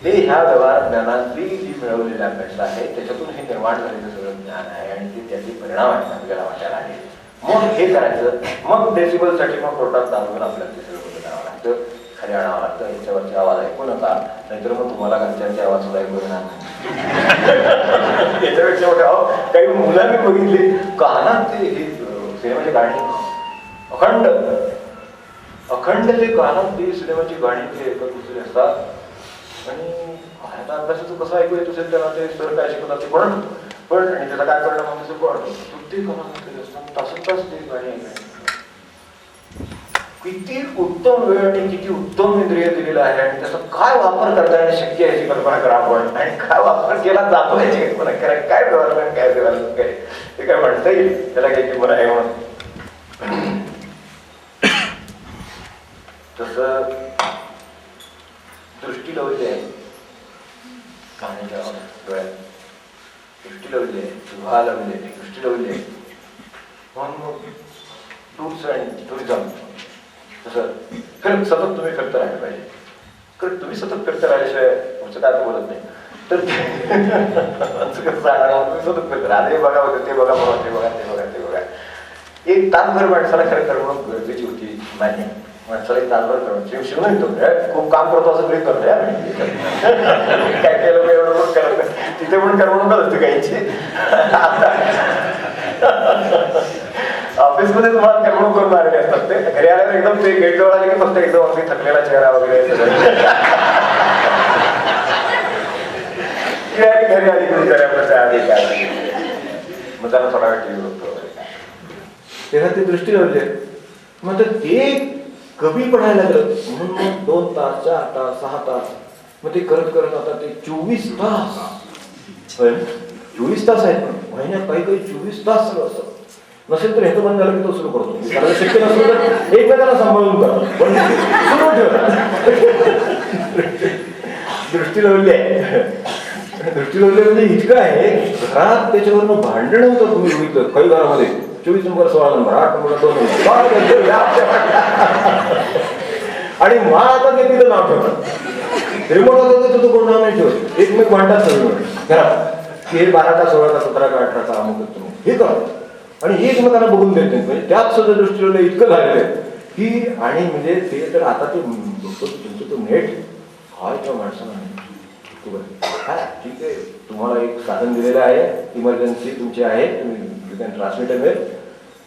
ते ह्या व्यवहार ज्ञानातली जी मिळवलेली अभ्यास आहे त्याच्यातून हे निर्माण झालेलं सगळं ज्ञान आहे आणि ते त्याचे परिणाम आहेत आपल्याला वाटायला आले. मग हे करायचं मग डेसिबलसाठी मग कोर्टात जाऊन आपल्याला ते सगळं करावं लागतं खाली आणावं लागतं. याच्यावरचे आवाज ऐकू नका नाहीतर मग तुम्हाला घरच्यांचे आवाज सुद्धा ऐकू येणार नाही. याच्यापेक्षा मोठे काही मुलांनी बघितली कानात ते सिनेमाची गाणी अखंड अखंड ते कानात ती सिनेमाची गाणी ते एकत्र दुसरे असतात आणि आता अभ्यासाचं कसं ऐकू येत असेल त्याला ते सर काय शिकवतात ते पण आणि त्याचा काय परिणाम म्हणजे ते कानात असतात तास ते गाणी ऐकायची. किती उत्तम वेळ आणि किती उत्तम इंद्रिय दिलेलं आहे आणि त्याचा काय वापर करता येणं शक्य याची कल्पना करा आपण आणि काय वापर केला जातो याची कल्पना करा. काय डेव्हलपमेंट काय डेव्हलपमेंट काय ते काय म्हणता येईल त्याला काही किंमत आहे म्हणून. तसं दृष्टी लावली आहे गाण्याच्या डोळ्यात दृष्टी लावली आहे विवाह लावली आहे दृष्टी लावली आहे म्हणून मग टूर्स आणि टुरिझम तसं सतत तुम्ही फिरत राहिलं पाहिजे. कारण तुम्ही सतत फिरत राहिल्याशिवाय पुढचं काय तर बोलत नाही तर तुम्ही सतत फिरत राहा हे बघा वगैरे ते बघा बघा ते बघा ते बघा ते बघा. एक तासभर माणसाला खरं करमणूक गरजेची होती मान्य माणसाला एक तासभर करणं शिवून येतो खूप काम करतो असं ब्रेक करतो काय काय लोक एवढं पण करत तिथे पण करमणूकच असते काहीची. ऑफिसमध्ये तुम्हाला करमणूक करून आलेले असतात ते घरी आल्यावर एकदम ते गेट जवळ आले की फक्त एकदम अगदी थकलेला चेहरा वगैरे घरी आली की मग त्याला थोडा वेळ टीव्ही बघतो तेव्हा ती दृष्टी लावली मग ते कमी पडायला लागलं म्हणून मग 2 तास 4 तास 6 तास मग ते करत करत आता ते 24 तास 24 तास आहेत पण महिन्यात काही 24 तास सगळं असतं. नसेल तर ह्याचं बंद झालं की तो सुरू करतो कारण शक्य नसेल तर एकमेकाला सांभाळून करा पण सुरू ठेवा. दृष्टी लावली आहे दृष्टी लावली म्हणजे इतकं आहे घरात त्याच्यावरनं भांडण होतं तुम्ही बघितलं काही घरामध्ये 24 नंबर 16 नंबर 8 नंबर 2 नंबर आणि मा आता ते तिथं नाव ठेवतात रिमोट होतं तो कोण नाव नाही ठेवत एकमेक भांडतात सगळं घरात हे 12 का 16 का 17 का 18 का अमुक तुम्ही हे करा आणि एकमेकांना बघून देत नाही म्हणजे त्याच सुद्धा दृष्टीला इतकं झालेलं आहे की आणि म्हणजे ते तर आता ते तुमचं तो नेट हाय त्या माणसाला हा ठीक आहे तुम्हाला एक साधन दिलेलं आहे इमर्जन्सी तुमची आहे तुम्ही you can transmit a mail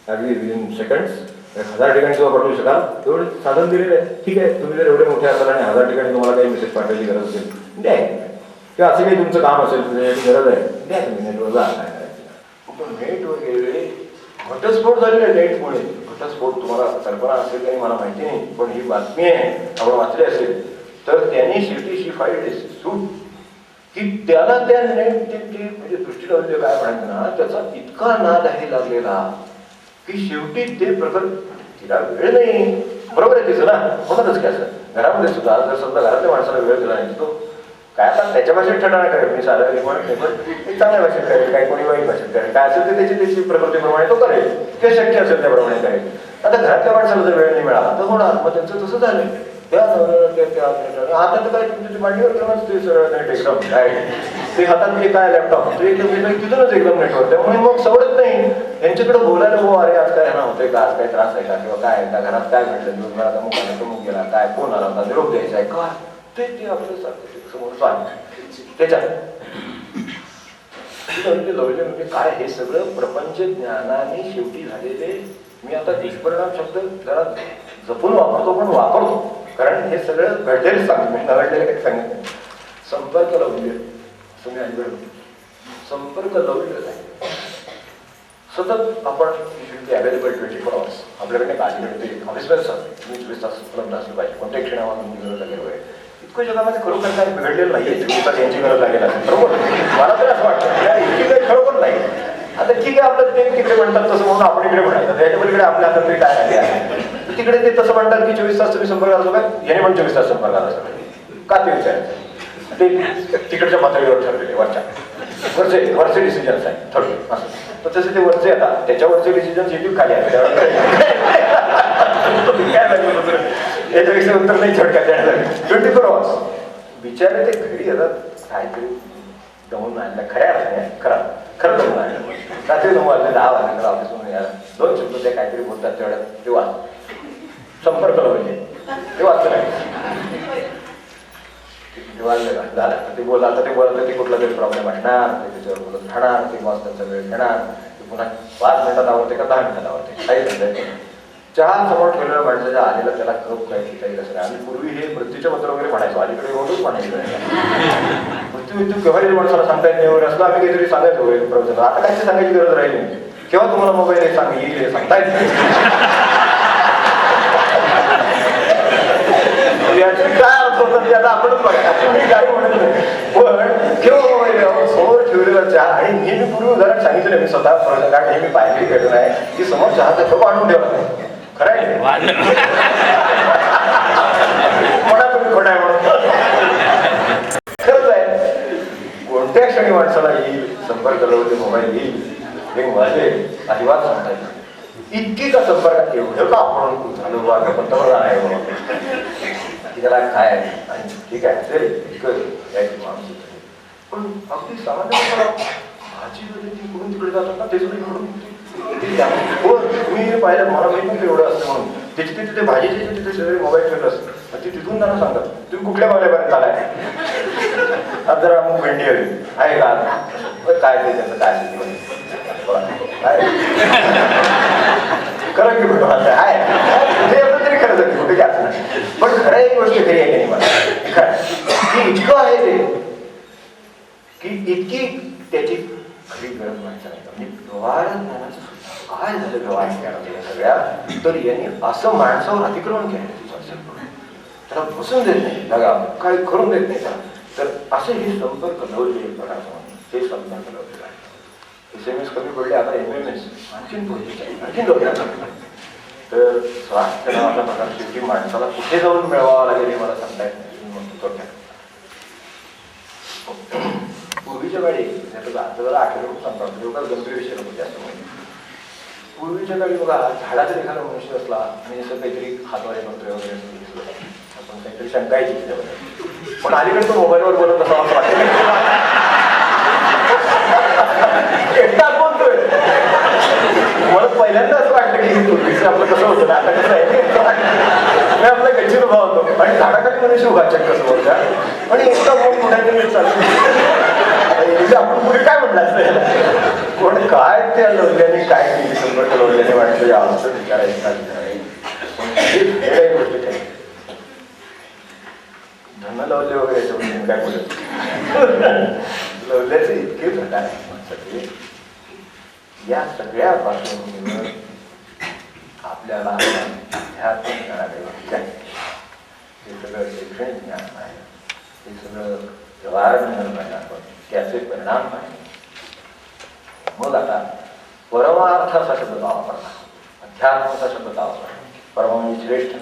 अगदी विदिन सेकंड्स 1000 ठिकाणी तुम्हाला पाठवू शकाल एवढं साधन दिलेलं आहे. ठीक आहे तुम्ही जर एवढे मोठे असाल आणि 1000 ठिकाणी तुम्हाला काही मेसेज पाठवायची गरज असेल द्या किंवा असं काही तुमचं काम असेल त्याची गरज आहे द्या तुम्ही नेटवर जा काय करायचं. पण नेट वगैरे घटस्फोट झालेला नेटमुळे घटस्फोट तुम्हाला कल्पना असेल काही मला माहिती नाही पण ही बातमी आहे आपण वाचली असेल तर त्यांनी शेवटी शी फाईल्ड सूट की त्याला त्या नेट म्हणजे दृष्टी लावली काय म्हणायचं ना त्याचा इतका नाद आहे लागलेला की शेवटी ते प्रकरण तिला वेळ नाही बरोबर आहे तिचं ना, म्हणूनच की असं घरामध्ये सुद्धा जर समजा घरातल्या माणसाला वेळ दिला नाही तो काय आता त्याच्या भाषेत ठरणार करेल, मी साधं म्हणत नाही, पण एक चांगल्या भाषेत करेल, काय कोणी वाईट भाषेत करेल, काय असेल ते त्याची प्रकृतीप्रमाणे तो करेल, ते शक्य असेल त्याप्रमाणे करेल. आता घरातल्या माणसाला जर वेळ नाही मिळाला तर होणार, मग त्यांचं तसं झालं. आता तर काय तुमच्या मांडीवर करणंच ते सरळ नेट एकदम काय ते हातात ते काय लॅपटॉप ते एकदम तिथूनच एकदम नेटवर, त्यामुळे मग सवडत नाही यांच्याकडे बोलायला. हो अरे आज काय ना होतंय का, आज काय त्रास आहे का, किंवा काय का घरात काय घडलं, दिवसभरात अमुक आला तमुक गेला, काय फोन आला होता, निरोप द्यायचा आहे का, ते आपलं सारखं समोर सांग त्याच्यात लवले म्हणजे काय हे सगळं प्रपंच ज्ञानाने शेवटी झालेले. मी आता दुष्परिणाम शब्द जरा जपून वापरतो, पण वापरतो कारण हे सगळं घडलेलं सांगतो, मी नघडलेलं काही सांगत नाही. संपर्क लवले तुम्ही ऐकलं, संपर्क लवलेलं आहे सतत. आपण अवेलेबल 24 hours आपल्याकडे काळजी ते अवेलेबल तुम्ही 24 तास उपलब्ध असलं पाहिजे, कोणत्याही क्षणावर तुमची गरज लागेल वय इतकं जगामध्ये खरोखर काय बिघडलेलं नाहीये. 24 तास यांची गरज लागेल असेल बरोबर, मला तर असं वाटतं इतकी काही खरोखर नाही. आता ठीक आहे आपलं ते तिकडे म्हणतात तसं म्हणून आपण इकडे म्हणायचं, त्याच्या पलीकडे आपल्या हातात तरी काय आले आहे. तिकडे ते तसं म्हणतात की 24 तास तुम्ही संपर्कात असो काय, याने पण 24 तास संपर्कात असं का ते विचारायचं, ते तिकडच्या पातळीवर ठरलेले वरचे डिसिजन्स आहेत थोडं असं. तर तसे ते वरचे आता त्याच्यावरचे डिसिजन्स येतील खाली आहे याच्यापेक्षा उत्तर नाही छोटक्यात द्यायला. 24 hours बिचारे ते घरी येतात काहीतरी दमून आणलं, खऱ्या अर्थाने खरं दमून आणलं. रात्री 9 वाजले 10 वाजले ऑफिसमधून यायला 2 शब्द ते काहीतरी बोलतात तेवढ्यात ते वाच संपर्क लावले ते वाचलं नाही झालं. ते बोलत ते कुठला तरी प्रॉब्लेम असणार, ते त्याच्यावर बोलत राहणार, ते बॉस त्यांचा वेळ घेणार, ते पुन्हा 5 मिनिटात आवडते का 10 मिनिटात आवडते काही समजायचं. चहा समोर ठेवलेल्या माणसाच्या आलेला त्याला कप काय काही कसं आणि पूर्वी हे मृत्यूच्या पत्र वगैरे म्हणायचो, अलीकडे रोजच म्हणायचं मृत्यू केव्हा माणसाला सांगता येत नाही वगैरे असलं आम्ही काहीतरी सांगायचो वगैरे प्रवचन. आता काय सांगायची गरज राहिली नाही, केव्हा तुम्हाला मोबाईल हे सांग येईल हे सांगता येत नाही. काय अर्थ होतं ते आता आपणच बघा, तुम्ही काही म्हणत नाही, पण केव्हा मोबाईल समोर ठेवलेला चहा. आणि नेहमी पूर्वी उदाहरण सांगितलं मी स्वतः कारण हे मी पाहिजे केलं नाही की समोर चहाचा कप आणून ठेवला नाही. खरं आहे म्हणा तुम्ही खोटा आहे म्हणून खरंच आहे. कोणत्या क्षणी माणसाला येईल संपर्क लावते मोबाईल येईल हे वाजेल अजिबात सांगता येईल. इतकी का संपर्कात एवढं का आपण झालो वागा पंतप्रधान आहे म्हणून की त्याला काय आहे आणि ठीक आहे असेल माणूस. पण अगदी सामान्य भाजी वगैरे कुठून तिकडे जातात ना ते सुद्धा मी पाहिलं मला माहिती नाही एवढं असतं म्हणून तिथे तिथे भाजीचे तिथे सगळे मोबाईल ठेवलं असतं ती तिथून त्यांना सांगतात तुम्ही कुठल्या मागल्यापर्यंत आलाय आज जरा अमुक भेंडी हवी आहे का काय ते त्याचं काय खरं की भेटू आहे ते एवढं तरी खरंच आहे कुठे जास्त नाही. पण खरं एक गोष्ट खरी आहे की मला की इतकं आहे ते की इतकी त्याची खरी गरज माणसाला म्हणजे व्यवहार ज्ञानाचं काय झालं व्यवहार ज्ञानाच्या सगळ्या. तर यांनी असं माणसावर अतिक्रमण केलं त्याला बसून देत नाही बघा काय करून देत नाही त्याला. तर असे हे संपर्क लावले प्रकारचं हे संपर्क लावलेलं आहे. SMS कमी पडले आता MMS आणखीन आणखीन लावले. तर स्वास्थ्य नावाचा प्रकार शेवटी माणसाला कुठे जाऊन मिळवावा लागेल हे मला सांगता येत नाही म्हणतो थोडक्यात. पूर्वीच्या काळी आता जरा आठवलं सांगतात लोक गंभीर विषय नको जास्त म्हणून. पूर्वीच्या काळी बघा झाडाचा एखादा मनुष्य असला आणि असं काहीतरी हातवारे मंत्र वगैरे असं दिसलं आपण काहीतरी शंका यायची त्याच्यामध्ये. पण अलीकडे तो मोबाईलवर बोलत असा असं वाटतं एकटा बोलतोय. मला पहिल्यांदा असं वाटतं की पूर्वीचं आपलं कसं होतं ना आता कसं आहे आपला गच्चीन उभा होतो आणि झाडाखाली मनुष्य उभा चक्क कसं बोलतात आणि एकटा बोल पुण्याने चालतो. आपण पुढे काय म्हटलं असतं कोण काय त्या लोल्याने काय केली संपर्क लोल्याने वाटलं या अवस्थेत विचारायचं गोष्ट काय धन लावले वगैरे याच्यामध्ये काय बोलत लवल्याचे इतके प्रकार आहेत. या सगळ्या पार्श्वभूमीवर आपल्याला अध्यात्म ज्ञानाकडे हे सगळं शैक्षणिक ज्ञान आहे, हे सगळं व्यवहार ज्ञान पाहिजे आपण त्याचे परिणाम पाहिजे. मग आता परमार्थ असा शब्द वापरला, अध्यात्म असा शब्द वापरला, परम म्हणजे श्रेष्ठ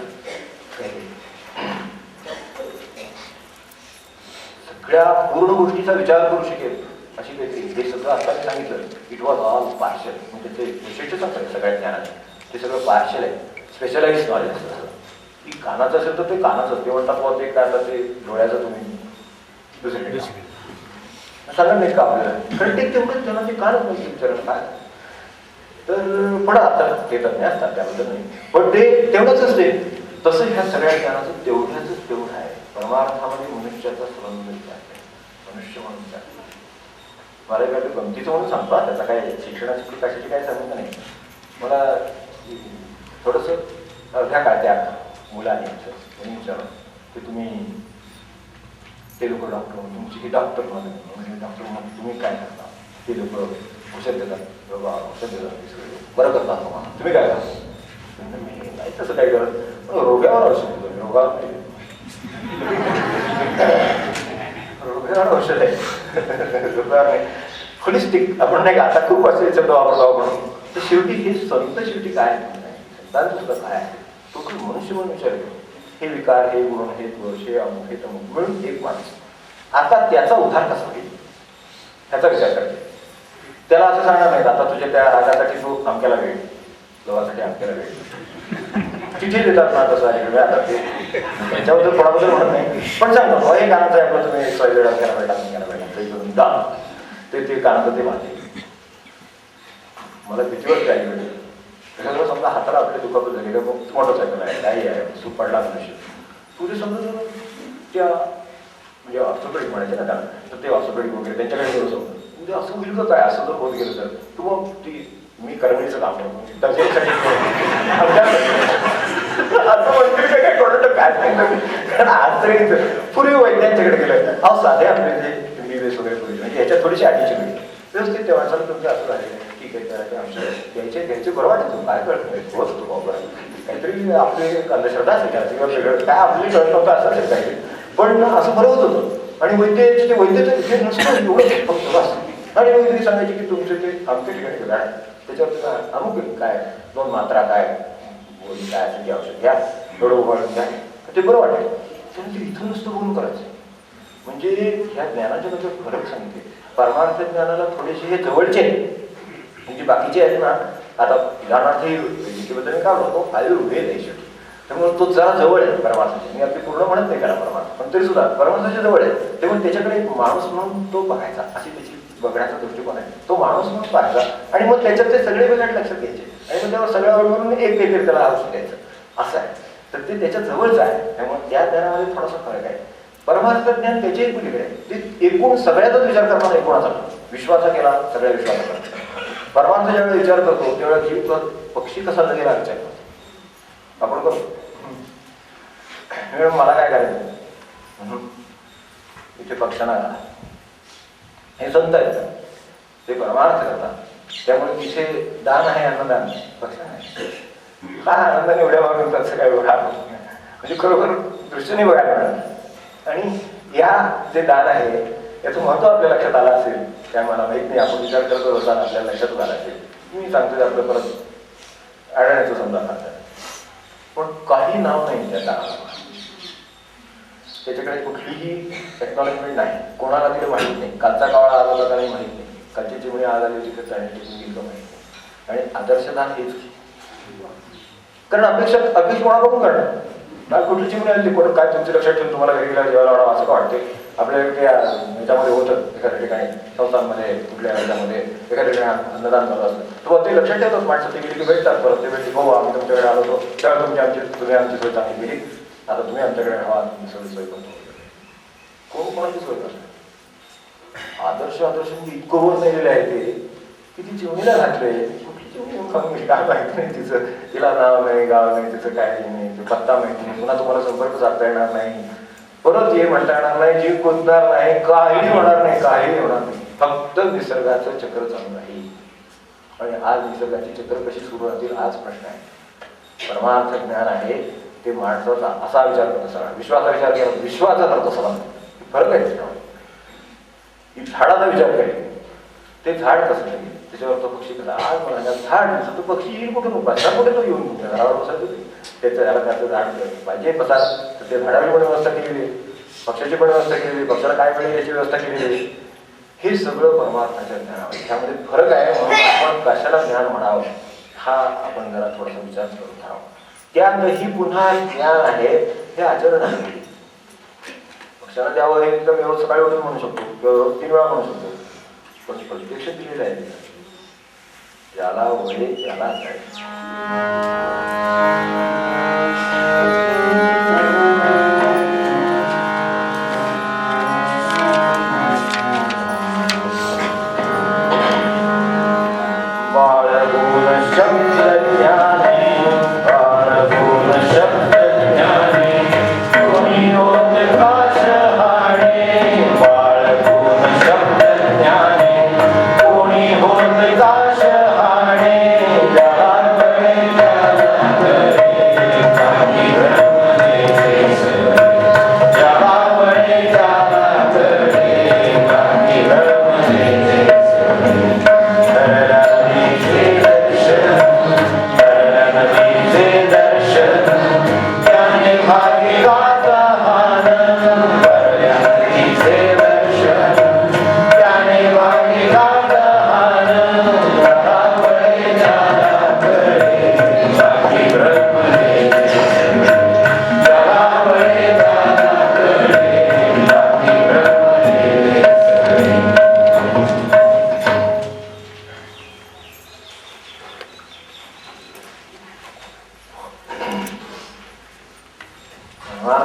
सगळ्या पूर्ण गोष्टीचा विचार करू शकेल अशी काहीतरी, हे सगळं आता मी सांगितलं इट वॉज ऑल पार्शल, म्हणजे ते विशेष सांगतात सगळ्या ज्ञानात ते सगळं पार्शल आहे, स्पेशलाइज नॉलेज असतं. की कानाचं असेल तर ते कानाचं, ते म्हणतात बुवा ते काय आता ते डोळ्याचं तुम्ही दुसरीकडे सांगा नाही का आपल्याला, कारण ते तेवढंच त्यांना ते कानच नाही विचारायला काय. तर पण आता ते तज्ञ असतात त्याबद्दल नाही, पण ते तेवढंच असते. तसं ह्या सगळ्या ज्ञानाचं तेवढं आहे. परमार्थामध्ये मनुष्याचा संबंध आहे, मनुष्य म्हणून मला काय गमतीचं म्हणून सांगतो, त्याचा काय शिक्षणाची कशाची काय संबंध नाही. मला थोडंसं अर्ध्या काळत्या मुलाने म्हणून विचारलं की तुम्ही ते लोक डॉक्टर म्हणून तुमची ही डॉक्टर म्हणून डॉक्टर म्हणून तुम्ही काय करता, ते लोक औषध देतात, बाबा औषध देतात बरं करतात तुम्हाला, तुम्ही काय करता. मी नाही तसं काय करत, रोगावर औषध देतो, रोगावर नाही रोगावर औषध आहे, रोगावर नाही. होलिस्टिक आपण नाही का आता खूप असे शब्द वापरतो आपण, तर शेवटी हे संत शेवटी काय संतांचं सुद्धा काय आहे तो मनुष्य म्हणून विचार करतो. हे विकार, हे गुण, हे दोष, हे अमुक, हे तमुक मिळून एक माणूस. आता त्याचा उद्धार कसा होईल ह्याचा विचार करते. त्याला असं सांगणार नाही आता तुझ्या त्या राजासाठी तू अमक्याला वेळ, लोकांसाठी अमक्याला वेळ तिथे देतात ना तसं आहे. आता ते त्याच्याबद्दल कोणाबद्दल म्हणत नाही, पण सांगतो हे कानाचं आहे आपलं, तुम्ही वेळ अमक्याला भेटा, अमक्याला भेटा ते करून दा ते कानाचं ते माझे. मला भीतीवर काय वेळ त्याच्याजवळ समजा हाताला आपल्या दुखापत झाली, मग मोटरसायकल आहे, गाडी आहे, सूप पडला मनुष्य, तुझे समजा त्या म्हणजे ऑर्थोपेडिक म्हणायचे ना त्यांना, तर ते ऑर्थोपेडिक वगैरे त्यांच्याकडे गेलो समजा म्हणजे असं होईल का काय, असं जर होत गेलं तर तू मग ती मी करंगडीचं काम करतो त्याच्यासाठी असं म्हणते काय कोणाचं काय नाही. कारण आज तरी पूर्वी वैद्यांच्याकडे गेलं, अहो साधे आपले जे MBBS वगैरे पूर्वी म्हणजे ह्याच्यात थोडीशी आधीची मिळते व्यवस्थित त्या माणसाला तुमचं असं झालेलं आहे, ठीक आहे त्याला औषध घ्यायचे बरं वाटतं, काय कळत नाही होत होतो बाबा काहीतरी आपली अंधश्रद्धा असेल त्याची किंवा वेगळं काय आपली कळत नव्हतं असं असेल काहीतरी, पण असं बरं होत होतं. आणि वैद्याचे ते वैद्याचं इथे नसतं एवढं फक्त असतं. आणि वैद्य सांगायचे की तुमचे ते आमच्या ठिकाणी गेलं आहे त्याच्यावर अमुक काय 2 मात्रा काय गोळी काय असेल औषध घ्या, थोडं उभारून घ्या, ते बरं वाटेल. त्यानंतर इथं नुसतं बोलून करायचं. म्हणजे ह्या ज्ञानाच्या बद्दल फरक सांगितले. परमार्थ ज्ञानाला थोडेसे हे जवळचे म्हणजे बाकीचे आहेत ना, आता उदाहरणार्थ वैद्यकीबद्दल काय होतो आयुर्वेद आहे शेवटी, त्यामुळे तो जरा जवळ आहे परमार्थाच्या. मी आपली पूर्ण म्हणत नाही त्याला परमार्थ, पण तरी सुद्धा परमार्थाच्या जवळ आहे. त्यामुळे त्याच्याकडे एक माणूस म्हणून तो बघायचा, अशी त्याची बघण्याचा दृष्टिकोन आहे. तो माणूस म्हणून पाहायचा आणि मग त्याच्यात ते सगळे वेगळे लक्षात घ्यायचे आणि मग त्यावर सगळ्या म्हणून एक काहीतरी त्याला औषध द्यायचं असं आहे. तर ते त्याच्या जवळच आहे. त्यामुळे त्या ज्ञानामध्ये थोडासा फरक आहे. परमार्थ ज्ञान त्याचे एक पलीकडे आहे, ते एकूण सगळ्याचाच विचार करणार एकूणाचा विश्वाचा केला, सगळ्या विश्वासा करतो. परमार्थ ज्यावेळी विचार करतो त्यावेळेला जीव पक्षी कसा लगेला विचार करतो आपण करतो. मला काय करायचं इथे पक्षांना घाला, हे संत आहेत ते परमार्थ करतात, त्यामुळे तिथे दान आहे अन्नदान, पक्ष नाही. काय आनंदाने एवढ्या भावून तसं काय बघा म्हणजे खरोखर दृष्टीने बघायला मिळालं. आणि या जे दान आहे याचं महत्व आपल्या लक्षात आलं असेल, काय मला माहित नाही, आपण विचार करत असताना आपल्याला लक्षात आला असेल. मी सांगतो ते आपलं परत आढळण्याचं समजा खातं, पण काही नाव नाही त्या दानाला, त्याच्याकडे कुठलीही टेक्नॉलॉजी नाही, कोणाला तिथे माहीत नाही. कालचा कावळा आला होता काही माहीत नाही, कालची चिमणी आज आली तिथे चालण्याची माहीत नाही. आणि आदर्शदान हेच कारण अपेक्षा कोणा बघून करणार, काय कुठली चिमणी आली कोण काय तुमचे लक्षात ठेवून तुम्हाला घरी गेला जेवायला वाढवा असं का वाटते. आपल्याला त्या ह्याच्यामध्ये होतं एखाद्या ठिकाणी संस्थांमध्ये कुठल्या ह्याच्यामध्ये एखाद्या ठिकाणी अन्नदान झालं असतं, तर ते लक्षात ठेवतात माणसं, ते गेली की भेटतात परत ते भेटली भाऊ आम्ही तुमच्याकडे आलो होतो तेव्हा तुम्ही आमची सोय चांगली केली, आता तुम्ही आमच्याकडे हवा तुम्ही सगळी सोय करतो. कोण कोणाची सोय करतो. आदर्श म्हणजे इतकं वर नेलेलं आहे ते की ती चिमणीला घातलंय, कुठली चिमणी खाऊन काय माहिती नाही तिचं, तिला नाव नाही गाव नाही तिचं काय नाही, पत्ता माहिती नाही, पुन्हा तुम्हाला संपर्क साधता येणार नाही, परत ये म्हणता येणार नाही, जीव कोणणार नाही, काही होणार नाही, काही होणार नाही, फक्त निसर्गाचं चक्र चालू राहील. आणि आज निसर्गाची चक्र कशी सुरू राहतील हाच प्रश्न आहे. परमार्थ ज्ञान आहे ते माणसाचा असा विचार करतो सगळा, विश्वाचा विचार केला विश्वाचा करतो सगळा, फरक आहे. झाडाचा विचार करेल ते झाड कसं नाही, त्याच्यावर तो पक्षी कसा आज मला झाड दिसतो, तो पक्षी येईल कुठून बसला कुठे तो येऊन तुमच्या घरावर बसायचं त्याचं झाला त्याचं झाड पाहिजे पसार तर त्या झाडाची पण व्यवस्था केलेली आहे, पक्षाची पण व्यवस्था केलेली आहे, पक्षाला काय मिळेल याची व्यवस्था केलेली आहे. हे सगळं परमार्थाच्या ज्ञानावर त्यामध्ये फरक आहे. म्हणून आपण कशाला ज्ञान म्हणावं हा आपण जरा थोडासा विचार करून घ्यावा. त्यातही पुन्हा ज्ञान आहे हे आचरण आहे. पक्षाला द्यावं हे एकदम एवढं सकाळी उठून म्हणू शकतो किंवा 3 वेळा म्हणू शकतो, पण प्रत्यक्ष दिलेलं आहे ज्याला वळे त्याला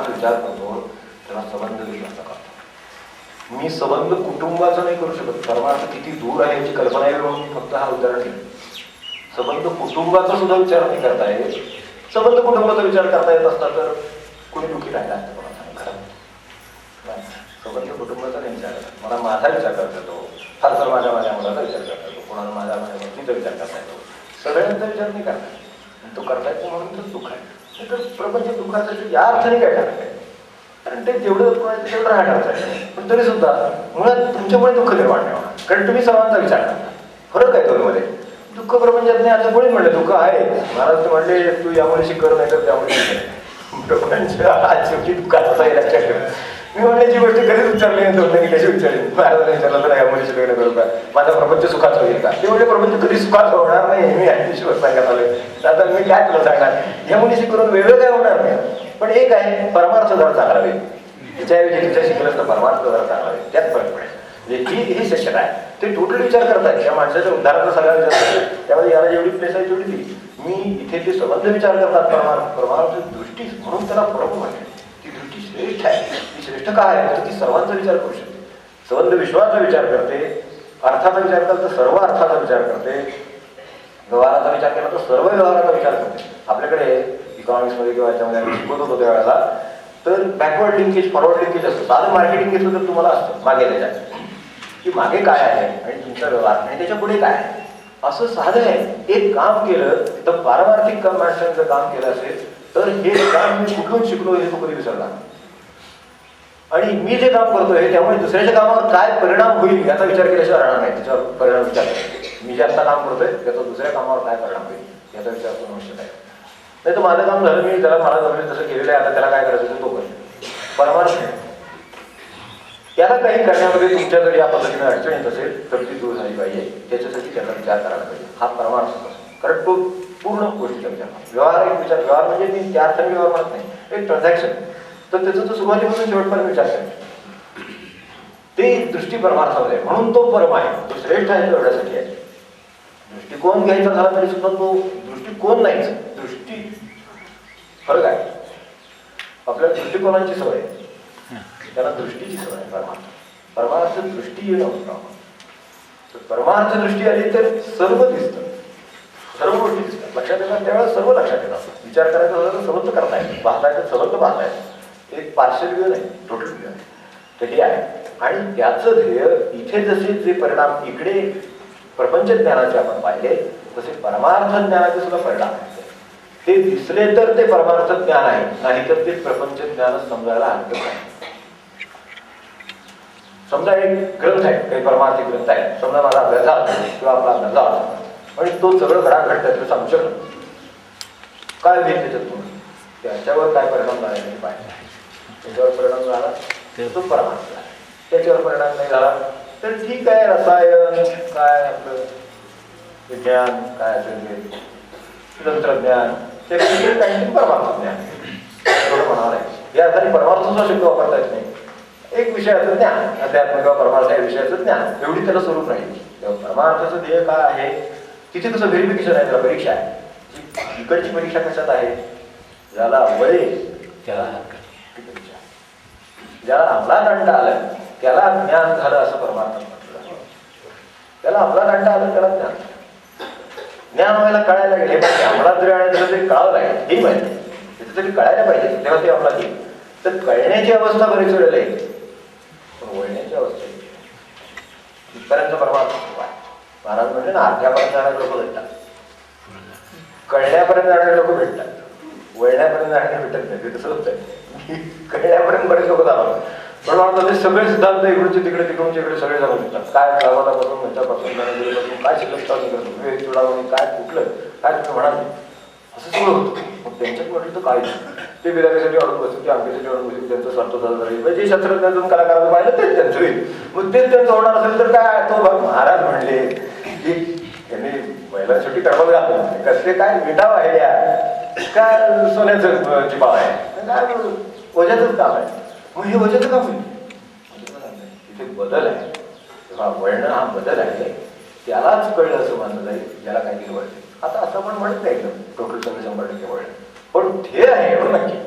विचार करतो त्याला संबंध विश्वासा करतो. मी संबंध कुटुंबाचा नाही करू शकत. परमार्थ किती दूर आहे याची कल्पना आहे म्हणून मी फक्त हा उदाहरण दिलं. संबंध कुटुंबाचा सुद्धा विचार नाही करता येत. संबंध कुटुंबाचा विचार करता येत असता तर कोणी दुःखी राहिला असतं कोणाचा खरं. संबंध कुटुंबाचा नाही विचार करत. मला माझा विचार करता येतो, फार तर माझ्या मुलाचा विचार करता येतो, कोणाला माझ्या मुलीचा विचार करता येतो. सगळ्यांचा विचार नाही करता येत. तो करता येतो म्हणून तर दुःख आहे. तर प्रपंच दुःखाचं या अर्थाने काय ठरत आहे, कारण ते जेवढं दुःख आहे तेवढं राहणार आहे. पण तरी सुद्धा मुळात तुमच्यामुळे दुःख निर्माण नाही होणार, कारण तुम्ही सर्वांचा विचार करता. फरक आहे दोन्हीमध्ये. दुःख प्रपंचात नाही असं कोणी म्हणलं दुःख आहे. महाराज म्हणले तू यामुळे शिकर नाही तर त्यामुळे शेवटी दुःखाचा लक्षात ठेव. मी म्हणण्याची गोष्ट कधीच विचारली नाही, दोन कशी विचारली. महाराजांनी विचारलं तर यामुळे शिकवणे करू का, माझा प्रपंच सुखाचा होईल का. ते म्हणजे प्रपंच कधी सुखाचा होणार नाही. मी ऍक्टिव्ह सांगत आलोय. आता मी काय तुला सांगणार, यामुळे शिकवून वेगळं काय होणार नाही. पण एक आहे परमार्थ जरा चांगला होईल. तिच्याऐवजी तिच्या शिकलं तर परमार्थ जरा चांगला होईल, त्यात फरक पडेल. ही शक्यता आहे. ते टोटल विचार करतात त्या माणसाच्या उद्धाराचा सगळा विचार करतात. त्यामध्ये याला जेवढी प्लेस आहे तेवढी ती. मी इथे ते संबंध विचार करतात परमार्थ दृष्टी म्हणून त्याला फरक म्हणते. ती दृष्टी श्रेष्ठ आहे. ती श्रेष्ठ काय आहे तर ती सर्वांचा विचार करू शकते. संबंध विश्वाचा विचार करते, अर्थाचा विचार केला तर सर्व अर्थाचा विचार करते, व्यवहाराचा विचार केला तर सर्व व्यवहाराचा विचार करते. आपल्याकडे इकॉनॉमिक्समध्ये किंवा याच्यामध्ये आम्ही शिकवत होतो त्यावेळेला तर बॅकवर्ड लिंकेज फॉरवर्ड लिंकेज असतं. साधं मार्केटिंग घेतलं तर तुम्हाला असतं मागे त्याच्यात की मागे काय आहे आणि तुमचा व्यवहार आणि त्याच्या पुढे काय आहे. असं साधं आहे. एक काम केलं तर पारमार्थिक काम माणसाने जर काम केलं असेल तर हे काम मी कुठून शिकलो हे तो कधी विसरला. आणि मी जे काम करतोय त्यामुळे दुसऱ्याच्या कामावर काय परिणाम होईल याचा विचार केल्याशिवाय राहणार नाही. त्याच्यावर परिणाम विचार करायचा. मी जे आता काम करतोय त्याचा दुसऱ्या कामावर काय परिणाम होईल याचा विचार करणं आवश्यक आहे. नाही तर माझं काम झालं, मी त्याला मला जमलं तसं केलेलं आहे, आता त्याला काय करायचं तो करेल. परमार्थ त्याला काही करण्यामध्ये तुमच्या जर या पद्धतीने अडचण येत असेल तर ती दूर झाली पाहिजे. त्याच्यासाठी त्याचा विचार करायला पाहिजे. हा परमार्थ असतो, कारण तो पूर्ण गोष्टीचा विचार. व्यवहार एक विचार, व्यवहार म्हणजे मी त्या अर्थाने व्यवहार म्हणत नाही, एक ट्रान्झॅक्शन. तर त्याचा तो सुरुवातीपासून शेवटपर्यंत विचार करायचा. ते दृष्टी परमार्थामध्ये आहे म्हणून तो परम आहे, तो श्रेष्ठ आहे. तो एवढ्यासाठी आहे. दृष्टिकोन घ्यायचा झाला तरी सुद्धा तो दृष्टिकोन नाहीच, दृष्टी फरक आहे. आपल्या दृष्टिकोनाची सवय आहे, त्याला दृष्टीची सवय आहे. परमार्थ दृष्टी येणं होतं. परमार्थ दृष्टी आली तर सर्व दिसतं, सर्व गोष्टी दिसतात, लक्षात येतात. त्यावेळेला सर्व लक्षात येतात. विचार करायचा झाला तर सर्वच करता येईल, पाहता येतं, सर्वच पाहता येतं. एक पार्शल व्ह्यू नाही, टोटल व्ह्यू आहे. तर हे आहे. आणि त्याचं ध्येय इथे जसे जे परिणाम इकडे प्रपंच ज्ञानाचे आपण पाहिले तसे परमार्थ ज्ञानाचे सुद्धा परिणाम आहेत. ते दिसले तर ते परमार्थ ज्ञान आहे, नाही तर ते प्रपंच ज्ञान समजायला हरकत नाही. समजा एक ग्रंथ आहे, काही परमार्थी ग्रंथ आहे, समजा माझा अभ्यास झाला किंवा आपला अभ्यास झाला आणि तो सगळं घडाघड त्यातलं सांगू शकतो, काय होईल त्याच्यातून, त्याच्यावर काय परिणाम झाला नाही पाहिजे. त्याच्यावर परिणाम झाला तो परमार्थ झाला, त्याच्यावर परिणाम नाही झाला तर ठीक आहे, रसायन काय आपलं विज्ञान काय असेल ते तंत्रज्ञान ते काही परमार्थ ज्ञान एवढं म्हणावं आहे. या अर्थाने परमार्थाचा शब्द वापरता येत नाही. एक विषयाचं ज्ञान, अध्यात्म किंवा परमार्थ या विषयाचं ज्ञान, एवढी त्याला स्वरूप राहील. तेव्हा परमार्थाचं ध्येय काय आहे, तिथे कसं व्हेरिफिकेशन आहे, त्याला परीक्षा आहे. इकडची परीक्षा कशात आहे, ज्याला वळेल त्याला परीक्षा, ज्याला अंमलात आणता आलं त्याला ज्ञान झालं असं परमार्थात म्हटलं जातं. त्याला अंमलात आणता आलं त्याला ज्ञान, ज्ञान व्हायला कळायला लागेल. हे माहिती अंमलात जरी आणि त्याला तरी कळावं लागेल, हे माहिती त्याच्यासाठी कळायला पाहिजे, तेव्हा ते अंमलात येईल. तर कळण्याची अवस्था बरीच वेळेला येईल, पण वळण्याची अवस्था येईल इथपर्यंत परमार्थ आहे. महाराज म्हणजे ना अर्ध्यापर्यंत जाणारे लोक भेटतात, कळण्यापर्यंत जाणारे लोक भेटतात, वळण्यापर्यंत जाणारे भेटत नाही. ते तसं होतं, कळण्यापर्यंत बरेच लोक जाणार, पण मला सगळे सिद्धांत इकडचे तिकडे तिकडूनचे इकडे सगळे जाणून घेतात. काय लावतापासून ह्याच्यापासून गणगिरीपासून काय शिल्लक करतो, विवेक चुडावणी काय कुठलं काय तुम्ही म्हणाल असं सगळं होतं. मग त्यांच्यात म्हटलं तर काय ते विरागासाठी अडून बसू, ते आमच्यासाठी अडून बसू, त्यांचं स्वार्थ झालं राहील. म्हणजे जे शास्त्रज्ञातून कलाकाराचं पाहिलं तेच त्यांचं होईल. मग तेच त्यांचं होणार असेल तर काय, तो भाग महाराज म्हणले की त्यांनी महिला शेवटी कडबल घालून कसले काय विटाव आहे त्या काय सोन्याचं चिपाव आहे, काय वजाचंच काम आहे. मग हे वजाचं काम होईल, तिथे बदल आहे. तेव्हा वळणं हा बदल आहे, त्यालाच कळलं असं मानलं जाईल ज्याला काही केलं वळते. आता असं पण म्हणत नाही एकदम टोटल सगळं 100% वळण, पण हे आहे एवढं नक्की.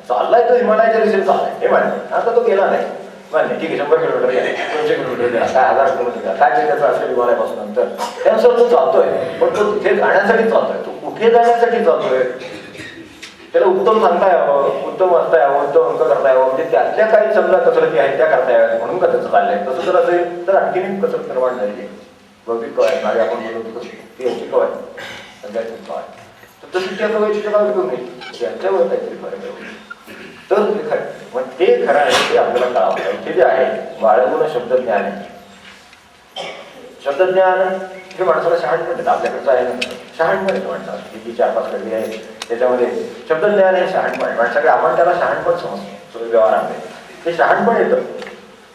चाललाय तो हिमालयाच्या दिशेने चाललाय हे मान्य. आता तो गेला नाही मान्य, ठीक आहे, 100 किलोमीटर गेला, 200 किलोमीटर गेला, काय 1000 किलोमीटर गेला, काय त्याचं असेल हिमालयापासून नंतर, त्यानुसार तो चालतोय. पण तो तिथे जाण्यासाठी चालतोय, तो कुठे जाण्यासाठी चालतोय, त्याला उत्तम सांगता यावं, उत्तम वाचता यावं, उत्तम अंक करता यावं, म्हणजे त्यातल्या काही समजा कसरती आहेत त्या करता याव्यात म्हणून का त्याचं चाललंय. तसं जर असेल तर आणखीन कसरत निर्माण झालेली आहे. भौतिक कवाय मागे आपण बोलतो ती याची कवाय अध्यात्मिक कवाय, तर तशी त्या कवायची कवाय घेऊन नाही, त्यांच्यावर काहीतरी फरक आहे. तर ते खरं, पण ते खरं आहे ते आपल्याला कळावं. इथे जे आहे बाळगून शब्दज्ञान आहे. शब्दज्ञान हे माणसाला शहाणपण देतं, आपल्याकडचं आहे ना शहाणपण येतं माणसाला. ही 4-5 कडी आहे त्याच्यामध्ये शब्दज्ञान हे शहाणपण आहे. माणसाकडे आपण त्याला शहाणपण समजतो व्यवहारामध्ये, ते शहाणपण येतं.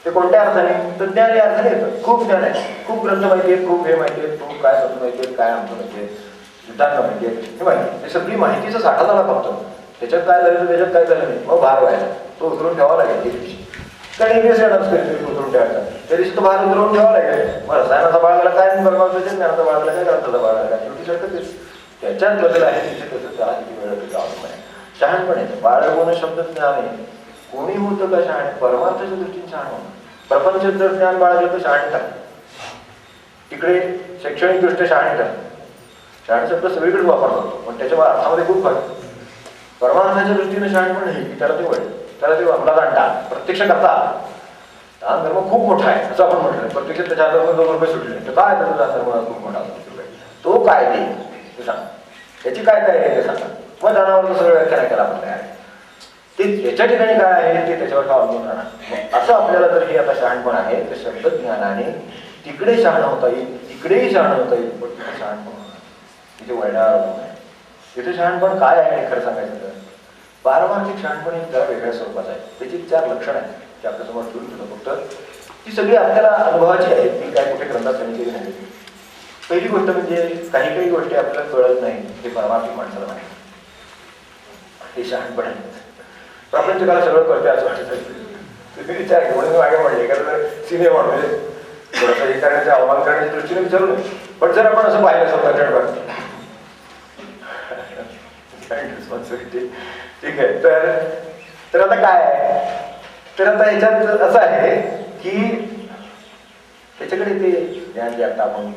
ते कोणत्या अर्थाने, तर ज्ञान या अर्थाने येतं. खूप ज्ञान आहे, खूप ग्रंथ माहिती आहेत, खूप हे माहिती आहेत, खूप काय समजून माहिती आहेत, काय आमचं माहिती आहे, सिद्धांत माहिती आहेत, हे माहिती. हे सगळी माहितीचा साठा झाला फक्त. त्याच्यात काय झालं त्याच्यात काय झालं नाही, मग भार व्हायला तो उतरून ठेवावा लागेल. एक दिवशी कारण इंग्लिश उतरून ठेवायचा, त्या दिवशी तो भार उतरवून ठेवावा लागेल. मग रसायनाचा बाळगाला काय परमार्थाच्या ज्ञानाचा बाळगाला काय ग्रंथाचा बाळगाला काय, शेवटी सारखं त्याच्यात बदल आहे. तिथे तसं त्याला किती वेळ जावं आहे. शहाणपण येतं. बाळगून शब्द ज्ञान आहे. कोणी होतं का शहाणे, परमार्थाच्या दृष्टीने शहाण होणं. प्रपंच जर ज्ञान बाळगलं तर शहाणे टाक, तिकडे शैक्षणिक दृष्ट्या शहाणे टाक. शहाणे शब्द सगळीकडे वापरला जातो, पण त्याच्या अर्थामध्ये खूप फरक. परमार्थाच्या दृष्टीने शहाणपण आहे की त्याला ते वळ, त्याला ते अंमलात आणता, प्रत्यक्ष करता. दान धर्म खूप मोठा आहे असं आपण म्हटलं, प्रत्यक्ष त्याच्या हातात 2 रुपये सुटले तर काय त्याचा दान धर्म खूप मोठा असतो, तो काय ते सांग, त्याची काय काय आहे ते सांगा. मग दानावर सगळं व्याख्यान केला आपण तयार आहे. ते याच्या ठिकाणी काय आहे ते त्याच्यावर का अवलंबून राहणार. असं आपल्याला जर हे आता शहाणपण आहे तर शब्दज्ञानाने तिकडे शहाणा होता येईल, तिकडेही शहाणा होता येईल, पण तिथे शहाणपण होणार, तिथे वळणारा आहे. तिथे शहाणपण काय आहे हे खरं सांगायचं तर पारमार्थिक शहाणपण हे जरा वेगळ्या स्वरूपाचं आहे. त्याची 4 लक्षणं आहेत ते आपल्यासमोर ठेवून ठेवलं. फक्त ती सगळी आपल्याला अनुभवाची आहेत, ती काय कुठे ग्रंथात सांगितलेली नाही. पहिली गोष्ट म्हणजे काही काही गोष्टी आपल्याला कळत नाही, हे परमार्थिक माणसाला माहिती, हे शहाणपण आहे. प्रपंचकाला सगळं कळते असं वाटतं. विचार घे म्हणून मागे म्हणले कारण सिनेमा म्हणजे थोडंसं हे करण्याचा अवमान करण्याच्या दृष्टीने विचारू नये. पण जर आपण असं पाहिलं स्वतःकडे ठीक आहे, तर आता काय आहे, तर आता ह्याच्यात असं आहे की त्याच्याकडे ते ज्ञान जे आता आपण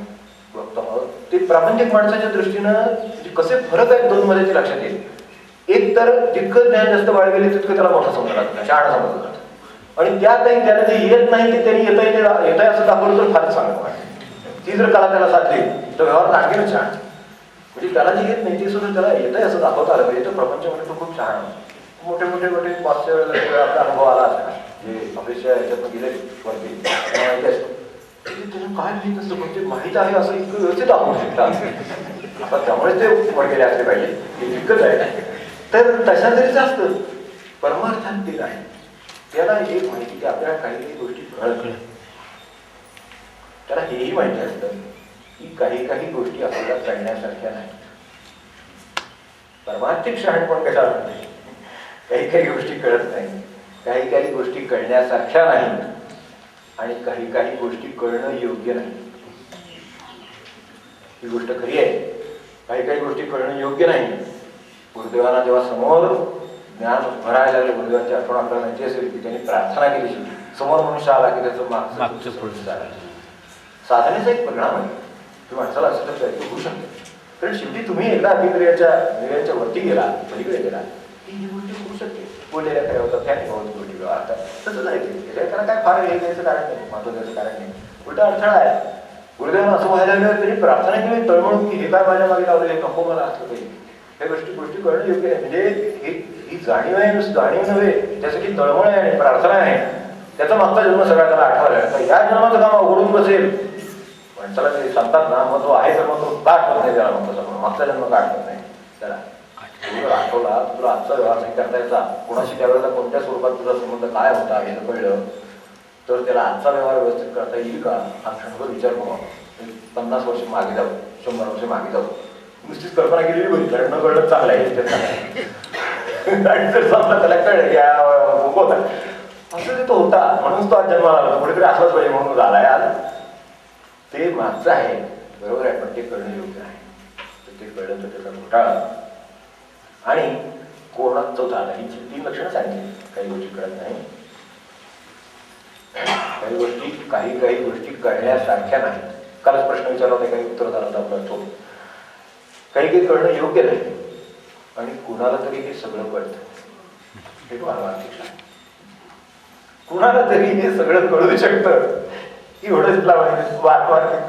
बघतो आहोत ते प्रापंचिक माणसाच्या दृष्टीनं कसे फरक आहेत 2 मध्ये ते लक्षात येईल. एक तर जितकं ज्ञान जास्त बाळगेले तितकं त्याला मोठा समजला जातो, शहाणा समजला जातो. आणि त्यातही त्याला जे येत नाही ते त्यांनी येतंय असं दाखवलं तर फारच चांगलं वाटतं. ती जर कला त्याला साधली तर व्यवहार आणखीनच छान. म्हणजे त्याला जे येत नाही ते सुद्धा त्याला येतंय असं दाखवता आलं पाहिजे. तर प्रपंचामध्ये तो खूप छान मोठे मोठे मोठे मागच्या वेळेला आपला अनुभव आला असता जे अपेक्षा ह्याच्यातून गेले वरती त्यांना माहिती असतं त्यांना काय माहित नसतं म्हणजे माहीत आहे असं इतकं व्यवस्थित दाखवू शकतात आता त्यामुळे ते वर गेले असले पाहिजे हे इतकंच आहे. तर तशा तरीच असतं परमार्थात ते आहे त्याला हे माहिती की आपल्याला काही काही गोष्टी कळत नाही. त्याला हेही माहिती असतं की काही काही गोष्टी आपल्याला कळण्यासारख्या नाही. परमार्थिक शहाणपण कशाला म्हणते काही काही गोष्टी कळत नाही काही काही गोष्टी कळण्यासारख्या नाही आणि काही काही गोष्टी कळणं योग्य नाही. ही गोष्ट खरी आहे काही काही गोष्टी कळणं योग्य नाही. गुरुदेवांना जेव्हा समोर ज्ञान भरायला लागले गुरुदेवांची आठवण आपल्याला माहिती असेल की त्यांनी प्रार्थना केली समोर मनुष्य आला की त्याचं मागचं पुढचं झालं. साधनेचा एक परिणाम आहे की माणसाला असं तर प्रयत्न होऊ शकतो कारण शेवटी तुम्ही एकदा अभिक्रियाच्या वरती गेला पलीकडे गेला की ही गोष्ट होऊ शकते. बोललेल्या काय होतात त्या बहुत गोष्टी व्यवहारतात तसं जायचं त्याला काय फार हे द्यायचं कारण नाही महत्व द्यायचं कारण नाही उलटा अडथळा आहे. गुरुदेवांना असं व्हायला लागलं त्यांनी प्रार्थना केली तळमळून की हे काय माझ्या मागे लावलं हे नको मला असलं पाहिजे. ह्या गोष्टी करणं योग्य आहे म्हणजे ही जाणीव आहे जाणीव नव्हे त्यासाठी तळमळ आहे आणि प्रार्थना आहे. त्याचा मागचा जन्म सगळा त्याला आठवायला तर या जन्माचं काम अवघडून बसेल माणसाला ते सांगतात ना मग तो आहे तर मग तो का आठवत नाही त्याला मग तसं मागचा जन्म का आठवत नाही त्याला आठवला तुला आजचा व्यवहार नाही करता यायचा कोणाशी त्यावेळेला कोणत्या स्वरूपात तुझा संबंध काय होता हे कळलं तर त्याला आजचा व्यवहार व्यवस्थित करता येईल का हा क्षणभर विचार करू. 50 वर्ष मागे जाऊ 100 वर्ष मागे जाऊ नुसतीच कल्पना केलेली बरी कारण न कळलं चांगलं आहे आणि जर समजा त्याला कळलं की होता असं ते तो होता म्हणून तो आज जन्माला आला कुठेतरी असलाच पाहिजे म्हणून झालाय आज ते मागचं आहे बरोबर आहे पण ते कळणं योग्य आहे. ते कळलं तर त्याचा घोटाळा आणि कोणाच चौथा आला ही 3 लक्षणं सांगितली. काही गोष्टी कळत नाही काही गोष्टी कळण्यासारख्या नाहीत. कालच प्रश्न विचारला होता काही उत्तर झालं आपला तो काही कळणं योग्य नाही आणि कुणाला तरी हे सगळं कळतं. हे पारमार्थिक कुणाला तरी हे सगळं कळू शकतं एवढंच लावायचं पारमार्थिक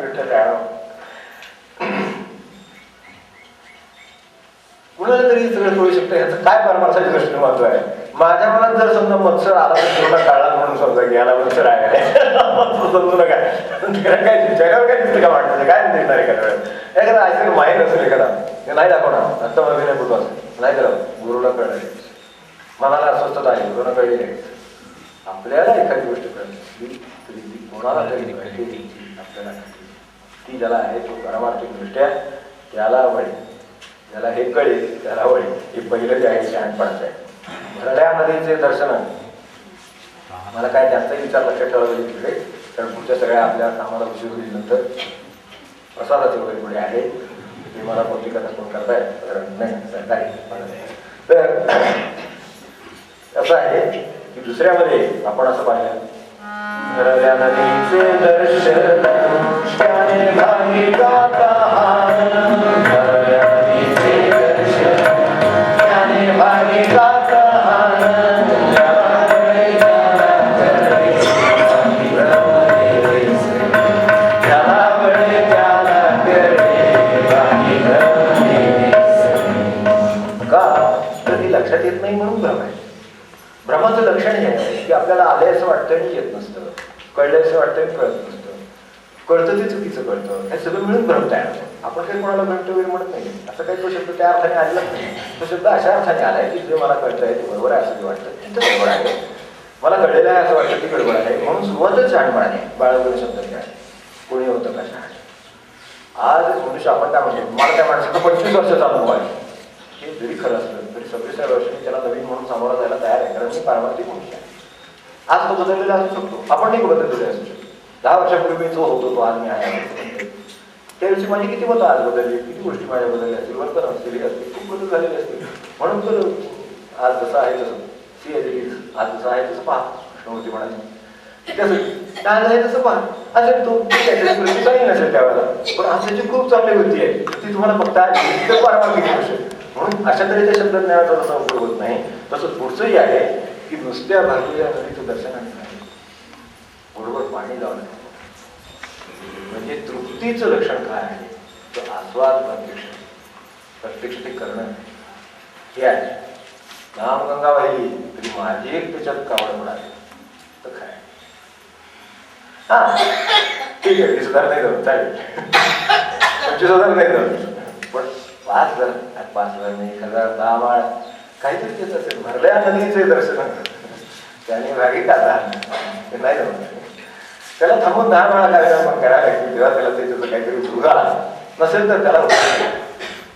कुणाला तरी सगळं कळू शकतं ह्याचं काय परमार्थाच्या दृष्टीने महत्व आहे. माझ्या मनात जर समजा मत्सर आला तर थोडा काळा म्हणून समजा घ्यायला मत्सर आहे समजू नका काय जगावर काय दिसतं का वाटतं काय दिसणार एखाद्या वेळेस एखादा ऐकून माहीत असेल एखादा नाही दाखवणार आत्ता मला नाही बोलतो असेल नाही करा गुरुला कळलं मनाला अस्वस्थता आहे गुरुला कळली नाही. आपल्याला एखादी गोष्ट कळली कोणाला तरी आपल्याला ती ज्याला आहे तो परमार्थिक दृष्ट्या त्याला वळेल ज्याला हे कळेल त्याला वळेल. हे पहिलं जे आहे शहाणपणाचं आहे. भरड्या नदीचे दर्शन मला काय जास्तही विचार लक्षात ठेवायला पाहिजे तिकडे कारण पुढच्या सगळ्या आपल्या कामाला उशीर होईल नंतर प्रसादाचे वगैरे पुढे आहे ते मला कोणती कथा कोण करताय नाही सरकारी तर असं आहे की दुसऱ्यामध्ये आपण असं पाहिलं भरड्या नदीचे दर्शन त्याने भागी गाता भरड्या नदीचे दर्शन त्याने भागी गाता लक्षात येत नाही म्हणून भ्रम आहे. भ्रमाचं लक्षण हे आहे की आपल्याला आलंय असं वाटतं आणि येत नसतं कळलंय असं वाटतं आणि कळत नसतं कळतं ते चुकीचं कळतं हे सगळं मिळून भ्रम तयार होतं. आपण काही कोणाला भ्रमतो वगैरे म्हणत नाही असं काही तो शब्द त्या अर्थाने आलेलाच नाही. तो शब्द अशा अर्थाने आलाय की जे मला कळतंय ते बरोबर आहे असं वाटतं तिथं गडबड आहे मला कळलेलं आहे असं वाटतं ती गडबड आहे म्हणून सुरुवातच शहाणपणाने बाळगून शब्द काय कोणी होतं का शहाण. आज मनुष्य आपण काय म्हणतो मला त्या माणसाचा 25 वर्षाचा अनुभव आहे हे जरी खरं असलं तरी 26व्या वर्षी त्याला नवीन म्हणून सामोरं जायला तयार आहे कारण मी पारमार्थिक मनुष्य आहे. आज तो बदललेला असू शकतो आपण नाही बदललेले असू शकतो. 10 वर्षापूर्वी जो होतो तो आज मी आहे त्याविषयी माझी किती मतं आज बदलली किती गोष्टी माझ्या बदलल्या असतील वर्तन असतील असतील खूप बदल झालेले असतील म्हणून तर आज जसं आहे तसं सी आज जसं आहे तसं पहा कृष्णमूर्ती म्हणाले त्यासाठी आज आहे तसं पहा असेल तो काही नसेल त्यावेळेला पण आज त्याची खूप चांगली वृत्ती आहे ती तुम्हाला फक्त आज पारमार्थिक असेल म्हणून अशा तऱ्हेच्या शब्दज्ञानाचा जसा उपयोग होत नाही तसं पुढचंही आहे की नुसत्या भरलेल्या नदीचं दर्शनाने नाही बरोबर पाणी लावणं म्हणजे तृप्तीचं लक्षण काय आहे तर आस्वाद प्रत्यक्ष ते करणं हे आहे. नामगंगा वाहिली तरी माझी एक त्याच्यात कावड म्हणाली तर काय. हा ठीक आहे, 20,000 नाही जाऊ चालेल, 25,000 नाही जाऊ, पण 5,000, 5,000 नाही, 1,000, 10 माळ काहीतरी देत असेल. भरल्या नदीचे दर्शन त्याने भागी टाकला ते नाही जमत. त्याला थांबून 10 माळा कार्यक्रम पण करायला लागतील, तेव्हा त्याला त्याचं काहीतरी सुरू नसेल तर त्याला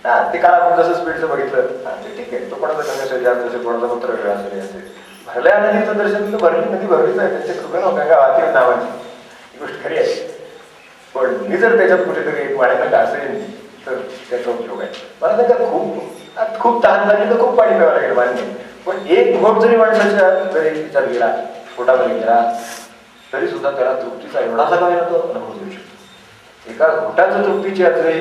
हा ते काल आपण जसं स्पीडचं बघितलं ते ठीक आहे, तो कोणाचा गंगाशय जास्त असेल, कोणाचा पत्र वेगळा असेल. भरल्या नदीचं दर्शन तर भरली नदी भरलीच आहे, त्यांच्या कृपेनं गंगा वाहती नावाची ही गोष्ट खरी आहे. पण मी जर त्याच्यात कुठेतरी एक माळ्याकडे असेल तर त्याचा उपयोग आहे. मला त्याच्यात खूप तहान झाली तर खूप पाणी प्यावं लागेल मान्य, पण एक घोट जरी माणसाच्या जरी विचार गेला, पोटामध्ये गेला, तरी सुद्धा त्याला तृप्तीचा एवढासा काय तो अनुभव देऊ शकतो. एका घोटाचं तृप्तीचे याचे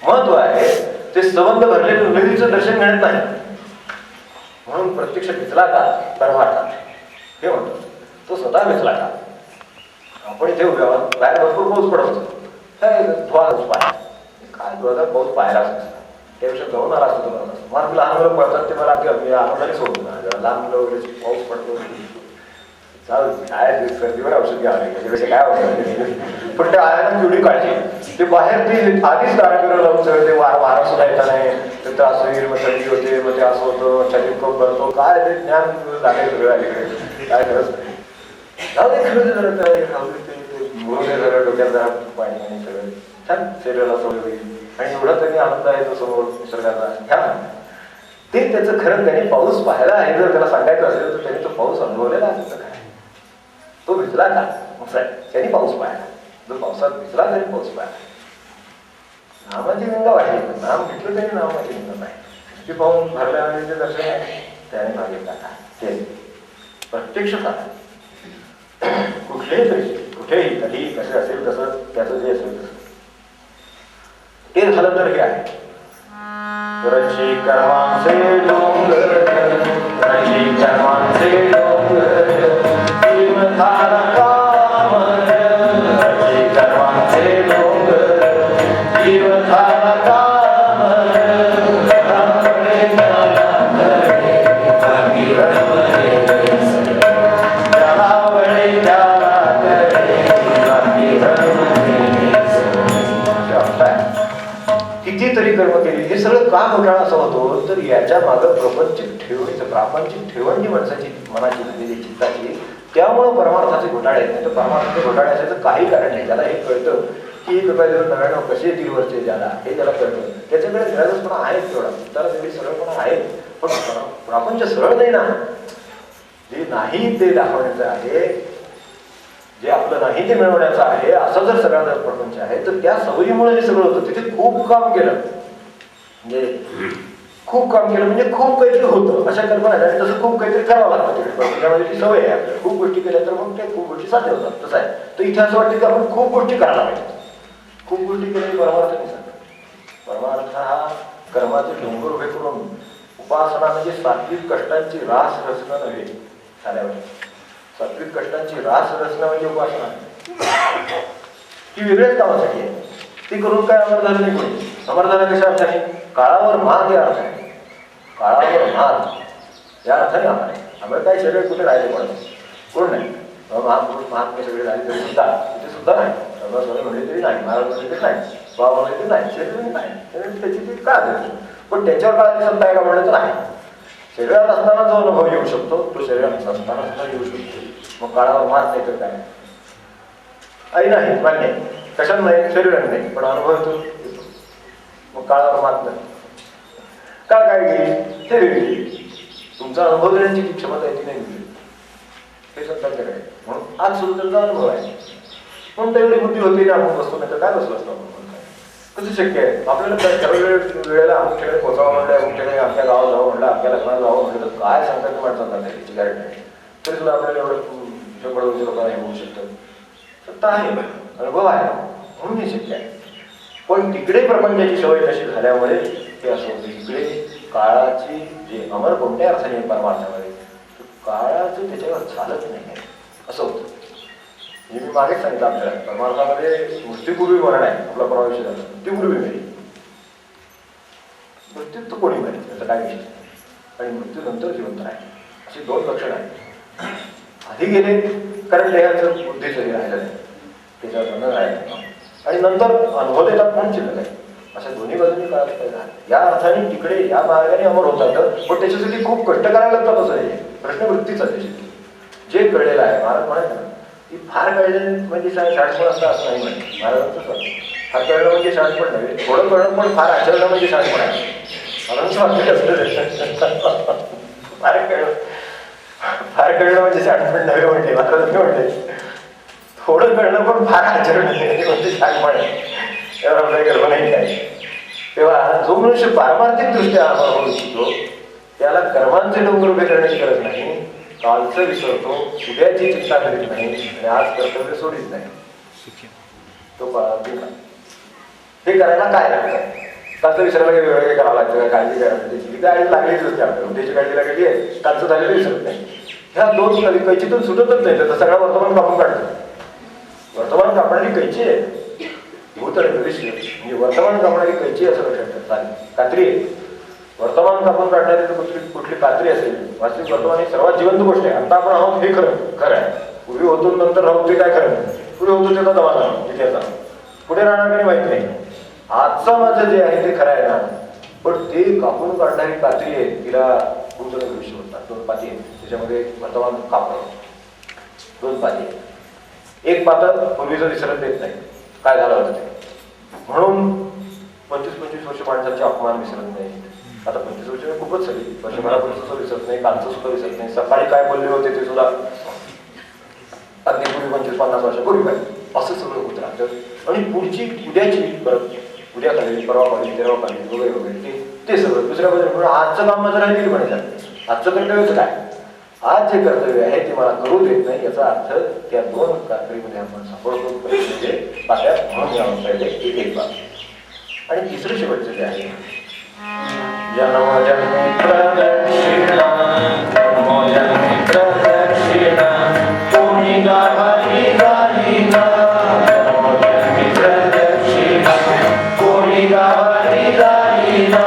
महत्व आहे ते संबंध भरलेलं नदीचं दर्शन मिळत नाही. म्हणून प्रत्यक्ष भिजला का परमार्थात हे म्हणतो, तो स्वतः भिजला का. आपण इथे उभ्या बाहेर भरपूर पाऊस पडत होतो, काय धुवाच पाय काय धुवाचा पाऊस पाहायला असतो, त्यापेक्षा जाऊन आला असतो तुम्हाला. मला लहान मुलं पडतात ते मला अगदी आनंदाने सोडून लहान मुलं वगैरे पाऊस पडतो चालू काय सर्दीवर औषध घ्यावं त्याच्यापेक्षा काय औषध. पण त्या आयाला तेवढी काळजी, ते बाहेर ते आधीच ताराकडे लावून सगळं ते वारा सुद्धा येता नाही, ते त्रास होईल, मग थंडी होते, मग ते असं होतं, शरीर खूप भरतो, काय ते ज्ञान लागेल सगळं अलीकडे काय गरज नाही. जाऊ दे खेळू जरा म्हणून जरा डोक्यात जरा पाणी आणि सगळं छान शरीराला सवय होईल आणि एवढा त्यांनी आनंद आहे तो समोर निसर्गाचा घ्या. ते त्याचं खरं त्याने पाऊस पाहायला आहे जर त्याला सांगायचं असेल तर त्याने तो पाऊस अनुभवलेला आहे. काय तो भिजला का त्यांनी पाऊस पाहिला, जो पावसात भिजला तरी पाऊस पाहिला. नामाची गंगा वाहिली, नाम घेतलं तरी नामाची गंगा नाही. ती पाहून भरल्या नदीचे दर्शन आहे त्याने मागे टाका. ते प्रत्यक्ष कुठलेही तरी कुठेही कधी कसे असेल तसं त्याचं जे असेल तसं ते झालं तर हे आहे. रची कर्मांचे डोंगर, रची कर्मांचे डोंगर, जीवधारा कामर, रची कर्मांचे डोंगर, जीवधारा कामर, रामळे ज्ञाना करे, भागी रमणे त्याला वळे त्याला करे, भागी रमणे. कितीतरी कर्म केली, हे सगळं का घोटाळा असा होतो तर याच्या मागं प्रापंचिक ठेवण जी माणसाची मनाची झालेली चित्ताची, त्यामुळं परमार्थाचे घोटाळे आहेत. नाही तर परमार्थाचे घोटाळे असायचं काही कारण नाही. त्याला हे कळतं की 1,099 कसे येतील वरचे ज्याला हे त्याला कळतं, त्याच्याकडे निरागसपणा आहे तेवढा, त्याला तेवढी सरळपणा आहे, पण प्रापंच सरळ नाही ना. जे नाही ते दाखवण्याचं आहे, जे आपलं नाही ते मिळवण्याचं आहे, असं जर सगळा जर प्रपंच आहे तर त्या सवयीमुळे हे सगळं होतं. तिथे खूप काम केलं म्हणजे खूप काम केलं म्हणजे खूप काहीतरी होतं अशा कल्पना आहे. तसं खूप काहीतरी करावं लागतं तिथे प्रपंचामध्ये, ती सवय आहे आपल्याला. खूप गोष्टी केल्या तर मग त्या खूप गोष्टी साध्य होतात. तसं आहे. तर इथे असं वाटतं की आपण खूप गोष्टी करायला पाहिजे. खूप गोष्टी केल्या परमार्थ नाही सांगत. परमार्थ हा कर्माचे डोंगर उभे करून उपासना म्हणजे सात्विक कष्टांची रास रचणं नव्हे. झाल्यावर सात्विक कष्टांची रास रचना म्हणजे उपासना, ती वेगळ्याच कामासाठी आहे. ती करून काय अमर झालं नाही कोणी. अमर झालं कशा अर्थाने? काळावर मार या अर्थाने, काळावर मार या अर्थाने अमर आहे. आम्हाला काय शरीर कुठे राहिले कोण नाही. महापुरुष महात्मे सगळे झाले तरी सुद्धा तिथे सुद्धा नाही. सर्व म्हणले तरी नाही, महाराज म्हणले तरी नाही, बाबा म्हणले तरी नाही, शरीर नाही. त्याची ती का देतो, पण त्याच्यावर काळाची सत्ता आहे का म्हणलं तर नाही. शरीरात असताना जो अनुभव येऊ शकतो तो शरीरात असताना सुद्धा येऊ शकतो. मग काळावर मात नाही तर काय आई नाही मान्य, कशात नाही, शरीरात नाही, पण अनुभव येतो. मग काळावर मात नाही. काळ काय गेली ते वेगळी, तुमचा अनुभव देण्याची जी क्षमता आहे ती नाही गेली, हे सत्ताच्याकडे. म्हणून आज सुरू त्यांचा अनुभव आहे, पण तेवढी बुद्धी होती ना आपण बसतो, नाही तर काय बसलो असतो आपण. कसं शक्य आहे आपल्याला ठरवलेल्या वेळेला अमुक ठिकाणी पोचावं म्हणलं, अमुक ठिकाणी आपल्या गावात जावं म्हणलं, आपल्या लग्नात जावं म्हणलं तर काय सांगतात की माणसांना त्याची गॅरंटी नाही. तरी सुद्धा आपल्याला एवढं शंभर लोकांना हे होऊ शकतं. सत्ता आहे, अनुभव आहे, म्हणून हे शक्य आहे. पण तिकडे प्रपंचाची सवय कशी झाल्यामुळे ते असं होतं. इकडे काळाची जे अमर कोणत्या अर्थाने परमार्थामध्ये काळाचं त्याच्यावर चालत नाही असं होतं. हे मी मागेच सांगितलं आपल्याला, परमार्थामध्ये मृत्यूपूर्वी मरण आहे. आपला परमाविषय झाला मृत्यूपूर्वी मिळेल, मृत्यू तर कोणी मिळेल त्याचा काय विषय. आणि मृत्यूनंतर जिवंत राहील, अशी दोन लक्षणं आहेत. आधी गेले कारण देहाचं बुद्धीचं हे राहिलं नाही, त्याच्यावर न राहिलं, आणि नंतर अनुभव देतात म्हणून शिल्लक आहे. अशा दोन्ही बाजूंनी कळत पाहिजे. या अर्थाने तिकडे या मार्गाने अमर होतात, पण त्याच्यासाठी खूप कष्ट करायला लागतात असं नाही. प्रश्न वृत्तीचा त्याच्यासाठी जे कळलेलं आहे, महाराज म्हणायचं ना की फार कळलं म्हणजे शाळेपण असतं असं नाही म्हणत महाराजांचं. फार कळलं म्हणजे शाळेपण नाही, थोडं कळलं पण फार आचरणं म्हणजे शाळेपण आहे. महाराजांचं वाक्य असतं फार कळलं म्हणजे शाळेपण नव्हे म्हणते महाराजांनी म्हणते. थोडं कळलं पण फार आचरण म्हणजे शाळेपण आहे, एवढा काही गर्व नाही काय. तेव्हा जो मनुष्य पारमार्थिक दृष्ट्या अमर होऊ इच्छितो त्याला कर्मांचे डोंगर उभे करण्याची गरज नाही. कालचं विसरतो, उद्याची चिंता करीत नाही आणि आज कर्तव्य सोडित नाही. तो हे करायला काय लागतं? कालचं विसरायला काही वेगळं करावं लागतं का? काळजी करायला त्याची आई लागलीच असते आपल्याला, उद्याची काळजी लागली आहे, कालचं झालेलं विसरत नाही. ह्या दोन कैचीतून सुटतच नाही. तर सगळं वर्तमान कापून काढतं. वर्तमान कापणारी कैची आहे, भूत आणि भविष्य म्हणजे वर्तमान कापणारी कैची असं लक्षात ठेवा. कात्री आहे. वर्तमान कापून काढणारी तर कुठली कात्री असेल? वास्तविक वर्तमान ही सर्वात जिवंत गोष्ट आहे. आता आपण आहोत हे खरं आहे. पूर्वी होतो नंतर राहू ते काय खरं नाही. पुढे होतो त्याचा दवाना इतिहास, पुढे राहणार काही माहित नाही. आजचं माझं जे आहे ते खरं आहे ना, पण ते कापून काढणारी कात्री आहे, तिला भूत आणि भविष्य म्हणतात. दोन पाती आहेत त्याच्यामध्ये वर्तमान कापणं, दोन पाती आहेत. एक पातं पूर्वीचं विसरत देत नाही, काय झालं होतं ते. म्हणून 25-25 वर्ष माणसाचे अपमान विसरत नाही. आता 25 वर्ष खूपच सगळी वर्षभरापर्यंत सुद्धा विसरत नाही, कालचं सुद्धा विसरत नाही, सकाळी काय बोलले होते ते सुद्धा अगदी पूर्वी 25-50 वर्षापूर्वी काय असं सगळं होत राहतं. आणि पुढची उद्याची परत उद्या काढली, परवा काढली, तेरवा काढली वगैरे वगैरे ते सगळं दुसऱ्या बाजूला. आजचं काम माझं राहिली म्हणायचं, आजचं कर्तव्यच काय, आज जे कर्तव्य आहे ते मला करू देत नाही, याचा अर्थ त्या दोन कात्रीमध्ये आपण सापडतो म्हणजे पात्यात म्हणून यावं पाहिजे. एक बाब. आणि तिसरं शेवटचं जे आहे जन्मोजन्मी प्रदक्षिणा, जन्मोजन्मी प्रदक्षिणा, कोणी गाभारी झाली ना, जन्मोजन्मी प्रदक्षिणा, कोणी गाभारी झाली ना,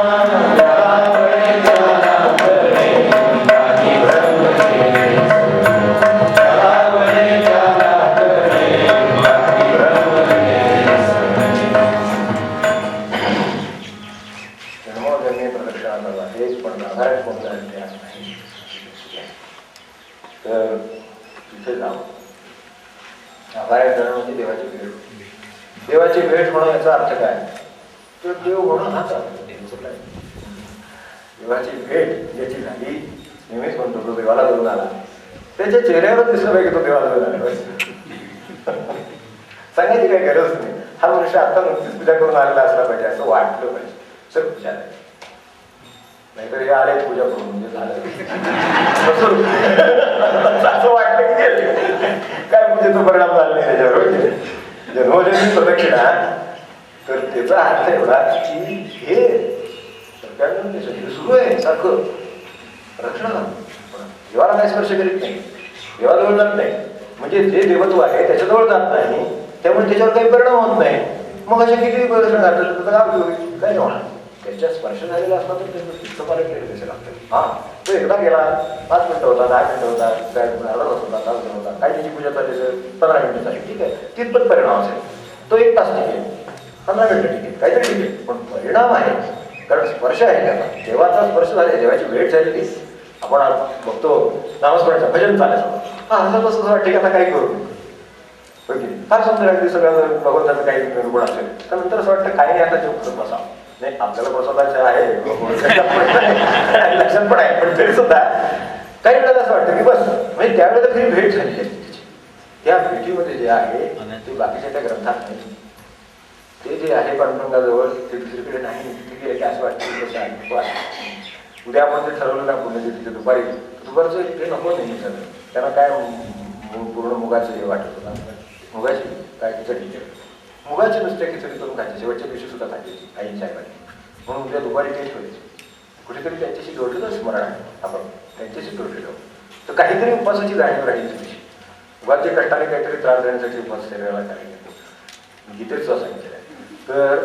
तर तिथे जावं. आभार करणं म्हणजे देवाची भेट. देवाची भेट होणं याचा अर्थ काय? तर देव होणं हाच अर्थ. देवाची भेट ज्याची झाली, नेहमीच म्हणतो तो देवाला जाऊन आला, त्याच्या चेहऱ्यावर दिसलं पाहिजे तो देवाला जाऊन आला पाहिजे. सांगायची काही गरज नाही. हा मनुष्य आता नुकतीच पूजा करून आलेला असला पाहिजे असं वाटलं पाहिजे. सर पूजा नाहीतर हे आले पूजा करून म्हणजे झालं असं वाटलं की काय पूजेचा परिणाम झाला नाही त्याच्यावर. जन्मोजन्मी प्रदक्षिणा, तर त्याचा अर्थ एवढा की हे सरकारनं सुरू आहे सारखं रक्षण, देवाला काही स्पर्श करीत नाही, देवाजवळ जात नाही, म्हणजे जे देवत्व आहे त्याच्याजवळ जात नाही, त्यामुळे त्याच्यावर काही परिणाम होत नाही. मग अशा किती प्रदर्शन घातलं तर काय काय होणार? त्याच्या स्पर्श झालेला असला तर त्याचं शिस्त पालन केलं त्याचं लागतं. हां, तो एकदा गेला, 5 मिनिटं होता, 10 मिनिटं होता, काय अर्धा तास होता, तास होता, काय त्याची पूजा चालली असेल 15 मिनिटं झाली, ठीक आहे, तिथपत परिणाम असेल. तो 1 तास टिकेल, 15 मिनिटं टिकेल, काहीतरी टिकेल, पण परिणाम आहे. कारण स्पर्श आहे त्याचा, देवाचा स्पर्श झाले, देवाची भेट झालेली. आपण आज बघतो नामस्मरणाचं भजन चालायचं, असं तसं वाटते की आता काय करू, फार सुंदर अगदी सगळं भगवंताचं काही गुण असेल, तर नंतर असं वाटतं काही नाही, आता जेव करत बसा. नाही, आपल्याला प्रसादाचं आहे लक्षात पण आहे, पण तरी सुद्धा काही वेळेला असं वाटतं की बस, म्हणजे त्यावेळेला तरी भेट झालेली असते त्याची. त्या भेटीमध्ये जे आहे ते बाकीच्या त्या ग्रंथात नाही. ते जे आहे पांडुरंगाजवळ ते दुसरीकडे नाही. तिथे गेले की असं वाटतं की कसं आहे, उद्या आपण ते ठरवलं ना पुण्याचे तिथे दुपारचं ते नको नाही झालं. त्यांना काय पूर्ण मुगाचं हे वाटत होतं, मुगाची काय खिचडी, मुगाची नुसत्या खिचडी करून खायची, शेवटच्या दिवशी सुद्धा खायची आईच्या आईबाई. म्हणून उद्या दुपारी तेच ठेवायची. कुठेतरी त्यांच्याशी जोडलेलं स्मरण आहे, आपण त्यांच्याशी जोडलेलो. तर काहीतरी उपवासाची जाणीव राहील तुझी. उगाचे कष्टाने काहीतरी त्रास देण्यासाठी उपवास शरीराला करायला गीतेच सांगितलेलं आहे. तर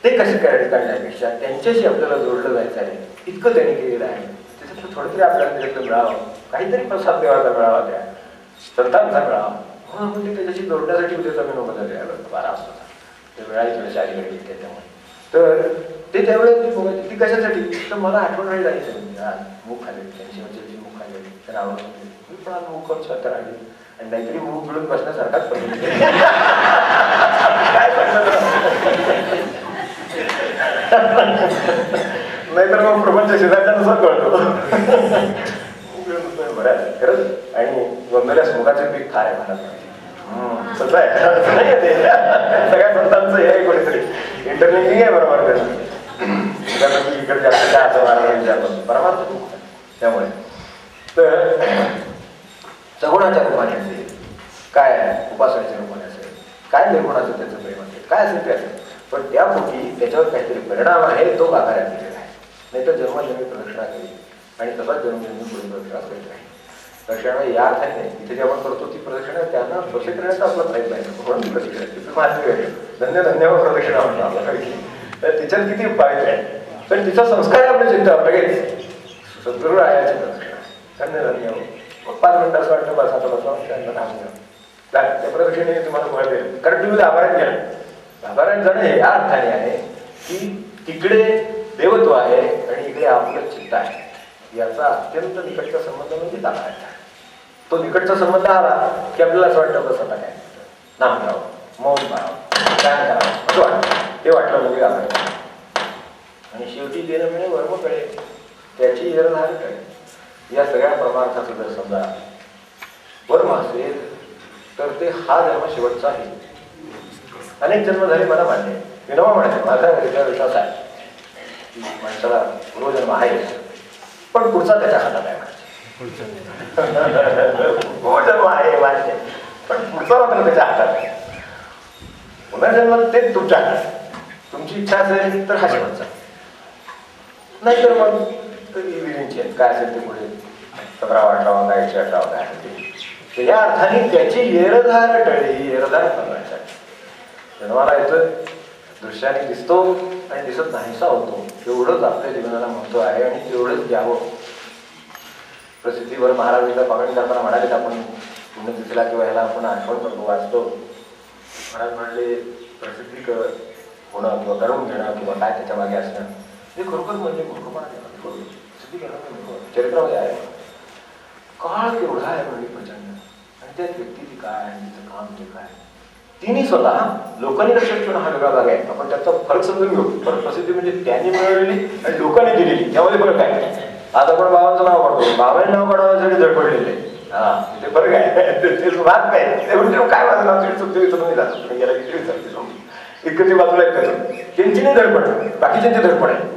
ते कसे काढण्यापेक्षा त्यांच्याशी आपल्याला जोडलं जायचं आहे, इतकं त्यांनी केलेलं आहे. त्याचं त्याच्यात थोडं तरी आपल्याला त्याच्यातलं मिळावं, काहीतरी प्रसाद देवाचा मिळावा, त्या संतांचा मिळावा म्हणून आपण ते त्याच्याशी जोडण्यासाठी उद्याचा मी नोबत झाले 12 वाजता ते वेळाही थोड्याशा आली त्याच्यामुळे. तर ते त्यावेळेस ती कशासाठी, तर मला आठवण नाही जायचं आज मूग खाल्ले, त्यांची म्हणजे मूग खाल्ले, त्यांना आवडत मी पण आज मूग खाऊन स्वतः राहिले आणि नाहीतरी मूग मिळून बसण्यासारखाच पडतो काय नाहीतर मग प्रपंच शेजारच्यानुसार कळतो बरं खरंच. आणि गंभीर मुगाचे पीक खाय म्हणा तसं आहे नाही ते सगळ्या संतांचं हे कोणीतरी इंटरनेटिंग आहे बरोबर इकडच्या असं महाराजांच्या परमार्थ खूप त्यामुळे. तर सगुणाच्या रूपाने असेल, काय उपासनेच्या रूपाने असेल, काय निर्गुणाचं त्याचं प्रेम असेल, काय असेल ते असेल, पण त्यापोटी त्याच्यावर काहीतरी परिणाम आहे तो आघाड्यात दिलेला आहे. नाही तर जन्मजन्मी प्रदक्षिणा केली आणि तसाच जन्मजन्मी पुढे प्रदक्षिणा करीत राहील. प्रदक्षिणा या अर्थाने नाही, इथे जे आपण करतो ती प्रदक्षिणा त्यांना स्पर्श करण्याचा आपला प्रयत्न आहे म्हणून ती प्रदक्षिणा धन्य धन्यवाद प्रदक्षिणा म्हणतो आपल्याकडे. तर तिच्यात किती पाहिजे आहे, पण तिचा संस्कार आपल्या चित्तावर लगेच सद्गुरू राहायची प्रदक्षिणा धन्य धन्यवाद. मग 5 मिनिटं असं वाटतं बस आता बसवा त्यांना नाम त्या प्रदक्षिणेने तुम्हाला फळ देईल. कारण तुम्ही लाभारायण घ्या, लाभारायण जाणं हे या अर्थाने आहे की तिकडे देवत्व आहे आणि इकडे आपलं चित्त आहे, याचा अत्यंत निकटचा संबंध म्हणजे लाभारायण. तो निकटचा संबंध आला की आपल्याला असं वाटतं बस आता काय नाम घ्यावं, मौन पाहावं, काय करावं असं वाटतं. ते वाटलं म्हणजे लाभारायण. आणि शेवटी देणं मिळणे वर्म कळेल त्याची येरधार कळेल. या सगळ्या परमार्थाचं जर समजा वर्म असेल तर ते हा जन्म शेवटचा आहे. अनेक जन्म झाले मला मान्य आहे. विनोबा म्हणाले माझा त्याच्यावर विश्वास आहे की माणसाला पूर्वजन्म आहे पण पुढचा त्याच्या हातात आहे. पूर्वजन्म आहे मान्य पण पुढचा मात्र त्याच्या हातात आहे. पुनर्जन्म ते तुमच्या हातात. तुमची इच्छा असेल तर हा शेवटचा, नाही तर मग काय असेल ते पुढे 17वा 18वा काय 118वा काय असेल ते. या अर्थाने त्याची येरधार टळली. येरधार करण्यासाठी जन्माला येतं, दृश्याने दिसतो आणि दिसत नाहीसा होतो, एवढंच आपल्या जीवनाला महत्व आहे आणि तेवढंच द्यावं. प्रसिद्धीवर महाराजांचा पालन करताना म्हणाले आपण पुण्यतिथीला किंवा ह्याला आपण आठवण करतो वाचतो. महाराज म्हणले प्रसिद्धी होणं किंवा करून घेणं किंवा काय त्याच्या मागे असणं हे खरोखर म्हणजे मूर्खपणा. प्रसिद्धी करणं चरित्रामध्ये आहे. काळ केवढा आहे म्हणजे प्रचंड आणि त्यात व्यक्ती काय आणि तिचं काम ते काय तिने स्वतः लोकांनी लक्षात ठेवणं हा वेगळा भाग आहे. आपण त्याचा फरक समजून घेऊ. पण प्रसिद्धी म्हणजे त्यांनी मिळवलेली आणि लोकांनी दिलेली त्यामध्ये फरक आहे. आज आपण बाबांचं नाव काढतो, बाबांनी नाव काढण्यासाठी धडपडलेले तिथे फरक आहे. ते वाद काय ते म्हणजे काय माझं नाव विचारून जातो तुम्ही गेला किती विचारते इतकं ती बाजूला एक त्यांची नाही धडपड बाकीच्यांची धडपड आहे.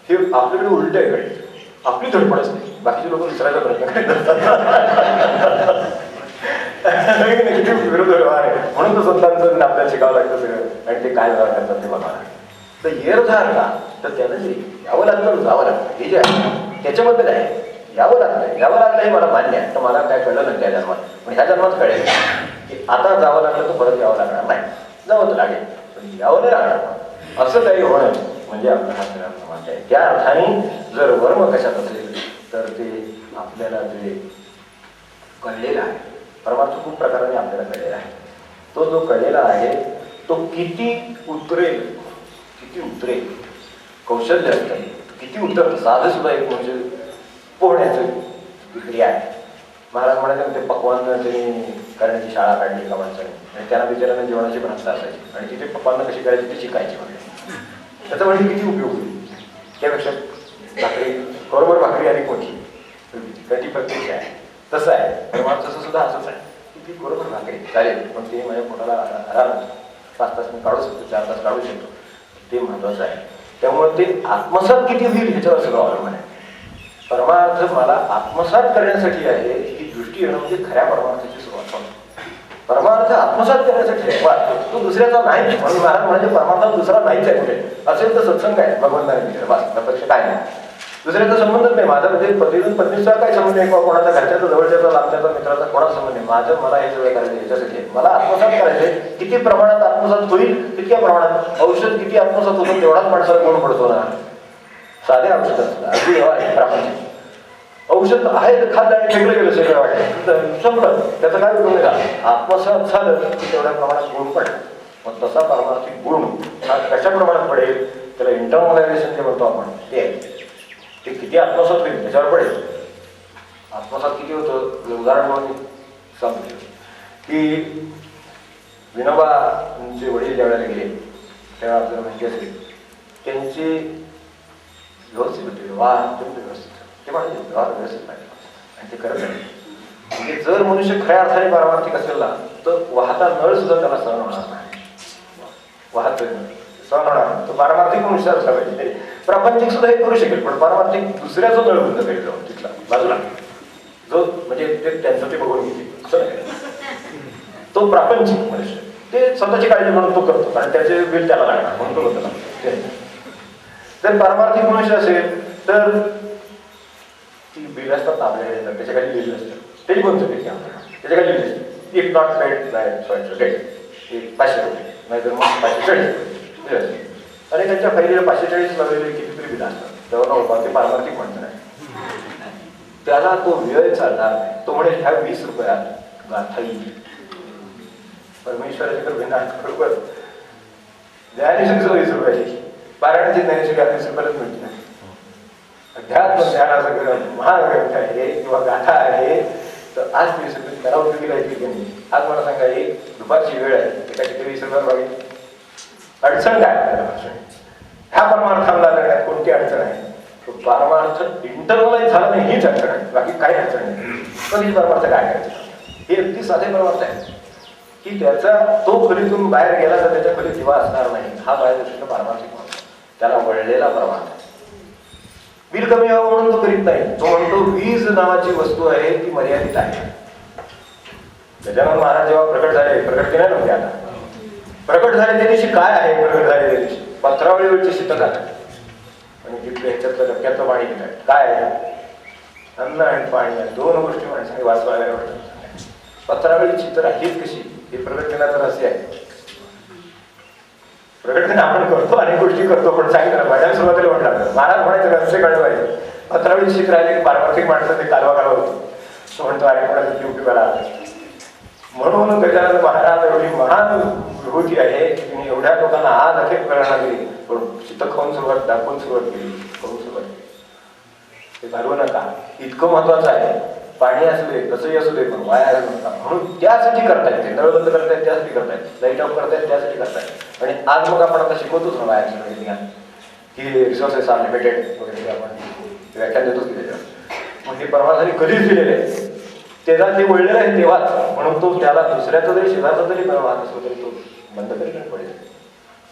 हे आपल्याकडे उलट आहे कडे आपली धडपडच नाही बाकीचे लोक विसरायचा प्रयत्न करतात. किती विरोध व्यवहार आहे. म्हणून तो संतांचं आपल्याला शिकावं लागतं सगळं आणि ते काय व्यवहार करतात ते बघा. तर येरधार का तर त्यानं जे यावं लागतं जावं लागतं हे जे आहे त्याच्याबद्दल आहे. यावं लागलं हे मला मान्य आहे. तर मला काय कळलं नाही त्या जन्मात पण ह्या जन्मात कळेल की आता जावं लागलं तर परत यावं लागणार नाही. जावं तर लागेल पण यावं नाही लागणार असं काही होणं म्हणजे आपला हा सगळा समाज आहे. त्या अर्थाने जर वर्म कशात असेल तर ते आपल्याला जे कळलेलं आहे परमार्थ खूप प्रकाराने आपल्याला कळलेला आहे. तो जो कळलेला आहे तो किती उतरेल कौशल्य असतं किती उतरतं. साधं सुद्धा एक म्हणजे पोहण्याचं क्रिया आहे. महाराज म्हणाले ते पक्वान त्यांनी करण्याची शाळा काढली एका माणसाने आणि त्यांना बिचारांना जेवणाची पण हस्ता असायची आणि तिथे पप्पांना कशी करायची ते शिकायची म्हणजे त्याचा म्हणजे किती उपयोग होईल. त्यापेक्षा भाकरी बरोबर भाकरी आणि मोठी कधी प्रत्यक्ष आहे तसं आहे. परमार्थाचं सुद्धा असंच आहे की ती बरोबर भाकरी चालेल पण ते माझ्या पोटाला आराम 5 तास मी काढू शकतो 4 तास काढू शकतो ते महत्वाचं आहे. त्यामुळे ते आत्मसात किती होईल ह्याच्यावर सगळं अवलंबून आहे. परमार्थ मला आत्मसात करण्यासाठी आहे ही दृष्टी येणं म्हणजे खऱ्या परमार्थाची सुरुवात होती. परमार्थ आत्मसात करण्यासाठी तो दुसऱ्याचा नाही म्हणून महाराज म्हणजे परमार्थात दुसरा नाहीच आहे कुठे असेल तर सत्संग आहे भगवंताने दिलेला बस त्यापेक्षा काय नाही. दुसऱ्याचा संबंधच नाही. माझा म्हणजे पतीतून पत्नीचा काय संबंध आहे किंवा कोणाचा घरच्याचा जवळच्याचा लांबच्याचा मित्राचा कोणाचा संबंध आहे. माझं मला हे सगळं करायचं याच्यासाठी मला आत्मसात करायचंय. किती प्रमाणात आत्मसात होईल तितक्या प्रमाणात औषध किती आत्मसात होतं तेवढाच माणसाला गुण पडतो ना. साधे औषध असतं अगदी प्रापंचिक औषध आहे तर खात आणि फेकलं गेलं सगळं वाटतं संपलं, त्याचं काय उपयोग नाही झाला. आत्मसात झालं की तेवढ्या प्रमाणात गुण पडला. मग तसा पारमार्थिक गुण हा कशा प्रमाणात पडेल, त्याला इंटरनलायझेशन जे म्हणतो आपण ते आहे. ते किती आत्मसात होईल त्याच्यावर पडेल. आत्मसात किती होतं उदाहरण म्हणून सांगतो की विनोबांचे वडील ज्या वेळेला गेले तेव्हा आपल्याला माहिती असेल त्यांची व्यवस्थित होते, व्यवहार अत्यंत व्यवस्थित, ते म्हणजे व्यवहार व्यवस्थित पाहिजे आणि ते करत नाही. म्हणजे जर मनुष्य खऱ्या अर्थाने पारमार्थिक असेल ना तर वाहता नळ सुद्धा त्याला सहन होणार नाही. वाहत सहन होणार नाही. तो पारमार्थिक मनुष्य असला पाहिजे. प्रापंचिक सुद्धा हे करू शकेल, पण पारमार्थिक दुसऱ्याचा नळ बंद करेल जाऊन तिथला बाजूला, जो म्हणजे ते त्यांचं ते बघून घेते असं नाही. तो प्रापंचिक मनुष्य ते स्वतःची काळजी म्हणून तो करतो, कारण त्याचे बिल त्याला लागणार म्हणून तो होतो. जर पारमार्थिक मनुष्य असेल तर ती बिल असतात ना आपल्याकडे येतात, त्याच्या खाली लिहिलं असतं, त्याची कोणतं बिल घ्या त्याच्या खाली लिहिलं असतं, if not paid by said date 500 रुपये, नाहीतर मग 540 आणि त्यांच्या फाईलीला 540 लावलेले कितीतरी बिल असतात. तेव्हा ते पारमार्थिक म्हणतं नाही. त्याला तो वेळ चालणार नाही. तो म्हणेल ह्या 20 रुपयात गाथा येईल. परमेश्वराच्या भिन्न बरोबर ज्ञानेश्वरी 20 रुपयाची, पारायणाची ज्ञानेश्वरी 20 रुपयालाच मिळते. अध्यात्म ज्ञानाचं महाग्रंथ आहे किंवा गाथा आहे तर आज 20 रुपये त्याला उपयोगी राहायची की नाही. आज मला सांगा एक दुपारची वेळ आहे, एकाची 20 रुपये मागे अडचण काय अडचण ह्या परमार्थाला करण्यात कोणती अडचण आहे. तो परमार्थ इंटरनलाइज झाला नाही हीच अडचण आहे, बाकी काही अडचण नाही. कधी परमार्थ काय करायचं हे अगदी साधे परमार्थ आहे की त्याचा तो खोलीतून बाहेर गेला तर त्याच्या खोलीत दिवा असणार नाही. हा बाहेर दृष्टीनं पारमार्थिक म्हणतो, त्याला वळलेला परमार्थ. बिल कमी व्हावं म्हणून तो करीत नाही. तो म्हणतो वीज नावाची वस्तू आहे ती मर्यादित आहे. गजानन महाराज जेव्हा प्रकट झाले, प्रकट केल्या नव्हते आता, प्रकट झाले त्या दिवशी काय आहे, प्रकट झाले त्या दिवशी पत्रावळीवरची शीतक आहे आणि तिथलं ह्याच्यातलं डबक्याचं पाणी घेत आहे. काय आहे, अन्न आणि पाणी या दोन गोष्टी माणसाने वाचवायला वाटतात. पत्रावळी चित्र हीच कशी, हे प्रकट केल्याचं रहस्य आहे. प्रकट आपण करतो अनेक गोष्टी करतो, पण सांगितलं माझ्या सुरुवातीला म्हटलं महाराज म्हणायचं रहस्य कळलं पाहिजे. पत्रावळी चित्र आले की पारमार्थिक माणसं ते कालवा होतो. तो म्हणतो अरे कोणाचं ड्युटीला म्हणून गजानन महाराज एवढी महान विभूती आहे की तिने एवढ्या लोकांना आज अखेर प्रेरणा दिली, पण शीतक खाऊन सुरुवात दाखवून सुरुवात केली, खाऊन सुरुवात केली. ते घालवू नका, इतकं महत्वाचं आहे. पाणी असू दे कसंही असू दे पण वाया घालू नका. म्हणून त्यासाठी करतायत, ते नळ बंद करतायत त्यासाठी करतायत, लाईट ऑफ करतायत त्यासाठी करतायत. आणि आज मग आपण आता शिकवतोच ना बाहेर सगळं की रिसोर्सेस अनलिमिटेड वगैरे आपण व्याख्यान देतोच की त्याच्यावर. मग हे परमार्थाने कधीच दिलेले आहे, त्याला ते वळलेलं आहे तेव्हाच. म्हणून तो त्याला दुसऱ्याचा जरी शेजारचा जरी वाहत असलो तरी तो बंद करीत पडेल.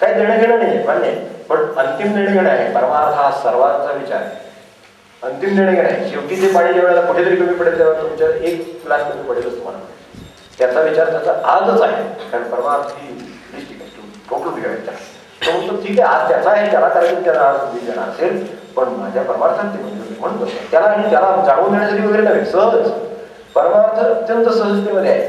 काही देणं घेणं नाही मान्य, पण अंतिम निर्णय घेणं आहे. परमार्थ हा सर्वांचा विचार आहे, अंतिम निर्णय घेणं आहे. शेवटी ते पाणी ज्या वेळेला कुठेतरी कमी पडेल तेव्हा तुमच्या एक ग्लास कमी पडेलच तुम्हाला. त्याचा विचार त्याचा आजच आहे, कारण परमार्थ ही टोटल बिघडायचा. तो म्हणतो ठीक आहे आज त्याचा आहे, त्याला करायचं त्याला आज देणार असेल, पण माझ्या परमार्थात ते म्हणतो त्याला आणि त्याला जाणून देण्यासाठी वगैरे नव्हे, सहज. परमार्थ अत्यंत सहजतेमध्ये आहे,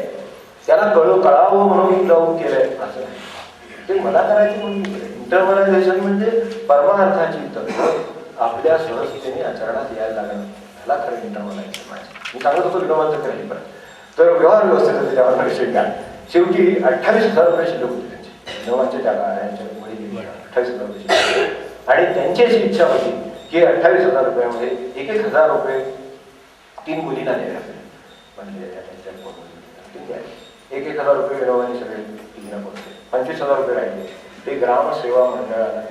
त्याला कळावं म्हणून लावून केलंय असं नाही. ते मला करायचं म्हणून इंटरनलायझेशन म्हणजे परमार्थाची तत्व आपल्या सहजतेने आचरणात यायला लागणं, त्याला खरं इंटरनलायझेशन म्हणायचं. मी सांगत होतो विनोबांचं खरं परत तर व्यवहार व्यवस्थेचा त्याच्यावर विषय घ्या. शेवटी 28,000 रुपये शिल्लक होते त्यांची, विनोबांच्या जागा यांच्या मुली 28,000 रुपये शिल्लक. आणि त्यांची अशी इच्छा होती की 28,000 रुपयामध्ये 1,000 रुपये 3 मुलींना द्यावे लागले. म्हणजे त्यांच्या 1,000 रुपये विनोबांनी सगळे तिघींना पोहोचले. 25,000 रुपये राहिले ते ग्रामसेवा मंडळाला.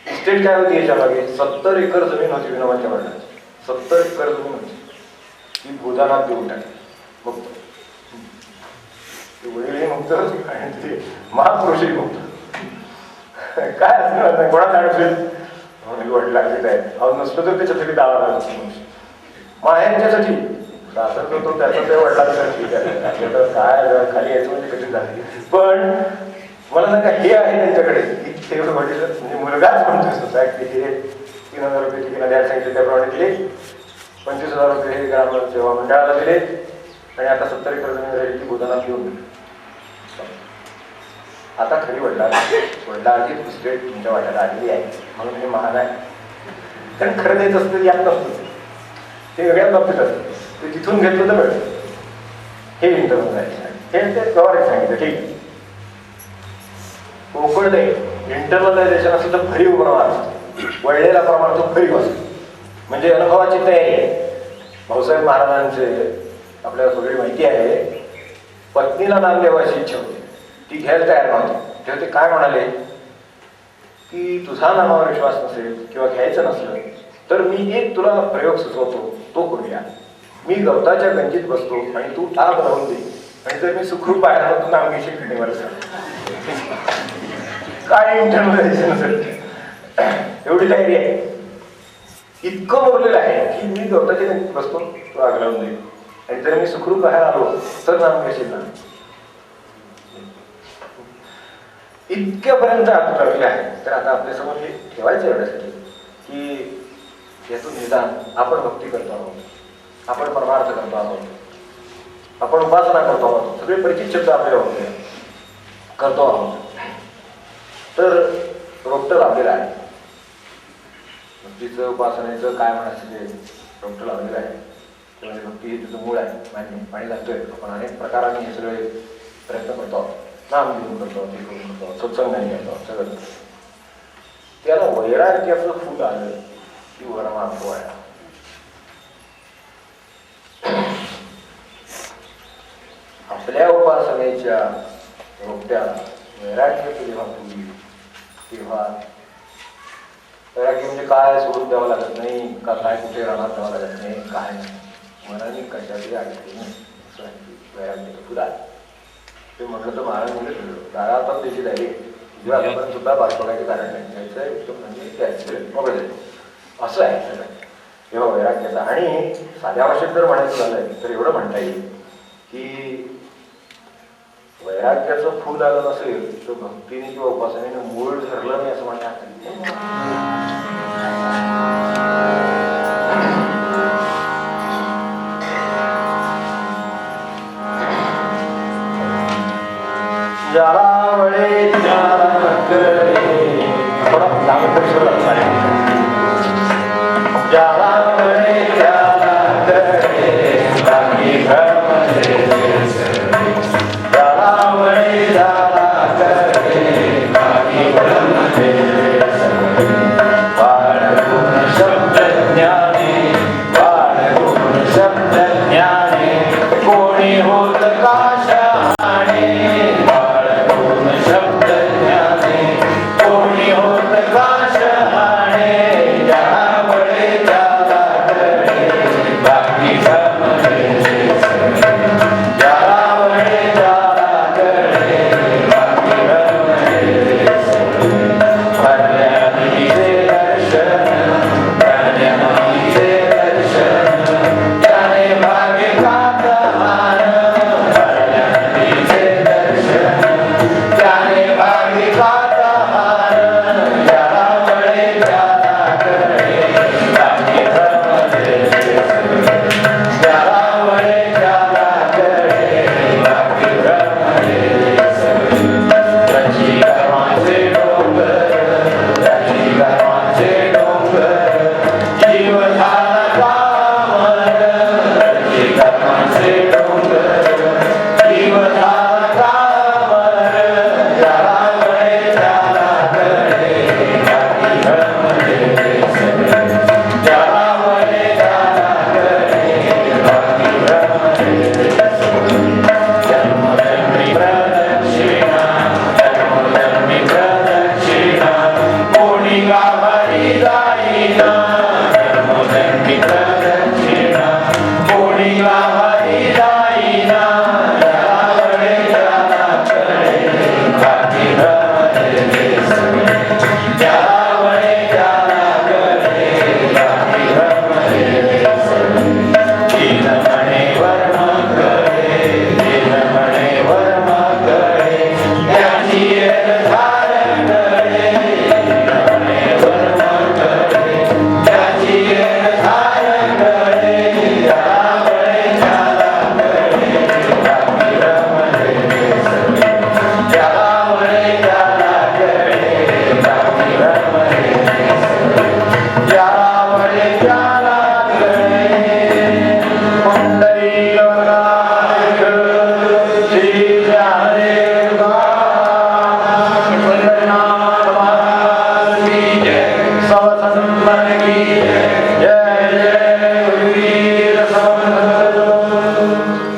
इस्टेट काय होती याच्या मागे, 70 एकर जमीन होती विनोबांच्या वडिलांची. 70 एकर जमीन होती, ती भूदानात देऊन टाकली. मुक्त वडीलही मुक्त आणि ते महापुरुषही मुक्त. काय असं कोणाला अडचण वडिलांचे आहे अहो नसलं तर त्याच्यासाठी दावा लागला माहेरच्यासाठी सासर तो त्याचं ते वडिलांसाठी काय खाली यायचं म्हणजे कठीण झाले. पण मला सांगा हे आहे त्यांच्याकडे की ते वडील म्हणजे मुलगाच म्हणतोय स्वतः की हे 3,000 रुपये तिला द्यायला सांगितले त्याप्रमाणे दिले. 25,000 रुपये हे ग्राम सेवा मंडळाला दिले आणि आता 70 एकर जमीन राहिली ती भूदानात घेऊन दिली. आता खरी वडिलांची स्टेट तुमच्या वाट्याला आलेली आहे म्हणून हे महान आहे. कारण खरं द्यायचं असतं यात नसतं, ते वेगळ्या बाबतीत असतं, ते तिथून घेतलं तर मिळतं. हे इंटरनलायझेशन, हे ते व्यवहारिक सांगितलं. ठीक, पोकळ नाही. इंटरनलायझेशन असेल तर भरीव प्रमाणात, वळलेला प्रमाण तो भरीव असतो, म्हणजे अनुभवाची तयारी आहे. भाऊसाहेब महाराजांचे आपल्याला सगळी माहिती आहे, पत्नीला नाम देवायची इच्छा होती, ती घ्यायला तयार नव्हती. तेव्हा ते काय म्हणाले की तुझा नामावर विश्वास नसेल किंवा घ्यायचं नसलं तर मी एक तुला प्रयोग सुचवतो, तो करूया. मी गवताच्या गंजीत बसतो आणि तू आग लावून दे, आणि जर मी सुखरूप बाहेर तू नाम घेशील किडनीवर. काय इंटरनलायझेशन असेल, एवढी तयारी आहे. इतकं बोललेलं आहे की मी गवताच्या गंजीत बसतो, तू आग लावून दे, आणि जर मी सुखरूप बाहेर आलो तर नाम घेशील ना. इतक्यापर्यंत आपण ठरवले आहे. तर आता आपल्यासमोर हे ठेवायचं एवढ्यासाठी की यातून निदान आपण भक्ती करतो आहोत, आपण परमार्थ करतो आहोत, आपण उपासना करतो आहोत, सगळे परिचित शब्द आपल्याला होते करतो आहोत, तर रोपटं लावलेलं आहे. भक्तीचं उपासनेचं काय म्हणायचं ते रोपटं लावलेलं आहे. त्यामध्ये भक्ती हे तिचं मूळ आहे. पाणी लागतोय, आपण अनेक प्रकाराने हे सगळे प्रयत्न करतो आहोत, नाम घेऊन करतो, ते करून करतो, सत्संगाने करतो, सगळं. त्याला वैराग्याचं फुल आलं की वरमार्ग आहे. आपल्या उपासनेच्या रोपट्या वैराग्य जेव्हा फुलली तेव्हा, वैराग्य म्हणजे काय सोडून द्यावं लागत नाही का, काय कुठे राहणार द्यावं लागत नाही, काय नाही, मनाने कशातरी अडचणी नाही, वैराग्याचं फुल आहे. ते म्हटलं तर महाराज म्हणजे दारा पण त्याची जाईल आपण सुद्धा बात बघायचं कारण नाही, घ्यायचं आहे उत्तम म्हणजे मोकळे असं आहे सगळं तेव्हा वैराग्याचा. आणि साध्या भाषेत जर म्हणायचं झालंय तर एवढं म्हणता येईल की वैराग्याचं फुल आलं नसेल तर भक्तीने किंवा उपासनेने मूळ धरलं नाही असं म्हणतात. ज्याला वळे त्याला थोडा